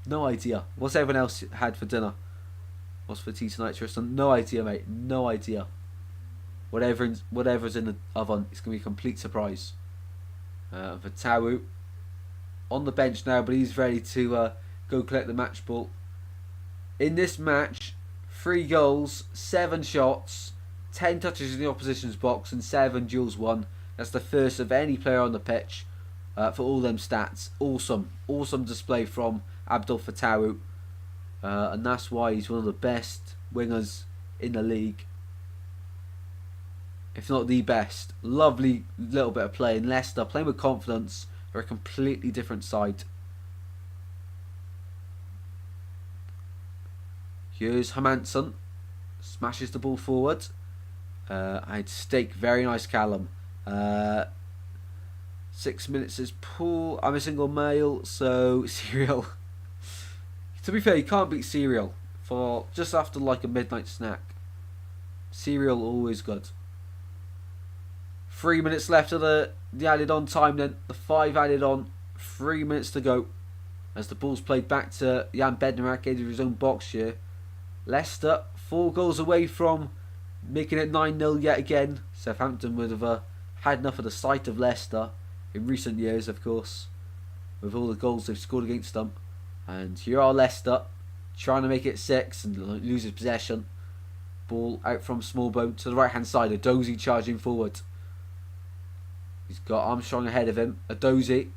No idea. What's everyone else had for dinner? What's for tea tonight, Tristan? No idea, mate. No idea. Whatever's in the oven, it's going to be a complete surprise. For Tawu on the bench now, but he's ready to go collect the match ball. In this match, 3 goals, 7 shots, 10 touches in the opposition's box, and 7 duels won. That's the first of any player on the pitch for all them stats. Awesome display from Abdul Fatawu, and that's why he's one of the best wingers in the league, if not the best. Lovely little bit of play in Leicester, playing with confidence. They're a completely different side. Here's Hermansson. Smashes the ball forward. I'd stake. Very nice, Callum. 6 minutes is Paul. I'm a single male, so cereal. To be fair, you can't beat cereal for just after like a midnight snack. Cereal always good. 3 minutes left of the added on time then. The 5 added on. 3 minutes to go. As the ball's played back to Jan Bednarek into his own box here. Leicester 4 goals away from making it 9-0 yet again. Southampton would have had enough of the sight of Leicester in recent years, of course, with all the goals they've scored against them. And here are Leicester trying to make it 6 and loses possession. Ball out from Smallbone to the right hand side. Adozie charging forward. He's got Armstrong ahead of him. Adozie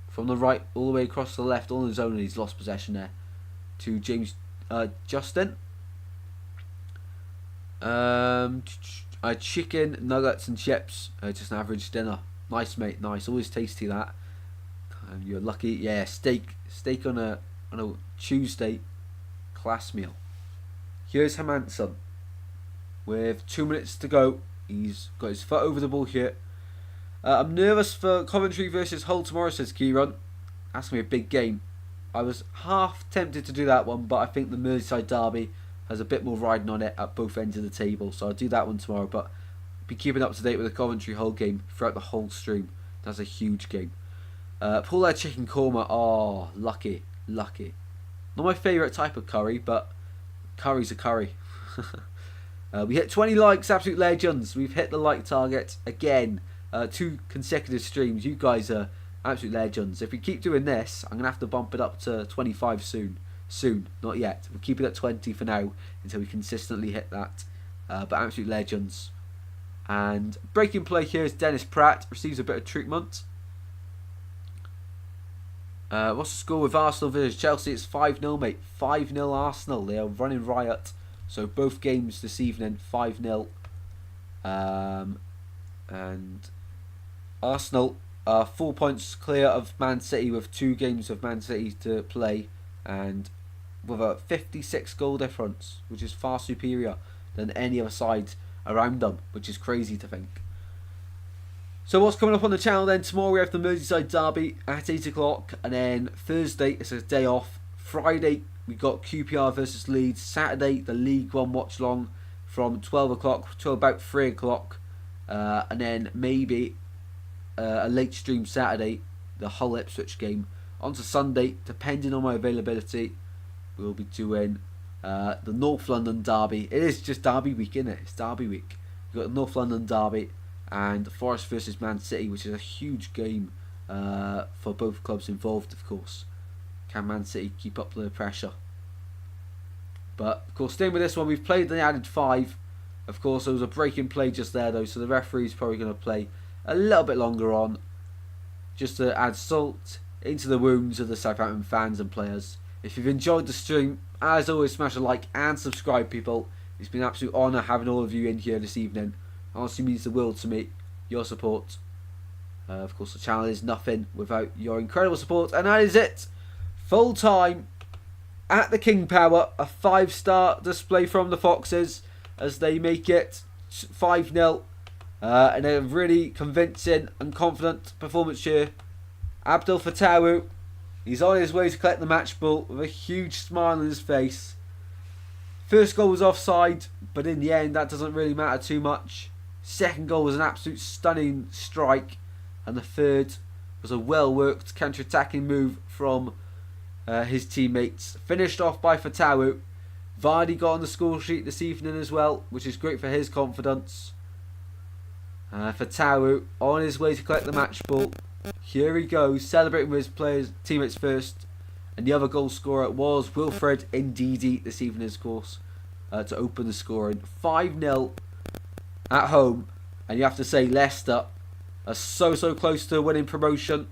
from the right all the way across to the left on his own, and he's lost possession there to James Justin. Chicken, nuggets and chips. Just an average dinner. Nice, mate, nice. Always tasty, that. You're lucky. Yeah, steak on a Tuesday. Class meal. Here's Hermansson with 2 minutes to go. He's got his foot over the ball here. I'm nervous for Coventry versus Hull tomorrow, says Kieran. That's going to be a big game. I was half tempted to do that one, but I think the Merseyside derby has a bit more riding on it at both ends of the table, so I'll do that one tomorrow. But be keeping up to date with the Coventry Hull game throughout the whole stream. That's a huge game. Pull out chicken korma. Oh, lucky. Not my favourite type of curry, but curry's a curry. We hit 20 likes, absolute legends. We've hit the like target again. 2 consecutive streams. You guys are absolute legends. If we keep doing this, I'm going to have to bump it up to 25 soon. Not yet. We'll keep it at 20 for now until we consistently hit that. But absolute legends. And breaking play here is Dennis Pratt. Receives a bit of treatment. What's the score with Arsenal versus Chelsea? It's 5-0, mate. 5-0 Arsenal. They are running riot. So both games this evening, 5-0. And Arsenal are 4 points clear of Man City with 2 games of Man City to play. And with a 56 goal difference, which is far superior than any other side around them, which is crazy to think. So what's coming up on the channel then? Tomorrow we have the Merseyside derby at 8 o'clock, and then Thursday it's a day off. Friday we got QPR versus Leeds. Saturday the League One Watchalong from 12 o'clock to about 3 o'clock, and then maybe a late stream Saturday, the Hull Ipswich game. On to Sunday, depending on my availability, we'll be doing the North London derby. It is just derby week, isn't it? It's derby week. You've got the North London derby and Forest versus Man City, which is a huge game for both clubs involved, of course. Can Man City keep up the pressure? But, of course, staying with this one, we've played the added 5. Of course, there was a break in play just there, though, so the referee's probably going to play a little bit longer on, just to add salt into the wounds of the Southampton fans and players. If you've enjoyed the stream, as always, smash a like and subscribe, people. It's been an absolute honour having all of you in here this evening. It honestly means the world to me, your support. Of course, the channel is nothing without your incredible support, and that is it. Full time at the King Power, a 5-star display from the Foxes as they make it 5-0. And a really convincing and confident performance here. Abdel Fattawu, he's on his way to collect the match ball with a huge smile on his face. First goal was offside, but in the end that doesn't really matter too much. Second goal was an absolute stunning strike, and the third was a well-worked counter-attacking move from his teammates. Finished off by Fattawu. Vardy got on the score sheet this evening as well, which is great for his confidence. Fattawu on his way to collect the match ball. Here he goes, celebrating with his teammates first. And the other goal scorer was Wilfred Ndidi this evening, of course, to open the scoring. 5-0 at home. And you have to say Leicester are so close to winning promotion.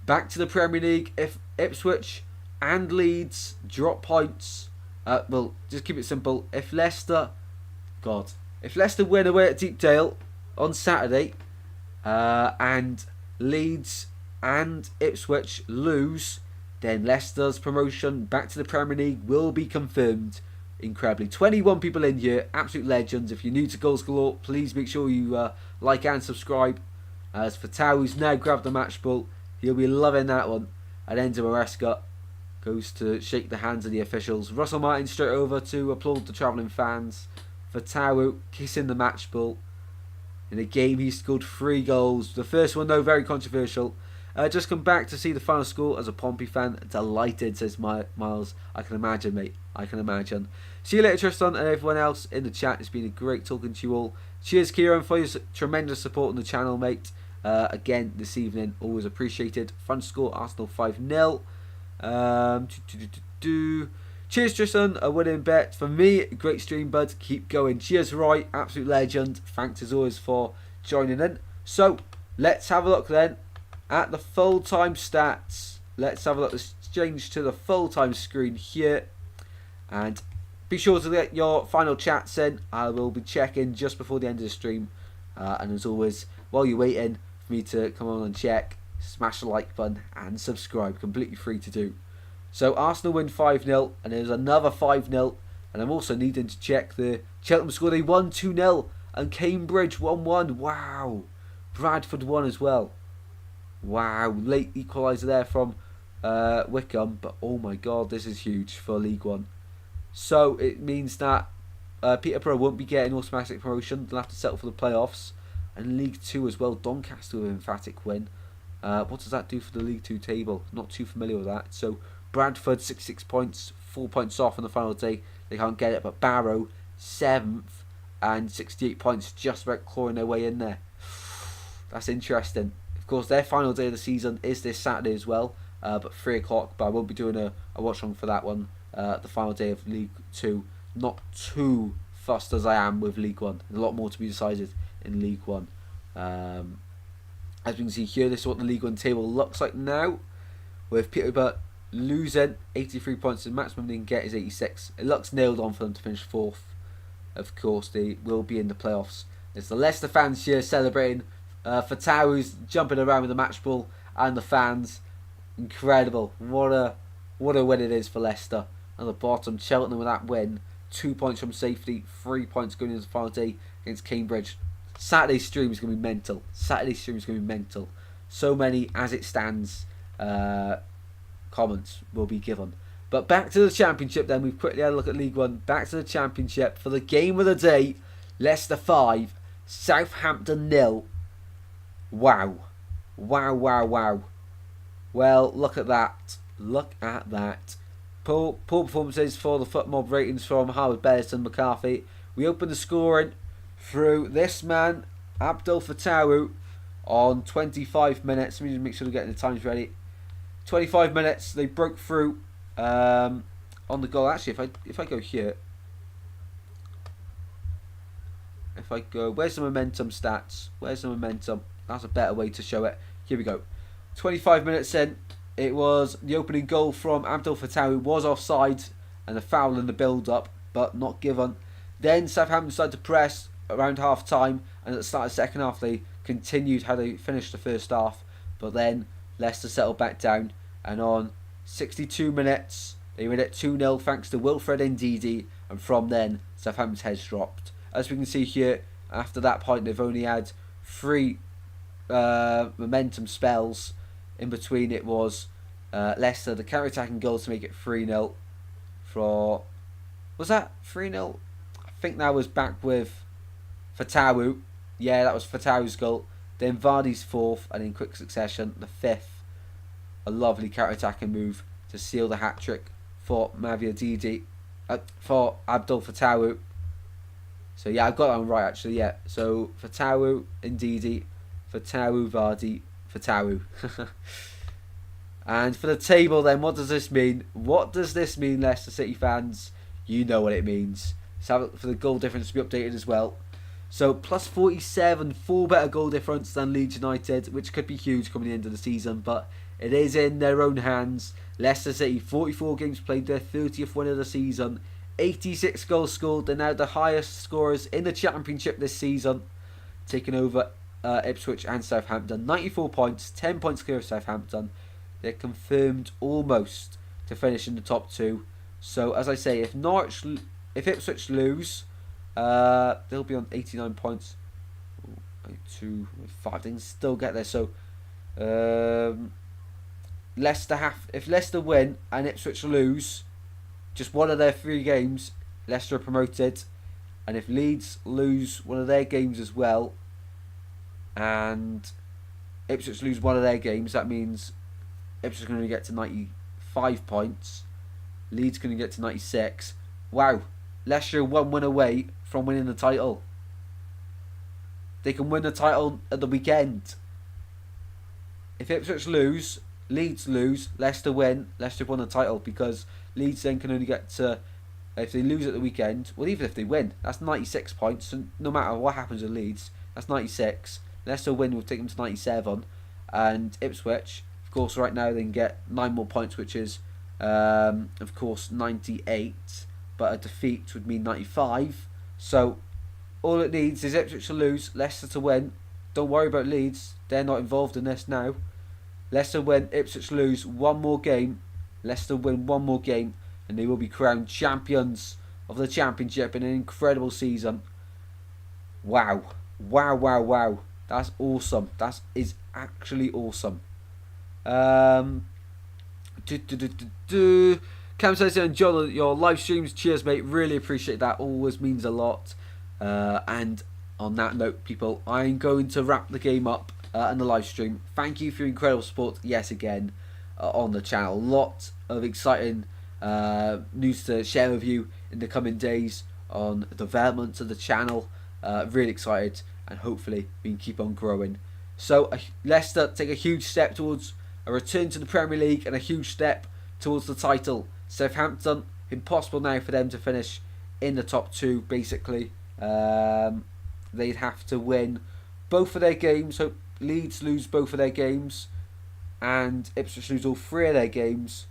Back to the Premier League. If Ipswich and Leeds drop points, well, just keep it simple. If Leicester win away at Deepdale on Saturday, and Leeds and Ipswich lose, then Leicester's promotion back to the Premier League will be confirmed. Incredibly, 21 people in here, absolute legends. If you're new to Goals Galore, please make sure you like and subscribe. As Fattawu's now grabbed the match ball, he'll be loving that one. And Enzo Maresca goes to shake the hands of the officials. Russell Martin straight over to applaud the travelling fans. Fattawu kissing the match ball. In the game, he scored 3 goals. The first one, though, very controversial. Just come back to see the final score as a Pompey fan. Delighted, says Miles. I can imagine, mate. I can imagine. See you later, Tristan, and everyone else in the chat. It's been a great talking to you all. Cheers, Kieran, for your tremendous support on the channel, mate. Again, this evening, always appreciated. Fun score, Arsenal 5-0. Cheers, Tristan. A winning bet for me. Great stream, bud. Keep going. Cheers, Roy. Absolute legend. Thanks as always for joining in. So, let's have a look then at the full-time stats. Let's have a look. Let's change to the full-time screen here. And be sure to get your final chats in. I will be checking just before the end of the stream. And as always, while you're waiting for me to come on and check, smash the like button and subscribe. Completely free to do. So Arsenal win 5-0, and there's another 5-0, and I'm also needing to check the Cheltenham scored a 1-2-0, and Cambridge 1-1. Wow. Bradford won as well. Wow. Late equaliser there from Wickham, but oh my god, this is huge for League One. So it means that Peterborough won't be getting automatic promotion. They'll have to settle for the playoffs. And League 2 as well, Doncaster with an emphatic win. What does that do for the League 2 table? Not too familiar with that. So Bradford 66 points, 4 points off on the final day. They can't get it, but Barrow 7th and 68 points, just about clawing their way in there. That's interesting. Of course, their final day of the season is this Saturday as well, but 3 o'clock. But I won't be doing a watch on for that one. The final day of League 2. Not too fussed as I am with League 1. There's a lot more to be decided in League 1. As we can see here, this is what the League 1 table looks like now, with Peterborough losing 83 points. The maximum they can get is 86. It looks nailed on for them to finish 4th. Of course, they will be in the playoffs. It's the Leicester fans here celebrating. Fatahu's jumping around with the match ball and the fans. Incredible. What a win it is for Leicester. On the bottom, Cheltenham with that win. 2 points from safety. 3 points going into the final day against Cambridge. Saturday's stream is going to be mental. So many, as it stands, comments will be given. But back to the Championship then. We've quickly had a look at League 1. Back to the Championship for the game of the day. Leicester 5, Southampton 0. Wow. Well, look at that. Poor performances for the foot mob ratings from Howard, Bereston, McCarthy. We opened the scoring through this man, Abdul Fatawu, on 25 minutes. Let me just make sure we're getting the times ready. 25 minutes, they broke through on the goal. Actually, if I go here, where's the momentum stats? Where's the momentum? That's a better way to show it. Here we go. 25 minutes in, it was the opening goal from Abdul Fatawu was offside and a foul in the build-up, but not given. Then Southampton started to press around half time, and at the start of the second half they continued how they finished the first half, but then Leicester settled back down, and on 62 minutes they win it 2-0 thanks to Wilfred Ndidi, and from then Southampton's heads dropped. As we can see here, after that point they've only had 3 momentum spells. In between it was Leicester, the counter-attacking goals to make it 3-0 for... Was that 3-0? I think that was back with Fatawu. Yeah, that was Fatawu's goal. Then Vardy's 4th, and in quick succession, the 5th. A lovely counter-attacking move to seal the hat-trick for Mavia Didi. For Abdul Fatawu. So yeah, I've got that one right actually, yeah. So Fatawu, Ndidi, Fatawu, Vardy, Fatawu. And for the table then, what does this mean? Leicester City fans? You know what it means. So for the goal difference to be updated as well. So plus 47, 4 better goal difference than Leeds United, which could be huge coming into the season, but it is in their own hands. Leicester City, 44 games played, their 30th win of the season, 86 goals scored. They're now the highest scorers in the Championship this season, taking over Ipswich and Southampton. 94 points, 10 points clear of Southampton. They're confirmed almost to finish in the top 2. So as I say, if Ipswich lose, they'll be on 89 points. 2, 5, they can still get there. So if Leicester win and Ipswich lose just one of their 3 games, Leicester are promoted. And if Leeds lose one of their games as well, and Ipswich lose one of their games, that means Ipswich are going to get to 95 points. Leeds going to get to 96. Wow, Leicester 1 win away from winning the title. They can win the title at the weekend. If Ipswich lose, Leeds lose, Leicester win, Leicester won the title, because Leeds then can only get to, if they lose at the weekend, well, even if they win, that's 96 points, so no matter what happens with Leeds, that's 96. Leicester win will take them to 97, and Ipswich, of course, right now they can get 9 more points, which is, of course, 98, but a defeat would mean 95, so all it needs is Ipswich to lose, Leicester to win. Don't worry about Leeds, they're not involved in this now. Leicester win, Ipswich lose one more game, Leicester win one more game, and they will be crowned champions of the Championship in an incredible season. Wow. Wow, wow, wow. That's awesome. That is actually awesome. Cam says, enjoy your live streams. Cheers, mate. Really appreciate that. Always means a lot. And on that note, people, I'm going to wrap the game up in the live stream. Thank you for your incredible support yet again on the channel. Lots of exciting news to share with you in the coming days on the development of the channel. Really excited, and hopefully we can keep on growing. So Leicester take a huge step towards a return to the Premier League and a huge step towards the title. Southampton, impossible now for them to finish in the top 2 basically. They'd have to win both of their games. So Leeds lose both of their games, and Ipswich lose all 3 of their games,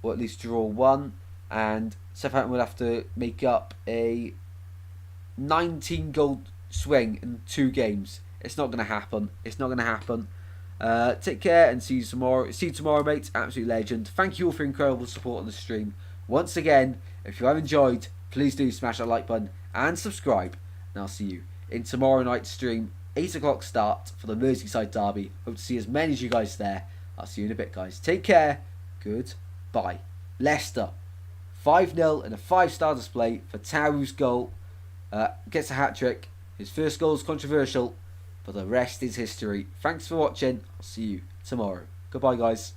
or at least draw 1, and Southampton will have to make up a 19-goal swing in 2 games. It's not going to happen. It's not going to happen. Take care and see you tomorrow. See you tomorrow, mate. Absolute legend. Thank you all for incredible support on the stream. Once again, if you have enjoyed, please do smash that like button and subscribe. And I'll see you in tomorrow night's stream. 8 o'clock start for the Merseyside derby. Hope to see as many of you guys there. I'll see you in a bit, guys. Take care. Goodbye. Leicester 5-0 in a 5-star display for Taru's goal. Gets a hat-trick. His first goal is controversial, but the rest is history. Thanks for watching. I'll see you tomorrow. Goodbye, guys.